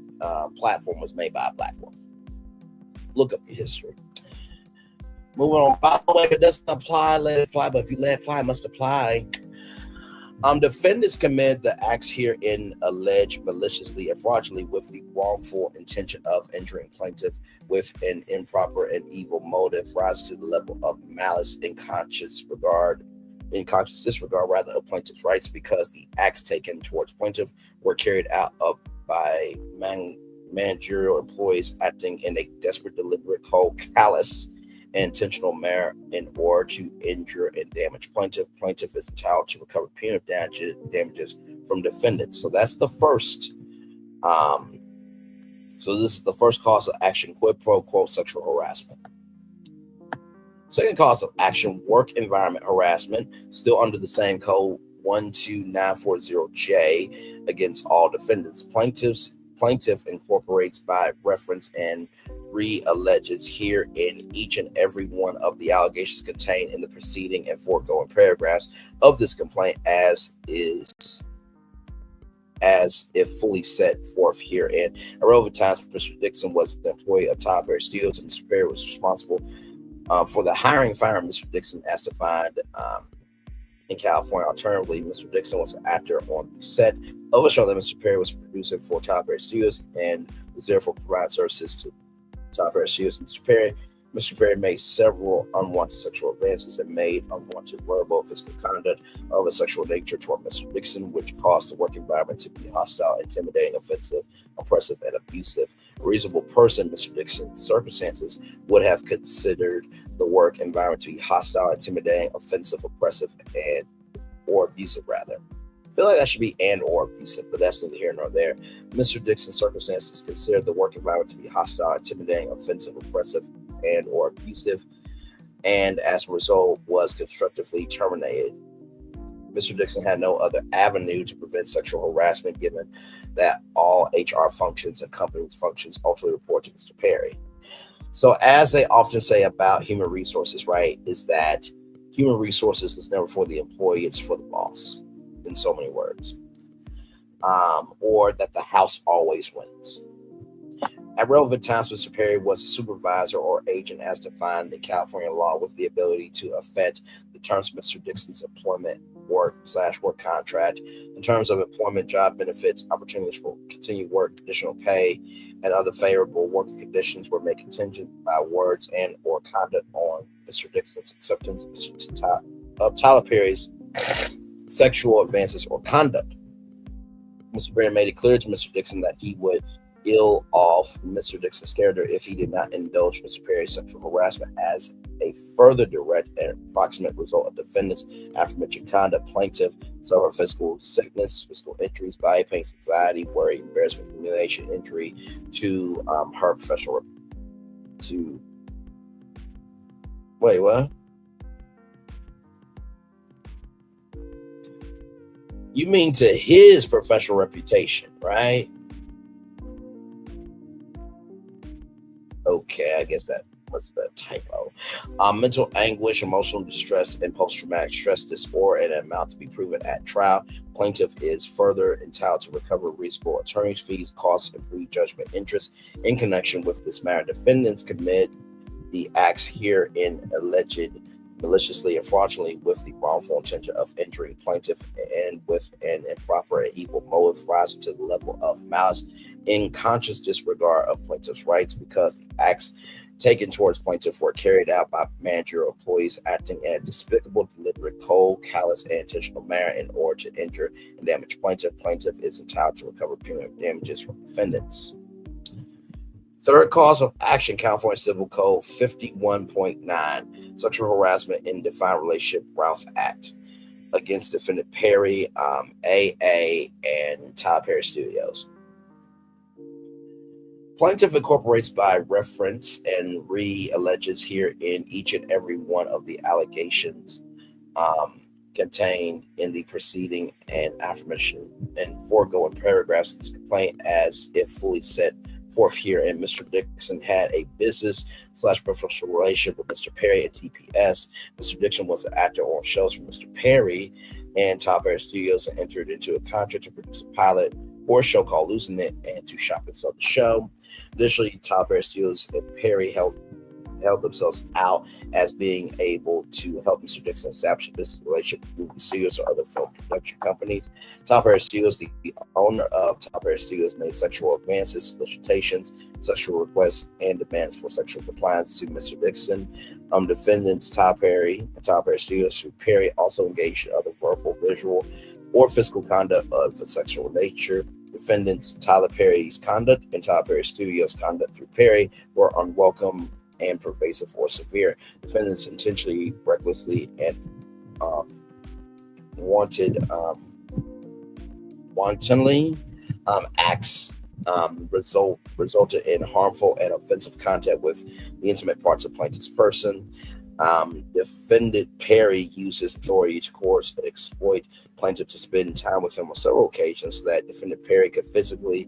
platform was made by a black woman. Look up your history. Moving on. By the way, if it doesn't apply, let it fly. But if you let it fly, it must apply. Defendants committed the acts herein alleged maliciously and fraudulently with the wrongful intention of injuring plaintiff with an improper and evil motive, rising to the level of malice in conscious disregard of plaintiff's rights, because the acts taken towards plaintiff were carried out by managerial employees acting in a desperate, deliberate, cold, callous, and intentional manner in order to injure and damage plaintiff. Plaintiff is entitled to recover punitive damages from defendants. So that's the first. So this is the first cause of action: quid pro quo sexual harassment. Second cause of action: work environment harassment, still under the same code 12940J against all defendants. Plaintiff incorporates by reference and re-alleges here in each and every one of the allegations contained in the preceding and foregoing paragraphs of this complaint as if fully set forth herein. At relevant times, Mr. Dixon was the employee of Tyler Perry Studios, and Mr. Perry was responsible for the hiring and firing of Mr. Dixon as defined in California. Alternatively, Mr. Dixon was an actor on the set of a show that Mr. Perry was a producer for Tyler Perry Studios and was therefore providing services to Tyler Perry Studios. Mr. Perry made several unwanted sexual advances and made unwanted verbal physical conduct of a sexual nature toward Mr. Dixon, which caused the work environment to be hostile, intimidating, offensive, oppressive, and abusive. A reasonable person, Mr. Dixon's circumstances, would have considered the work environment to be hostile, intimidating, offensive, oppressive, and or abusive, rather. I feel like that should be and or abusive, but that's neither here nor there. Mr. Dixon's circumstances considered the work environment to be hostile, intimidating, offensive, oppressive, and or abusive, and as a result was constructively terminated. Mr. Dixon had no other avenue to prevent sexual harassment, given that all HR functions and company functions ultimately report to Mr. Perry. So as they often say about human resources, right, is that human resources is never for the employee, it's for the boss, in so many words. Or that the house always wins. At relevant times, Mr. Perry was a supervisor or agent as defined in California law with the ability to affect the terms of Mr. Dixon's employment work contract in terms of employment, job benefits, opportunities for continued work, additional pay, and other favorable working conditions were made contingent by words and or conduct on Mr. Dixon's acceptance of Tyler Perry's sexual advances or conduct. Mr. Perry made it clear to Mr. Dixon that he would ill off Mr. Dixon's character if he did not indulge Mr. Perry's sexual harassment. As a further direct and approximate result of defendant's aforementioned conduct, plaintiff suffered physical sickness, physical injuries, body pains, anxiety, worry, embarrassment, humiliation, injury to her professional to wait, what? You mean to his professional reputation, right? Okay, I guess that must be a typo. Mental anguish, emotional distress, and post-traumatic stress disorder, and an amount to be proven at trial. Plaintiff is further entitled to recover reasonable attorney's fees, costs, and prejudgment interest in connection with this matter. Defendants commit the acts herein alleged maliciously and fraudulently with the wrongful intention of injuring plaintiff and with an improper and evil motive rising to the level of malice in conscious disregard of plaintiff's rights, because the acts taken towards plaintiff were carried out by managerial employees acting in a despicable, deliberate, cold, callous, and intentional manner in order to injure and damage plaintiff. Plaintiff is entitled to recover punitive damages from defendants. Third cause of action, California Civil Code 51.9, Sexual Harassment in Defined Relationship, Ralph Act, against defendant Perry, AA, and Tyler Perry Studios. Plaintiff incorporates by reference and re-alleges here in each and every one of the allegations contained in the preceding and affirmation and foregoing paragraphs of this complaint as if fully set forth here. And Mr. Dixon had a business/professional relationship with Mr. Perry at TPS. Mr. Dixon was an actor on shows for Mr. Perry and Tyler Perry Studios and entered into a contract to produce a pilot for a show called Losing It and to shop and sell the show. Additionally, Tyler Perry Studios and Perry held themselves out as being able to help Mr. Dixon establish a business relationship with movie studios or other film production companies. Tyler Perry Studios, the owner of Tyler Perry Studios, made sexual advances, solicitations, sexual requests, and demands for sexual compliance to Mr. Dixon. Defendants Tyler Perry and Tyler Perry Studios through Perry also engaged in other verbal, visual, or physical conduct of a sexual nature. Defendants Tyler Perry's conduct and Tyler Perry Studios' conduct through Perry were unwelcome and pervasive or severe. Defendants intentionally, recklessly, and wantonly acts resulted in harmful and offensive contact with the intimate parts of plaintiff's person. Defendant Perry used his authority to coerce and exploit plaintiff to spend time with him on several occasions so that defendant Perry could physically,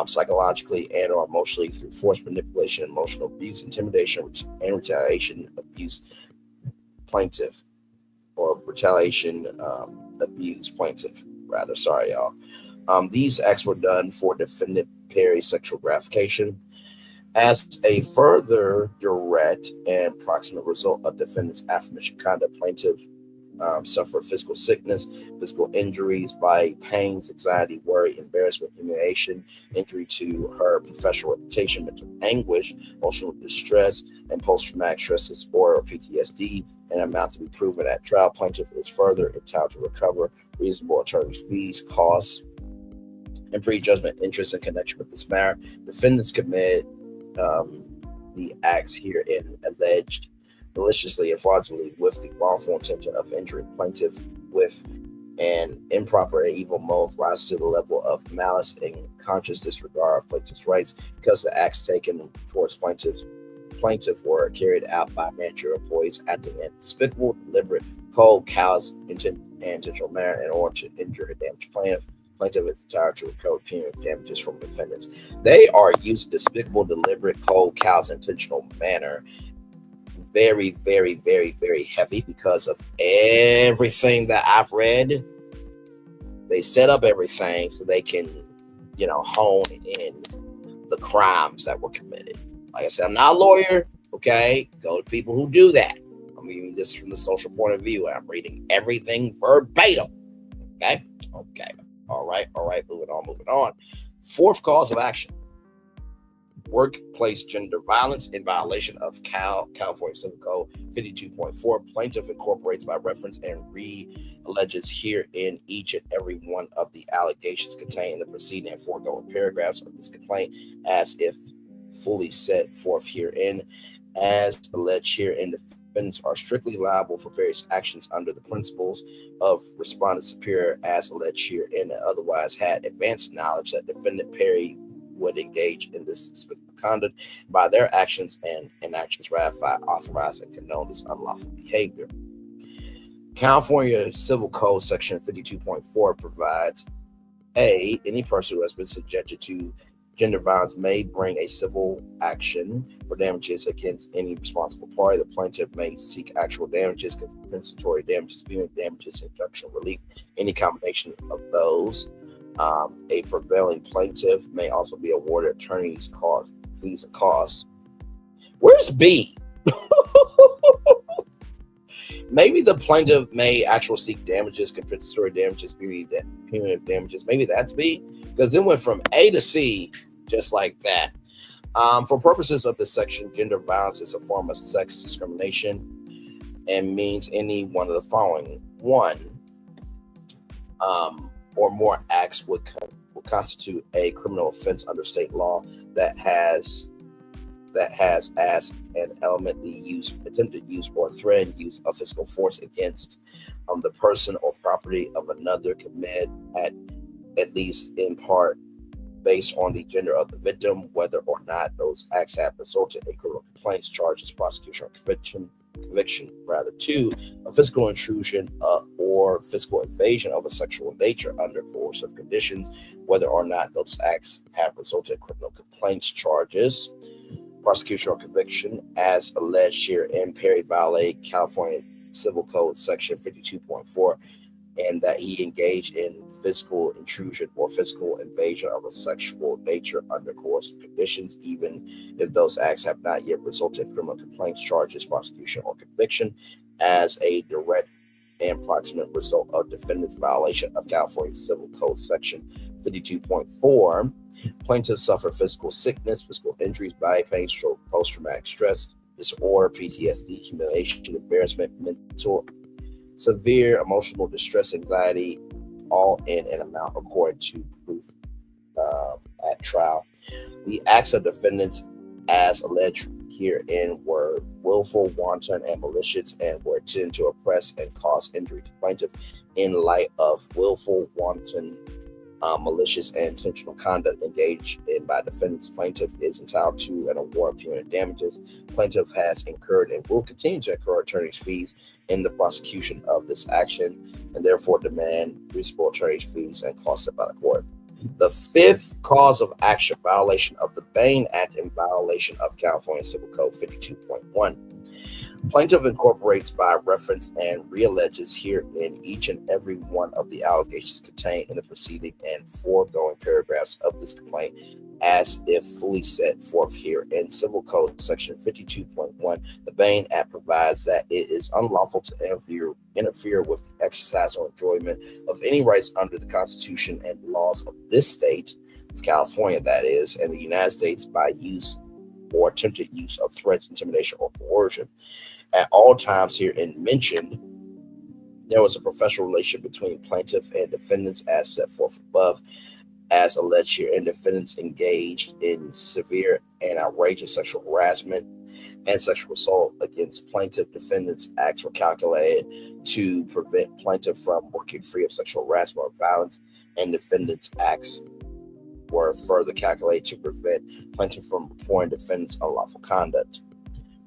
psychologically, and or emotionally through force, manipulation, emotional abuse, intimidation, and retaliation abuse plaintiff, or retaliation abuse plaintiff, rather. Sorry, y'all. These acts were done for defendant Perry's sexual gratification. As a further direct and proximate result of defendant's aforementioned conduct, plaintiff suffered physical sickness, physical injuries by pains, anxiety, worry, embarrassment, humiliation, injury to her professional reputation, mental anguish, emotional distress, and post-traumatic stress disorder or PTSD, and amount to be proven at trial. Plaintiff is further entitled to recover reasonable attorney's fees, costs, and prejudgment interest in connection with this matter. Defendants commit the acts herein alleged maliciously and fraudulently with the wrongful intention of injuring plaintiff with an improper and evil motive rising to the level of malice and conscious disregard of plaintiff's rights, because the acts taken towards plaintiff were carried out by managerial employees acting in despicable, deliberate, cold, callous, and intentional manner in order to injure and damage plaintiff. Plaintiff is entitled to recover punitive damages from defendants. They are using despicable, deliberate, cold, callous, intentional manner very, very, very, very heavy because of everything that I've read. They set up everything so they can, hone in the crimes that were committed. Like I said, I'm not a lawyer, okay? Go to people who do that. I'm reading this from the social point of view. I'm reading everything verbatim, okay? Okay. All right. Moving on. Fourth cause of action: workplace gender violence in violation of California Civil Code 52.4. Plaintiff incorporates by reference and re-alleges here in each and every one of the allegations contained in the preceding and foregoing paragraphs of this complaint as if fully set forth herein. As alleged herein, defendants are strictly liable for various actions under the principles of respondent superior as alleged herein, and otherwise had advanced knowledge that defendant Perry would engage in this conduct by their actions and inactions ratify, authorize, and condone this unlawful behavior. California Civil Code Section 52.4 provides any person who has been subjected to gender violence may bring a civil action for damages against any responsible party. The plaintiff may seek actual damages, compensatory damages, punitive damages, injunctional relief, any combination of those. A prevailing plaintiff may also be awarded attorney's costs, fees, and costs. Where's B? Maybe the plaintiff may actually seek damages, compensatory damages, punitive damages. Maybe that's B, because it went from A to C just like that. For purposes of this section, gender violence is a form of sex discrimination and means any one of the following. One, or more acts would constitute a criminal offense under state law that has as an element the use, attempted use, or threatened use of physical force against the person or property of another, committed at least in part based on the gender of the victim, whether or not those acts have resulted in criminal complaints, charges, prosecution, or conviction. Two, a physical intrusion or physical invasion of a sexual nature under coercive conditions, whether or not those acts have resulted in criminal complaints, charges, prosecution, or conviction, as alleged here in Perry violated California Civil Code Section 52.4, and that he engaged in physical intrusion or physical invasion of a sexual nature under coercive conditions, even if those acts have not yet resulted in criminal complaints, charges, prosecution, or conviction, as a direct and proximate result of defendant's violation of California Civil Code Section 52.4. Plaintiffs suffer physical sickness, physical injuries, body pain, stroke, post-traumatic stress disorder, PTSD, humiliation, embarrassment, mental, severe emotional distress, anxiety, all in an amount according to proof at trial. The acts of defendants as alleged herein were willful, wanton, and malicious, and were intended to oppress and cause injury to plaintiff. In light of willful, wanton, malicious, and intentional conduct engaged in by defendants, plaintiff is entitled to an award of punitive damages. Plaintiff has incurred and will continue to incur attorney's fees in the prosecution of this action, and therefore demand reasonable attorney's fees and costs by the court. The fifth cause of action, violation of the Bain Act in violation of California Civil Code 52.1. Plaintiff incorporates by reference and realleges here in each and every one of the allegations contained in the preceding and foregoing paragraphs of this complaint as if fully set forth here in Civil Code Section 52.1. The Bain Act provides that it is unlawful to interfere with the exercise or enjoyment of any rights under the Constitution and laws of this state of California, that is, and the United States, by use or attempted use of threats, intimidation, or coercion. At all times herein mentioned, there was a professional relationship between plaintiff and defendants as set forth above. As alleged here, and defendants engaged in severe and outrageous sexual harassment and sexual assault against plaintiff. Defendants' acts were calculated to prevent plaintiff from working free of sexual harassment or violence, and defendants' acts were further calculated to prevent plaintiff from reporting defendants' unlawful conduct.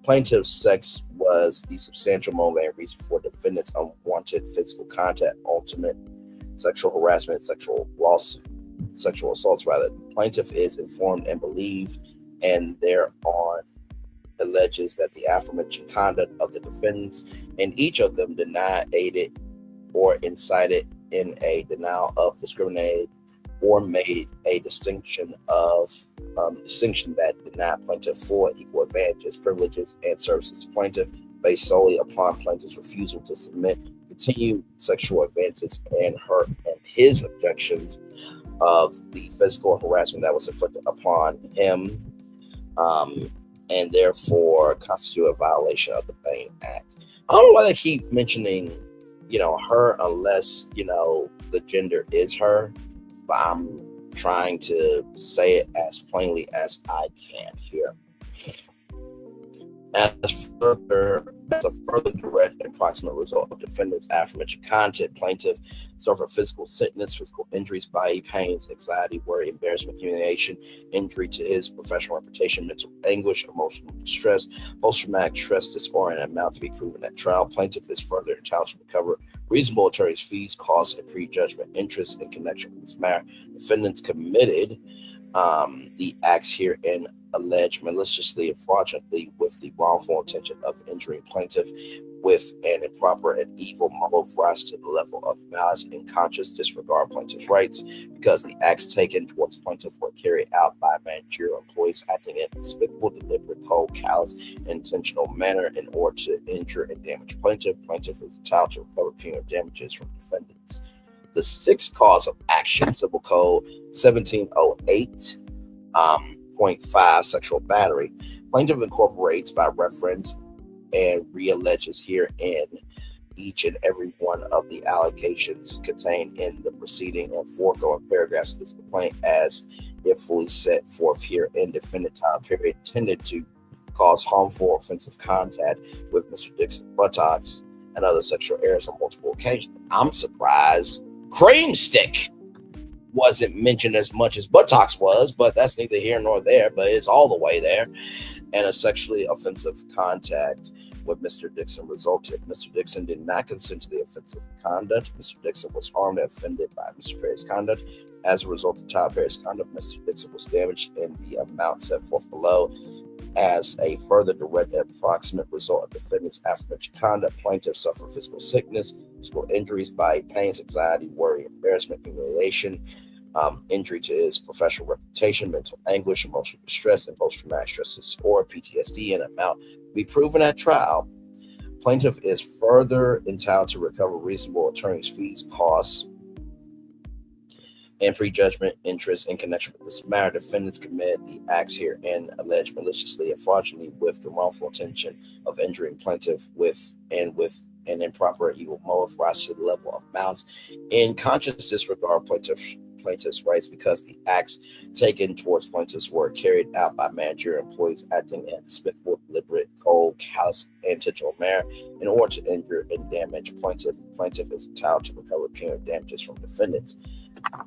Plaintiff's sex was the substantial motivating reason for defendants' unwanted physical contact, ultimate sexual harassment, sexual assaults. Plaintiff is informed and believed, and thereon alleges that the aforementioned conduct of the defendants, and each of them denied, aided, or incited in a denial of discriminated or made a distinction that denied plaintiff full and equal advantages, privileges, and services to plaintiff based solely upon plaintiff's refusal to submit continued sexual advances and his objections of the physical harassment that was inflicted upon him, and therefore constitute a violation of the Bain Act. I don't know why they keep mentioning, her, unless, the gender is her, but I'm trying to say it as plainly as I can here. As a further direct and proximate result of defendant's aforementioned content, plaintiff suffered physical sickness, physical injuries, body pains, anxiety, worry, embarrassment, humiliation, injury to his professional reputation, mental anguish, emotional distress, post-traumatic stress disorder, and amount to be proven at trial. Plaintiff is further entitled to recover reasonable attorney's fees, costs, and prejudgment interest in connection with this matter. Defendants committed the acts herein alleged maliciously and fraudulently with the wrongful intention of injuring plaintiff with an improper and evil motive rise to the level of malice and conscious disregard of plaintiff's rights, because the acts taken towards plaintiff were carried out by managerial employees acting in a despicable, deliberate, cold, callous, intentional manner in order to injure and damage plaintiff. Plaintiff is entitled to recover punitive damages from defendants. The sixth cause of action, Civil Code 1708, 0.5, sexual battery. Plaintiff incorporates by reference and realleges herein each and every one of the allegations contained in the preceding and foregoing paragraphs of this complaint as if fully set forth herein. Defendant Tyler Perry intended to cause harmful, offensive contact with Mr. Dixon's buttocks and other sexual errors on multiple occasions. I'm surprised Cream Stick wasn't mentioned as much as buttocks was, but that's neither here nor there, but it's all the way there. And a sexually offensive contact with Mr. Dixon resulted. Mr. Dixon did not consent to the offensive conduct. Mr. Dixon was harmed and offended by Mr. Perry's conduct. As a result of Tyler Perry's conduct, Mr. Dixon was damaged in the amount set forth below. As a further direct and approximate result of defendant's aforementioned conduct, plaintiff suffered physical sickness, physical injuries, body pains, anxiety, worry, embarrassment, humiliation, injury to his professional reputation, mental anguish, emotional distress, and post-traumatic stress disorder, PTSD, and amount to be proven at trial. Plaintiff is further entitled to recover reasonable attorney's fees, costs, and prejudgment interest in connection with this matter. Defendants committed the acts herein alleged maliciously and fraudulently with the wrongful intention of injuring plaintiff with an improper evil motive rise to the level of malice in conscious disregard of plaintiff's rights, because the acts taken towards plaintiffs were carried out by managerial employees acting in a despicable, deliberate, cold, callous, and intentional manner in order to injure and damage plaintiff. Plaintiff is entitled to recover punitive damages from defendants.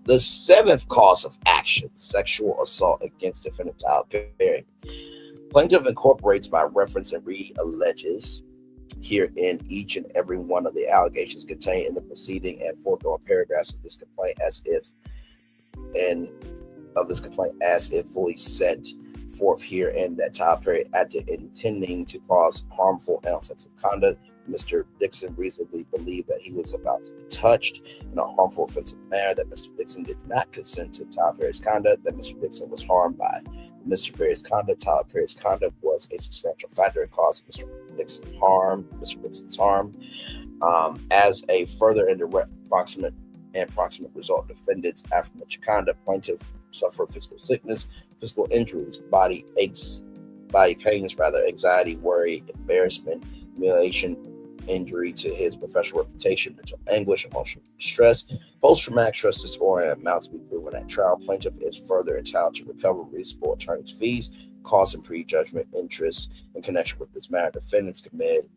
The seventh cause of action, sexual assault against defendant Tyler Perry. Plaintiff incorporates by reference and realleges herein each and every one of the allegations contained in the preceding and foregoing paragraphs of this complaint as if fully set forth herein that Tyler Perry acted intending to cause harmful and offensive conduct. Mr. Dixon reasonably believed that he was about to be touched in a harmful, offensive manner, that Mr. Dixon did not consent to Tyler Perry's conduct, that Mr. Dixon was harmed by Mr. Perry's conduct. Tyler Perry's conduct was a substantial factor in causing Mr. Dixon's harm. As a further and direct proximate result of defendant's aforementioned conduct, plaintiff suffered physical sickness, physical injuries, body pains, anxiety, worry, embarrassment, humiliation, injury to his professional reputation, mental anguish, emotional distress, post-traumatic stress disorder, and amount to be proven at trial. Plaintiff is further entitled to recover reasonable attorney's fees, costs, and prejudgment interest in connection with this matter. Defendants committed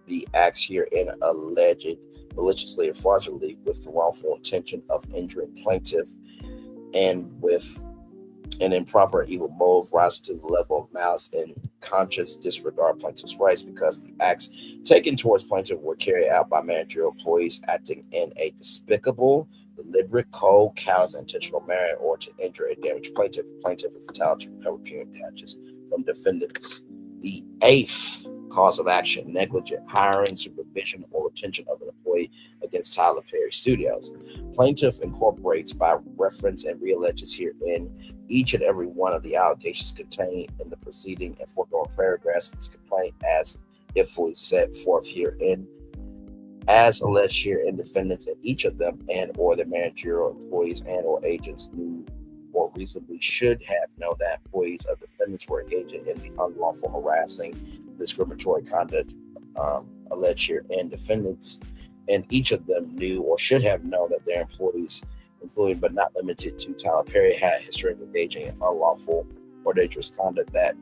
the acts herein alleged maliciously and fraudulently with the wrongful intention of injuring plaintiff and with an improper evil motive rising to the level of malice and conscious disregard of plaintiff's rights, because the acts taken towards plaintiff were carried out by managerial employees acting in a despicable, deliberate, cold, callous, and intentional manner in order to injure and damage plaintiff. Plaintiff is entitled to recover punitive damages from defendants. The eighth cause of action, negligent hiring, supervision, or retention of an employee against Tyler Perry Studios. Plaintiff incorporates by reference and realleges herein each and every one of the allegations contained in the preceding and foregoing paragraphs of this complaint as if fully set forth herein. As alleged herein, defendants in each of them and or the managerial employees and or agents knew or reasonably should have known that employees of defendants were engaging in the unlawful, harassing, discriminatory conduct alleged here, and defendants and each of them knew or should have known that their employees, including but not limited to Tyler Perry, had a history of engaging in unlawful or dangerous conduct that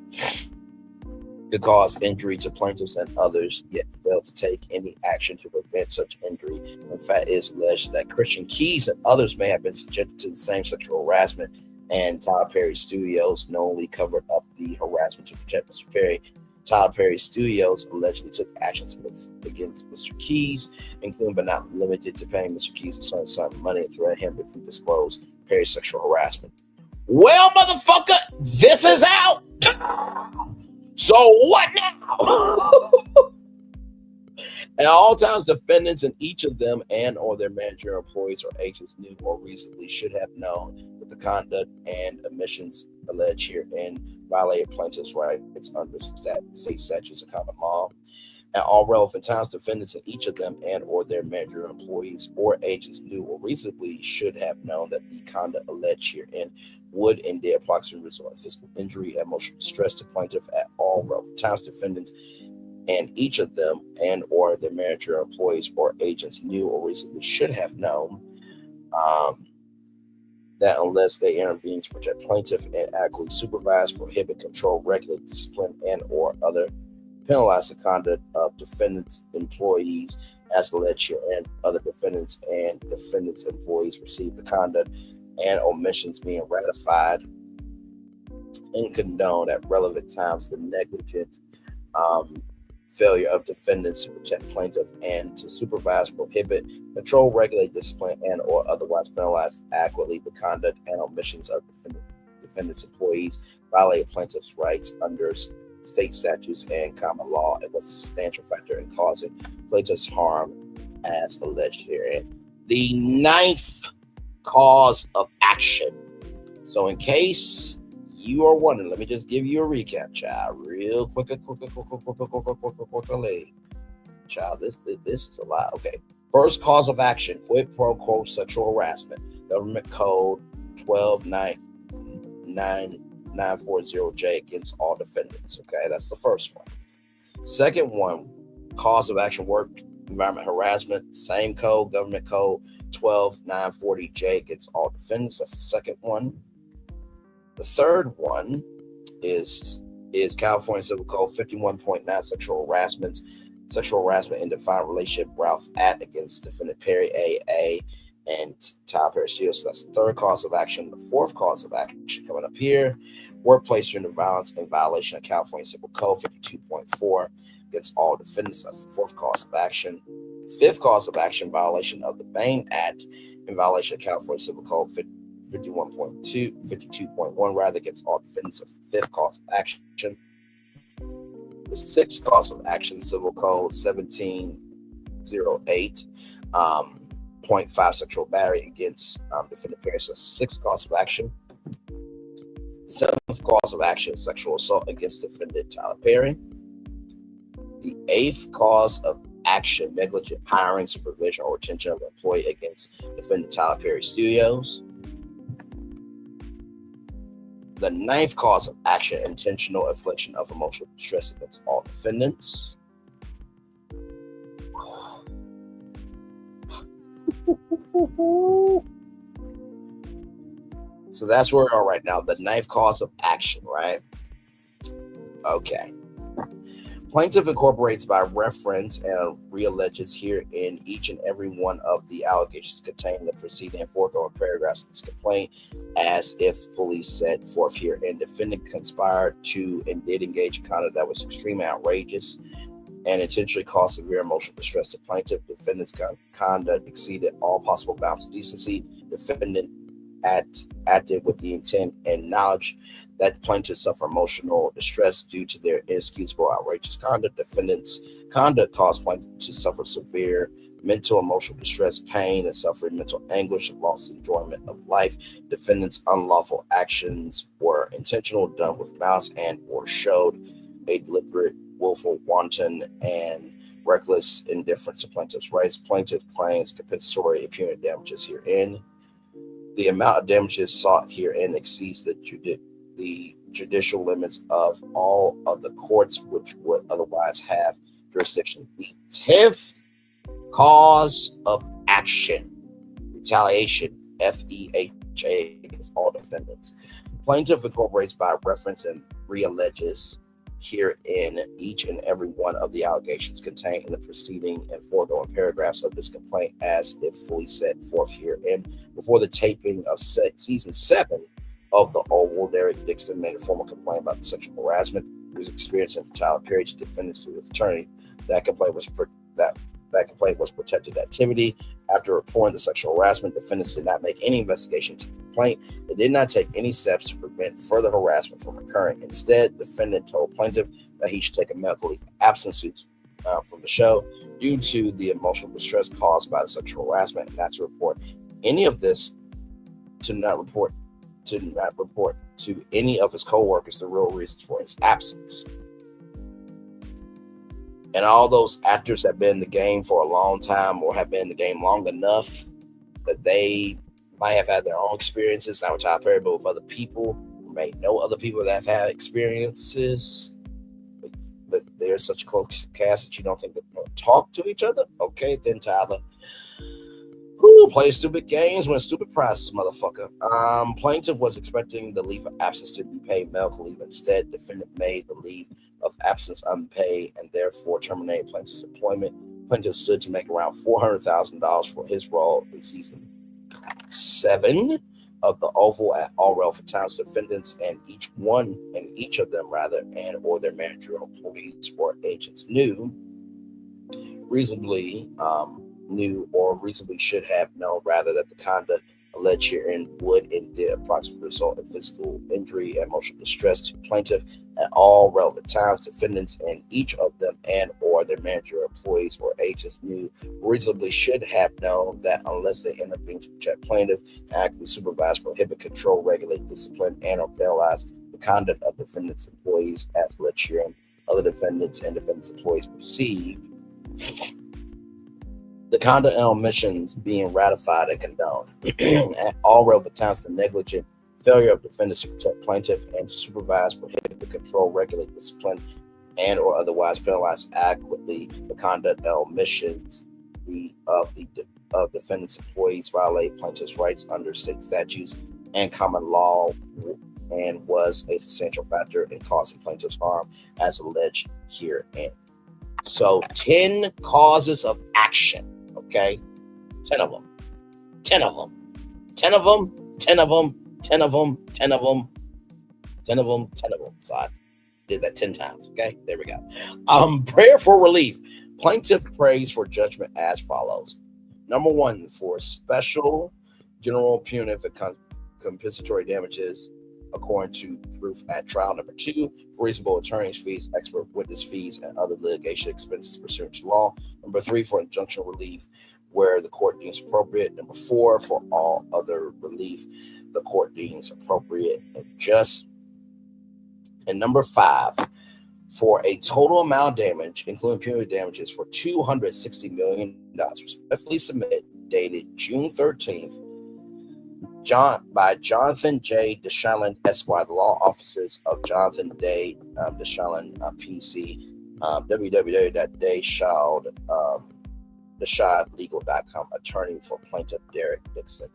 to cause injury to plaintiffs and others, yet failed to take any action to prevent such injury. In fact, it is alleged that Christian Keys and others may have been subjected to the same sexual harassment, and Tyler Perry Studios knowingly covered up the harassment to protect Mr. Perry. Tyler Perry Studios allegedly took actions against Mr. Keys, including but not limited to paying Mr. Keys a certain sum of money and threatening him if he disclosed Perry's sexual harassment. Well, motherfucker, this is out. So what now? At all times, defendants in each of them and or their manager, employees, or agents knew or reasonably should have known that the conduct and omissions alleged herein violated plaintiffs' rights under state statutes and common law. At all relevant times, defendants in each of them and or their manager, employees, or agents knew or reasonably should have known that the conduct alleged herein would and did approximately result in physical injury and emotional distress to plaintiff. At all relevant times, defendants and each of them and or their manager, employees, or agents knew or reasonably should have known that unless they intervene to protect plaintiff and adequately supervise, prohibit, control, regulate, discipline, and or other penalize the conduct of defendants, employees, as alleged here, and other defendants and defendants' employees receive the conduct and omissions being ratified and condoned at relevant times, the negligent failure of defendants to protect plaintiff and to supervise, prohibit, control, regulate, discipline, and or otherwise penalize adequately the conduct and omissions of defendants' employees violate plaintiff's rights under state statutes and common law. It was a substantial factor in causing plaintiff's harm as alleged herein. The ninth cause of action. So in case you are wondering, let me just give you a recap, child, real quickly. Child, this is a lot. Okay. First cause of action, quid pro quo sexual harassment. Government Code 12940J against all defendants. Okay, that's the first one. Second one, cause of action, work environment harassment. Same code, Government Code 12940J against all defendants. That's the second one. The third one is California Civil Code 51.9 sexual harassment in defined relationship, Ralph Att against defendant Perry A.A. and Tyler Perry Studios. So that's the third cause of action. The fourth cause of action coming up here, workplace gender violence in violation of California Civil Code 52.4 against all defendants. That's the fourth cause of action. Fifth cause of action, violation of the Bain Act in violation of California Civil Code 52.1 rather against all defendants. That's the fifth cause of action. The sixth cause of action, Civil Code 1708, 0.5 sexual battery against defendant Perry. So that's the sixth cause of action. The seventh cause of action, sexual assault against defendant Tyler Perry. The eighth cause of action, negligent hiring, supervision, or retention of an employee against defendant Tyler Perry Studios. The ninth cause of action, intentional infliction of emotional distress against all defendants. So that's where we are right now. The ninth cause of action, right? Okay. Plaintiff incorporates by reference and realleges here in each and every one of the allegations contained in the preceding and foregoing paragraphs of this complaint as if fully set forth here. And defendant conspired to and did engage in conduct that was extremely outrageous and intentionally caused severe emotional distress to plaintiff. Defendant's conduct exceeded all possible bounds of decency. Defendant acted with the intent and knowledge that plaintiffs suffer emotional distress due to their inexcusable, outrageous conduct. Defendants' conduct caused plaintiffs to suffer severe mental, emotional distress, pain, and suffering mental anguish and loss of enjoyment of life. Defendants' unlawful actions were intentional, done with malice, and or showed a deliberate, willful, wanton, and reckless indifference to plaintiffs' rights. Plaintiff claims compensatory and punitive damages herein. The amount of damages sought herein exceeds the judicial limits of all of the courts which would otherwise have jurisdiction. The 10th cause of action, retaliation, FEHA against all defendants. Plaintiff incorporates by reference and realleges herein each and every one of the allegations contained in the preceding and foregoing paragraphs of this complaint as if fully set forth herein. Before the taping of season 7 of The Oval, Derek Dixon made a formal complaint about the sexual harassment he was experiencing from Tyler Perry to defendants through his attorney. That complaint was protected activity. After reporting the sexual harassment, defendants did not make any investigation into the complaint. They did not take any steps to prevent further harassment from occurring. Instead, the defendant told plaintiff that he should take a medical leave of absence from the show due to the emotional distress caused by the sexual harassment, and not to report any of this, to not report to any of his co-workers the real reasons for his absence. And all those actors have been in the game for a long time, or have been in the game long enough that they might have had their own experiences, not with Tyler Perry, but with other people, or may know other people that have had experiences. But they're such a close cast that you don't think they don't talk to each other. Okay, then Tyler, who plays stupid games, win stupid prizes, motherfucker. Plaintiff was expecting the leave of absence to be paid medical leave. Instead, defendant made the leave of absence unpaid and therefore terminated plaintiff's employment. Plaintiff stood to make around $400,000 for his role in season 7 of The Oval at all relevant times. Defendants and each of them and or their managerial employees or agents reasonably should have known rather that the conduct alleged herein would and did approximately result in physical injury and emotional distress to plaintiff at all relevant times. Defendants and each of them and or their manager, employees, or agents reasonably should have known that unless they intervene to protect plaintiff, actively supervise, prohibit, control, regulate, discipline, and or penalize the conduct of defendants' employees as alleged herein, other defendants and defendants' employees perceived the conduct and omissions being ratified and condoned. At all relevant times, the negligent failure of defendants to protect plaintiff and to supervise, prohibit, control, regulate, discipline, and or otherwise penalize adequately the conduct and omissions of defendants' employees violate plaintiff's rights under state statutes and common law, and was a substantial factor in causing plaintiff's harm as alleged herein. So 10 causes of action. Okay, 10 of them. 10 of them. 10 of them. 10 of them. 10 of them. 10 of them. 10 of them. 10 of them. So I did that 10 times. Okay, there we go. Prayer for relief. Plaintiff prays for judgment as follows. Number 1, for special general punitive and compensatory damages according to proof at trial. Number 2, for reasonable attorney's fees, expert witness fees, and other litigation expenses pursuant to law. Number 3, for injunction relief where the court deems appropriate. Number 4, for all other relief the court deems appropriate and just. And number 5, for a total amount of damage, including punitive damages, for $260 million. Respectfully submit, dated June 13th, by Jonathan J. Deshaun, Esquire, the law offices of Jonathan J. Deshaun, PC, www.deshaunlegal.com, attorney for plaintiff Derek Dixon.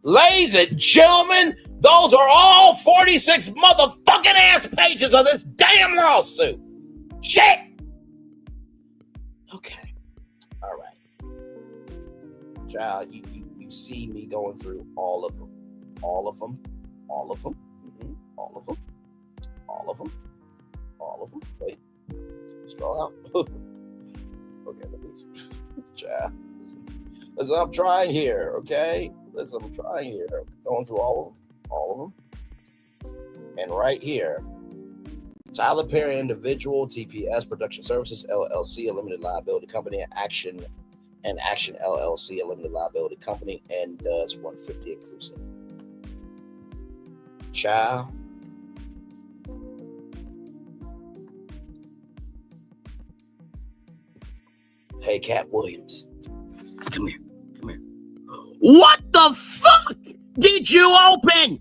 Ladies and gentlemen, those are all 46 motherfucking ass pages of this damn lawsuit. Shit! Okay. All right. Child, you see me going through all of them. All of them. All of them. Mm-hmm. All of them. All of them. All of them. Wait. Scroll out. Okay, let me. Child. Listen, I'm trying here, okay? Listen, I'm trying here. Going through all of them. And right here, Tyler Perry Individual, TPS Production Services, LLC, a limited liability company, Action LLC, a limited liability company, and does 150 inclusive. Child. Hey, Cat Williams. Come here. What the fuck did you open?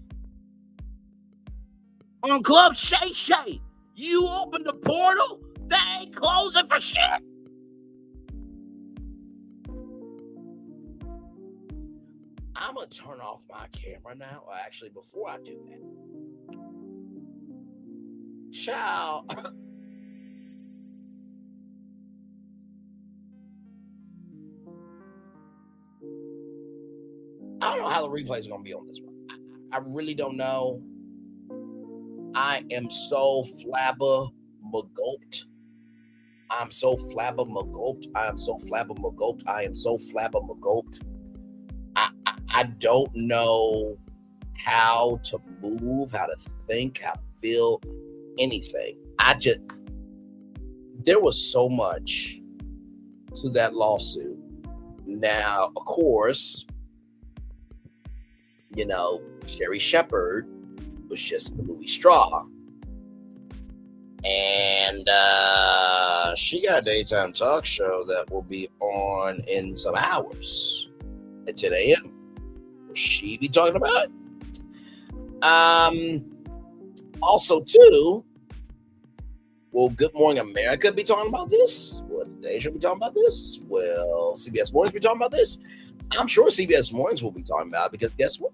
On Club Shay Shay, you opened the portal? That ain't closing for shit. I'm going to turn off my camera now. Well, actually, before I do that. Child. I don't know how the replays are going to be on this one. I really don't know. I am so flabbermagulped. I'm so flabbermagulped. I am so flabbermagulped. I am so flabbermagulped. I don't know how to move, how to think, how to feel, anything. There was so much to that lawsuit. Now, of course, you know, Sherry Shepherd was just the movie Straw. And she got a daytime talk show that will be on in some hours at 10 a.m. Will she be talking about? Also, too, will Good Morning America be talking about this? Will Deja be talking about this? Will CBS Mornings be talking about this? I'm sure CBS Mornings will be talking about it because guess what?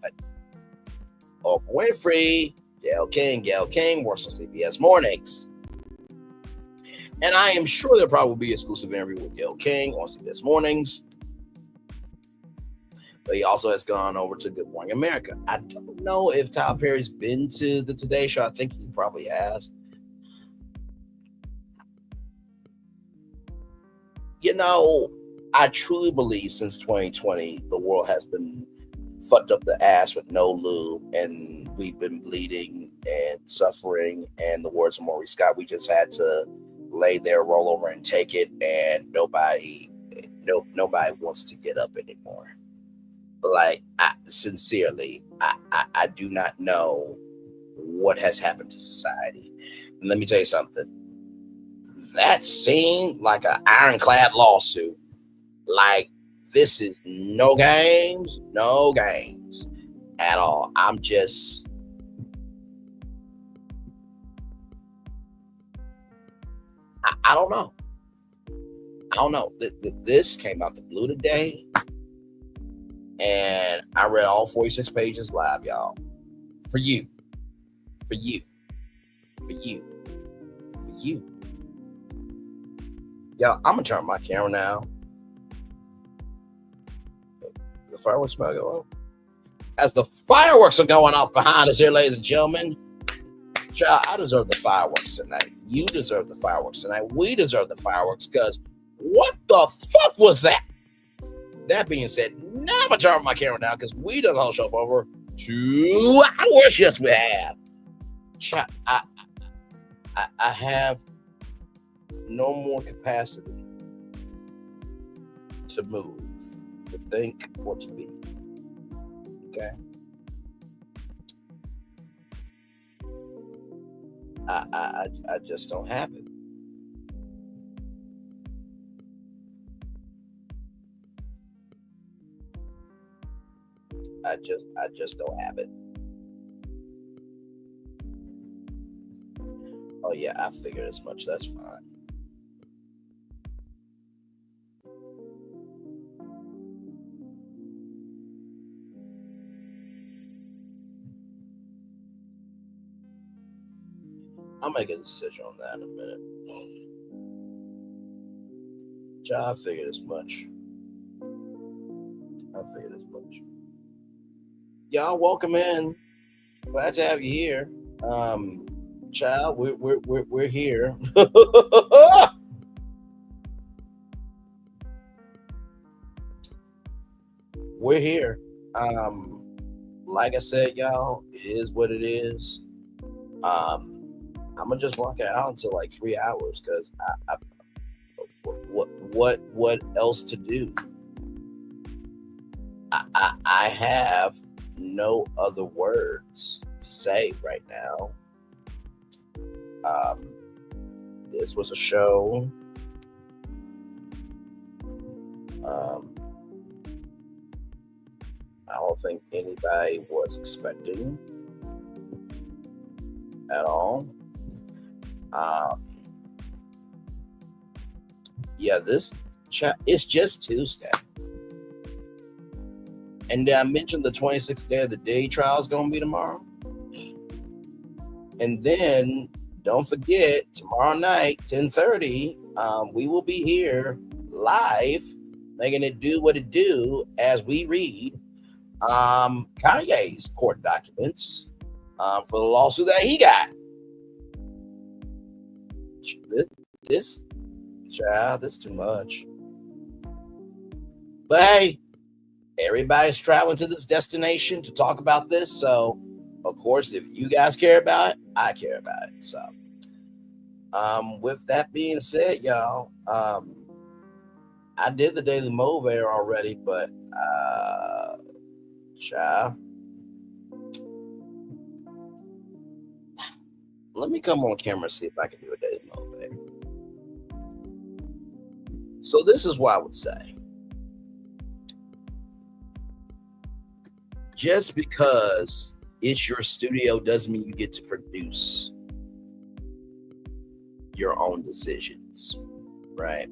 Oprah Winfrey, Gayle King works on CBS Mornings. And I am sure there'll probably be an exclusive interview with Gayle King on CBS Mornings. But he also has gone over to Good Morning America. I don't know if Tyler Perry's been to the Today Show. I think he probably has. You know, I truly believe since 2020, the world has been fucked up the ass with no lube, and we've been bleeding and suffering. And the words of Maurice Scott, we just had to lay there, roll over, and take it. And nobody wants to get up anymore. Like, sincerely, I do not know what has happened to society. And let me tell you something. That seemed like an ironclad lawsuit. Like, this is no games at all. I don't know. I don't know. This came out the blue today. And I read all 46 pages live, y'all. For you. Y'all, I'm going to turn my camera now. The fireworks about to go off. As the fireworks are going off behind us here, ladies and gentlemen. Child, I deserve the fireworks tonight. You deserve the fireworks tonight. We deserve the fireworks because what the fuck was that? That being said, now I'm going to turn my camera down because we done the whole show for over 2 hours. Yes, we have. Child, I have no more capacity to move, to think, or to be. Okay? I just don't have it. I just don't have it. Oh yeah, I figured as much. That's fine. I'll make a decision on that in a minute. I figured as much. Y'all, welcome in. Glad to have you here. Child, we're here. We're here. Like I said, y'all, it is what it is. I'm gonna just rock it out until like 3 hours because what else to do? I have no other words to say right now. This was a show. I don't think anybody was expecting at all. Yeah, this chat, it's just Tuesday. And I mentioned the 26th day of the day trial is going to be tomorrow. And then don't forget, tomorrow night, 10:30, we will be here live, making it do what it do as we read Kanye's court documents for the lawsuit that he got. This child, this too much. But hey, everybody's traveling to this destination to talk about this. So, of course, if you guys care about it, I care about it. So, with that being said, y'all, I did the Daily Move air already, but child, let me come on camera and see if I can do a Daily Move air. So this is what I would say. Just because it's your studio doesn't mean you get to produce your own decisions, right?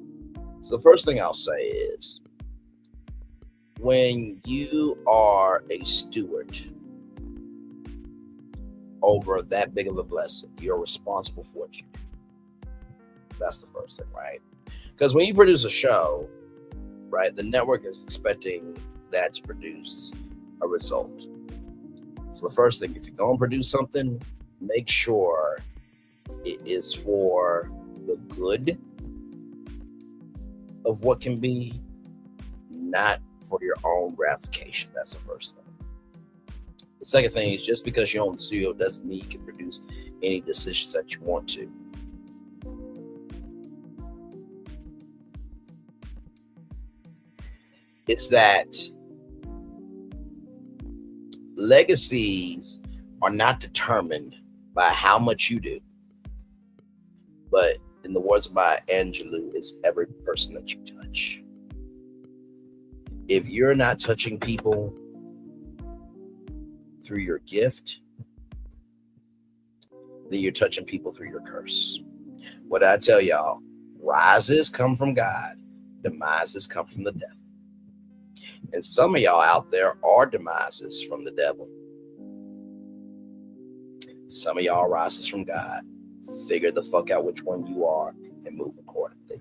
So the first thing I'll say is, when you are a steward over that big of a blessing, you're responsible for what you do. That's the first thing, right? Because when you produce a show, right, the network is expecting that to produce a result. So the first thing, if you're going to produce something, make sure it is for the good of what can be, not for your own gratification. That's the first thing. The second thing is, just because you own the studio doesn't mean you can produce any decisions that you want to. It's that legacies are not determined by how much you do, but in the words of Maya Angelou, it's every person that you touch. If you're not touching people through your gift, then you're touching people through your curse. What I tell y'all, rises come from God, demises come from the devil. And some of y'all out there are demises from the devil. Some of y'all rises from God. Figure the fuck out which one you are and move accordingly.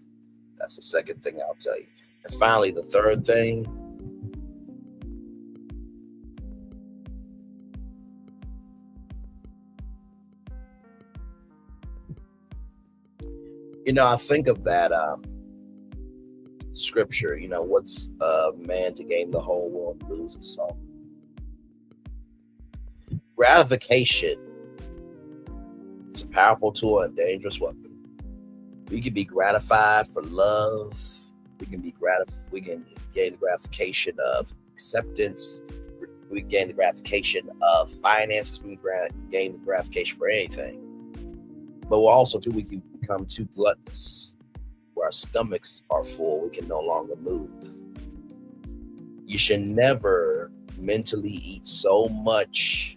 That's the second thing I'll tell you. And finally, the third thing, I think of that scripture, what's a man to gain the whole world and lose his soul? Gratification is a powerful tool and a dangerous weapon. We can be gratified for love. We can gain the gratification of acceptance. We can gain the gratification of finances. We can gain the gratification for anything. But we can become too gluttonous, where our stomachs are full, we can no longer move. You should never mentally eat so much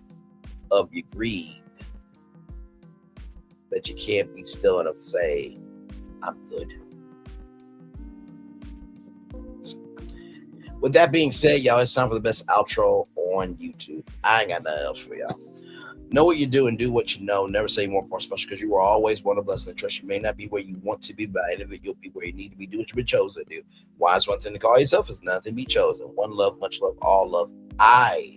of your greed that you can't be still enough to say, I'm good. With that being said, y'all, it's time for the best outro on YouTube. I ain't got nothing else for y'all. Know what you do and do what you know. Never say more special, because you are always one of blessed and trust. You may not be where you want to be, but at the end of it, you'll be where you need to be. Do what you've been chosen to do. Why is one thing to call yourself? Is nothing to be chosen. One love, much love, all love. I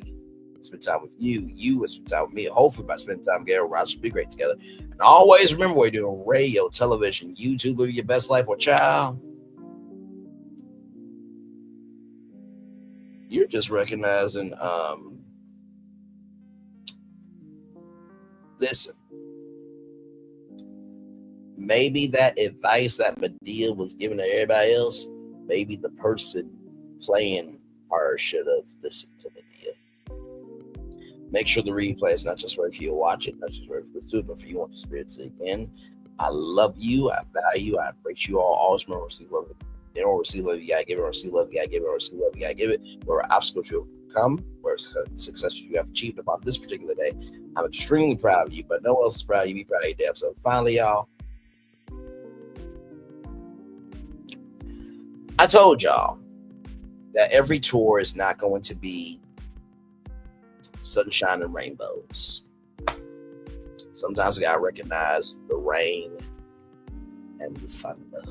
spend time with you. You will spend time with me. Hopefully, by spending time together, we'll be great together. And always remember, we're doing radio, television, YouTube, live your best life, or child. You're just recognizing, listen, maybe that advice that Medea was giving to everybody else, maybe the person playing her should have listened to Medea. Make sure the replay is not just right for you to watch it, not just right for the student, but for you want the spirit to again. I love you. I value you. I embrace you all. Always remember, receive love. You don't receive love, you gotta give it, or receive love, you gotta give it, or receive love, you gotta give it. Where obstacles you come, where success you have achieved about this particular day, I'm extremely proud of you, but no one else is proud of you. Be proud of your damn self. Finally, y'all, I told y'all that every tour is not going to be sunshine and rainbows. Sometimes we gotta recognize the rain and the thunder.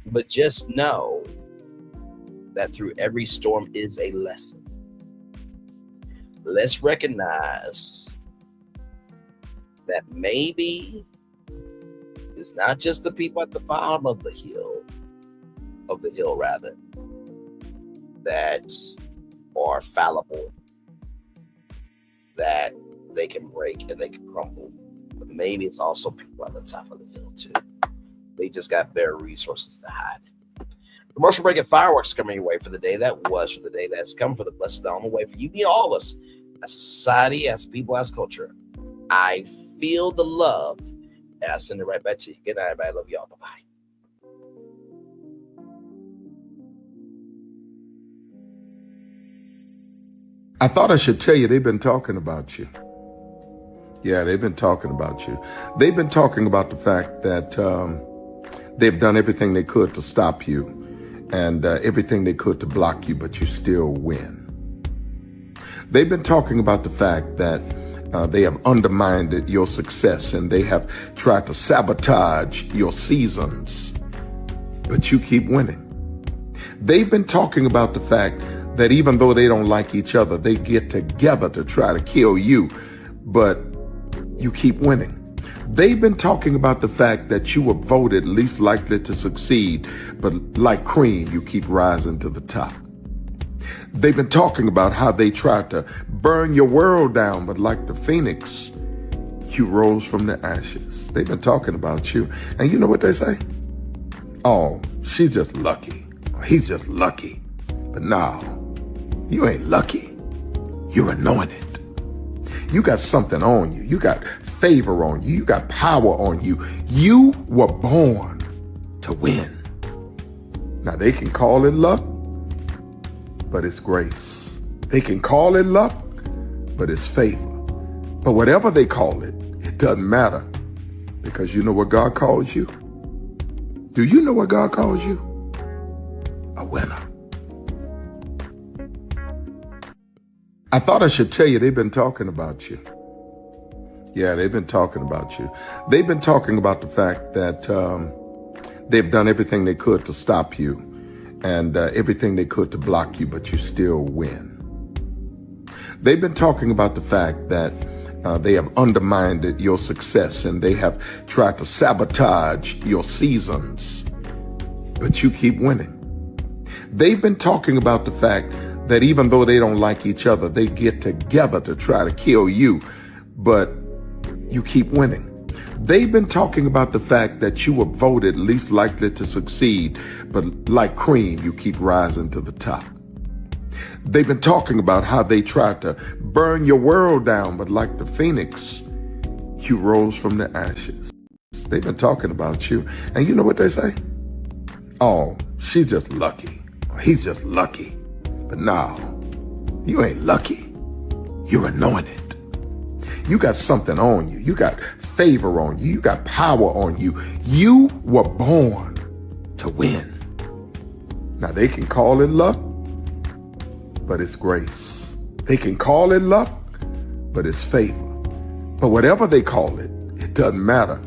But just know that through every storm is a lesson. Let's recognize that maybe it's not just the people at the bottom of the hill rather, that are fallible, that they can break and they can crumble. But maybe it's also people at the top of the hill too. They just got better resources to hide it. Commercial break and fireworks coming your way for the day. That was for the day that's come, for the blessed on the way for you and all of us as a society, as a people, as culture. I feel the love, and I send it right back to you. Good night, everybody. I love y'all. Bye-bye. I thought I should tell you, they've been talking about you. Yeah, they've been talking about you. They've been talking about the fact that they've done everything they could to stop you and everything they could to block you, but you still win. They've been talking about the fact that they have undermined your success and they have tried to sabotage your seasons, but you keep winning. They've been talking about the fact that even though they don't like each other, they get together to try to kill you, but you keep winning. They've been talking about the fact that you were voted least likely to succeed, but like cream, you keep rising to the top. They've been talking about how they tried to burn your world down, but like the phoenix, you rose from the ashes. They've been talking about you. And you know what they say? Oh, she's just lucky. He's just lucky. But no, you ain't lucky. You're anointed. You got something on you. You got favor on you. You got power on you. You were born to win. Now they can call it luck, but it's grace. They can call it luck, but it's favor. But whatever they call it, it doesn't matter, because you know what God calls you? Do you know what God calls you? A winner. I thought I should tell you, they've been talking about you. Yeah, they've been talking about you. They've been talking about the fact that they've done everything they could to stop you and everything they could to block you, but you still win. They've been talking about the fact that they have undermined your success and they have tried to sabotage your seasons, but you keep winning. They've been talking about the fact that even though they don't like each other, they get together to try to kill you, but you keep winning. They've been talking about the fact that you were voted least likely to succeed, but like cream, you keep rising to the top. They've been talking about how they tried to burn your world down, but like the phoenix, you rose from the ashes. They've been talking about you. And you know what they say? Oh, she's just lucky. He's just lucky. But no, you ain't lucky. You're anointed. You got something on you. You got favor on you. You got power on you. You were born to win. Now they can call it luck, but it's grace. They can call it luck, but it's favor. But whatever they call it, it doesn't matter,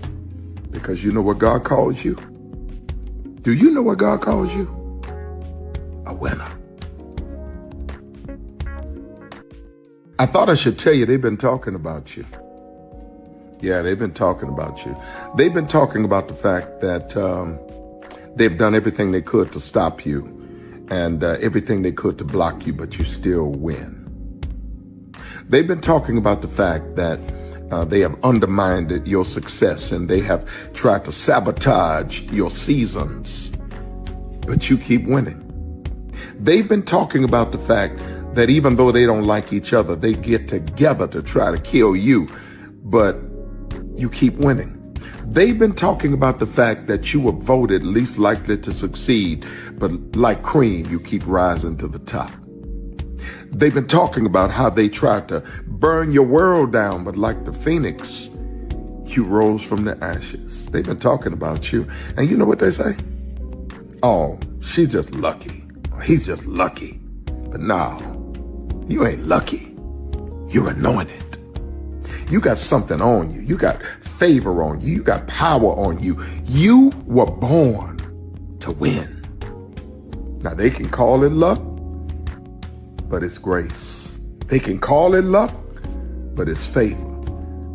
because you know what God calls you? Do you know what God calls you? A winner. I thought I should tell you, they've been talking about you. Yeah, they've been talking about you. They've been talking about the fact that they've done everything they could to stop you and everything they could to block you, but you still win. They've been talking about the fact that they have undermined your success and they have tried to sabotage your seasons, but you keep winning. They've been talking about the fact that even though they don't like each other, they get together to try to kill you, but you keep winning. They've been talking about the fact that you were voted least likely to succeed, but like cream, you keep rising to the top. They've been talking about how they tried to burn your world down, but like the phoenix, you rose from the ashes. They've been talking about you. And you know what they say? Oh, she's just lucky. He's just lucky. But no, you ain't lucky. You're anointed. You got something on you. You got favor on you. You got power on you. You were born to win. Now, they can call it luck, but it's grace. They can call it luck, but it's favor.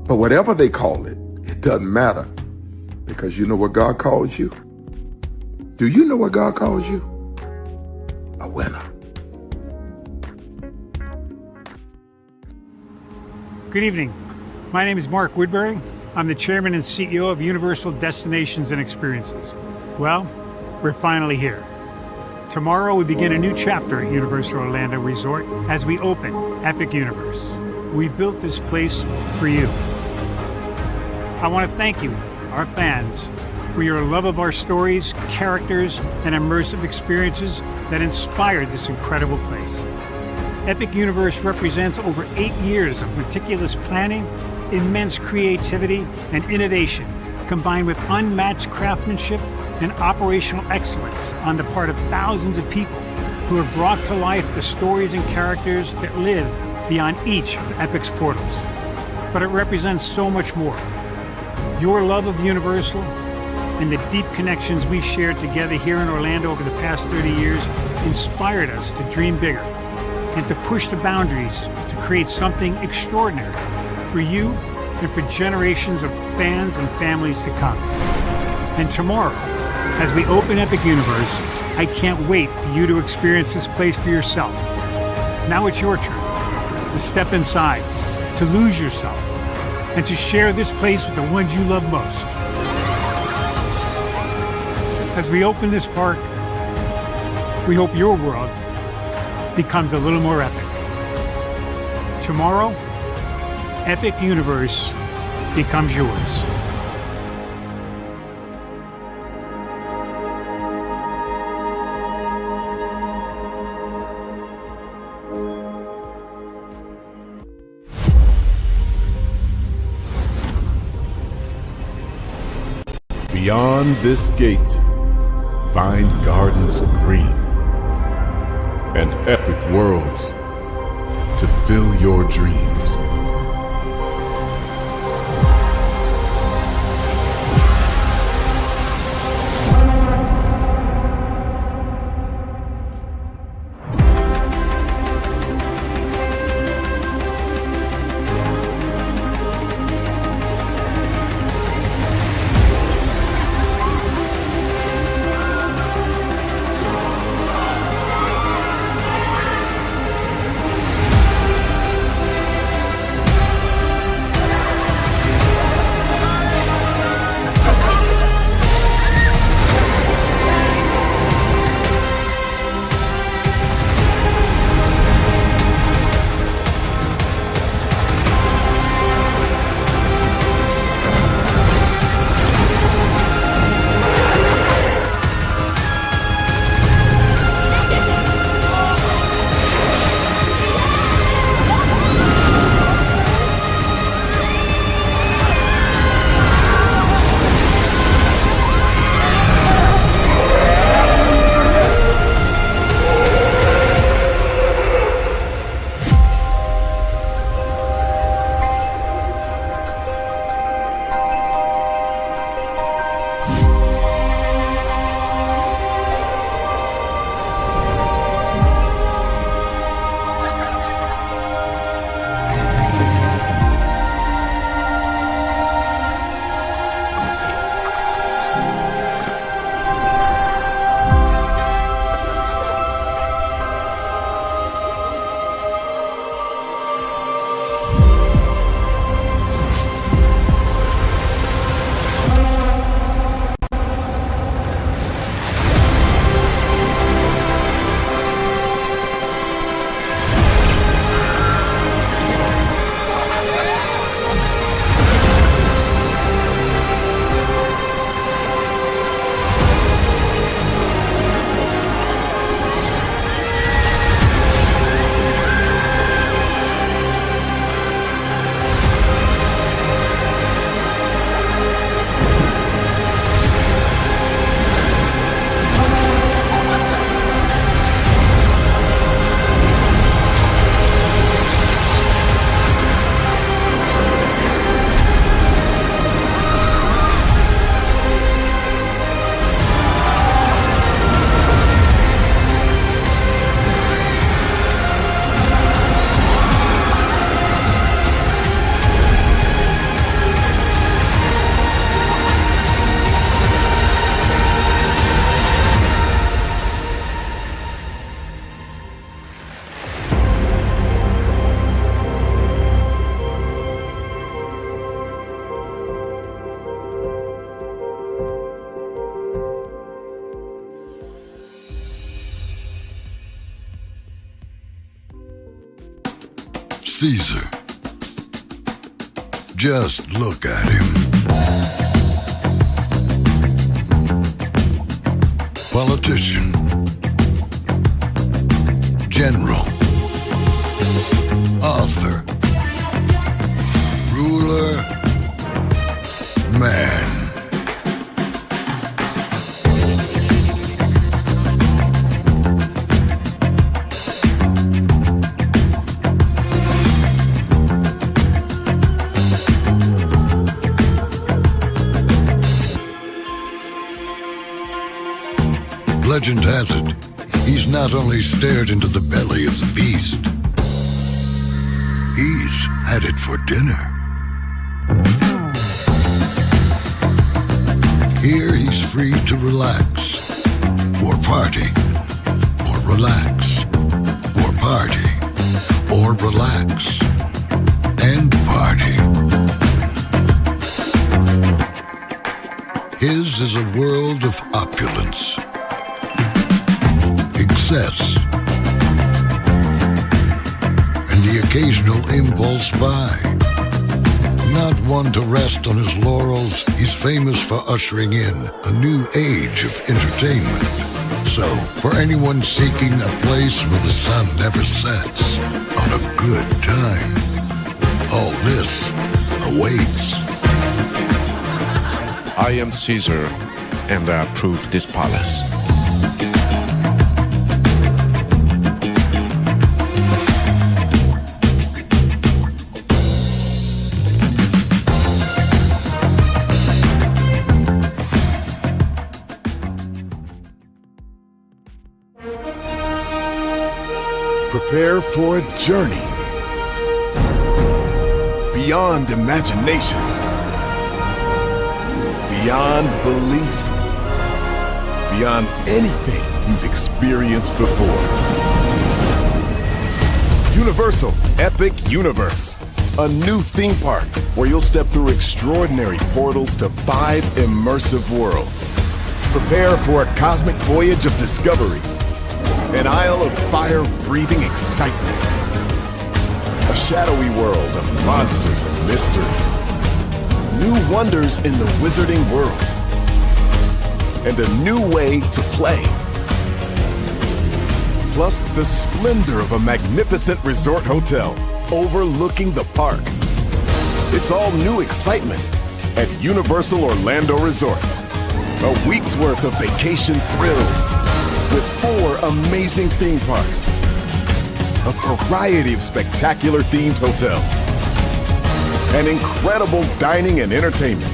But whatever they call it, it doesn't matter, because you know what God calls you? Do you know what God calls you? A winner. Good evening. My name is Mark Woodbury. I'm the chairman and CEO of Universal Destinations and Experiences. Well, we're finally here. Tomorrow we begin a new chapter at Universal Orlando Resort as we open Epic Universe. We built this place for you. I want to thank you, our fans, for your love of our stories, characters, and immersive experiences that inspired this incredible place. Epic Universe represents over 8 years of meticulous planning, immense creativity, and innovation, combined with unmatched craftsmanship and operational excellence on the part of thousands of people who have brought to life the stories and characters that live beyond each of Epic's portals. But it represents so much more. Your love of Universal and the deep connections we've shared together here in Orlando over the past 30 years inspired us to dream bigger and to push the boundaries to create something extraordinary for you and for generations of fans and families to come. And tomorrow, as we open Epic Universe, I can't wait for you to experience this place for yourself. Now it's your turn to step inside, to lose yourself, and to share this place with the ones you love most. As we open this park, we hope your world becomes a little more epic. Tomorrow, Epic Universe becomes yours. Beyond this gate, find gardens green and epic worlds to fill your dreams. Caesar. Just look at him. Politician. General. Author. Ruler. Man. Legend has it, he's not only stared into the belly of the beast, he's had it for dinner. Here he's free to relax, or party, or relax, or party, or relax, and party. His is a world of opulence. Excess, and the occasional impulse buy. Not one to rest on his laurels, he's famous for ushering in a new age of entertainment. So, for anyone seeking a place where the sun never sets, on a good time, all this awaits. I am Caesar, and I approve this palace. Prepare for a journey beyond imagination, beyond belief, beyond anything you've experienced before. Universal Epic Universe, a new theme park where you'll step through extraordinary portals to 5 immersive worlds. Prepare for a cosmic voyage of discovery, an isle of fire-breathing excitement, a shadowy world of monsters and mystery, new wonders in the wizarding world, and a new way to play. Plus the splendor of a magnificent resort hotel overlooking the park. It's all new excitement at Universal Orlando Resort. A week's worth of vacation thrills with 4 amazing theme parks, a variety of spectacular themed hotels, and incredible dining and entertainment.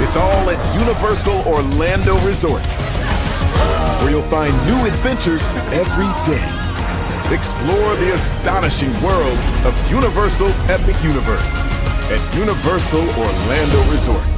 It's all at Universal Orlando Resort, where you'll find new adventures every day. Explore the astonishing worlds of Universal Epic Universe at Universal Orlando Resort.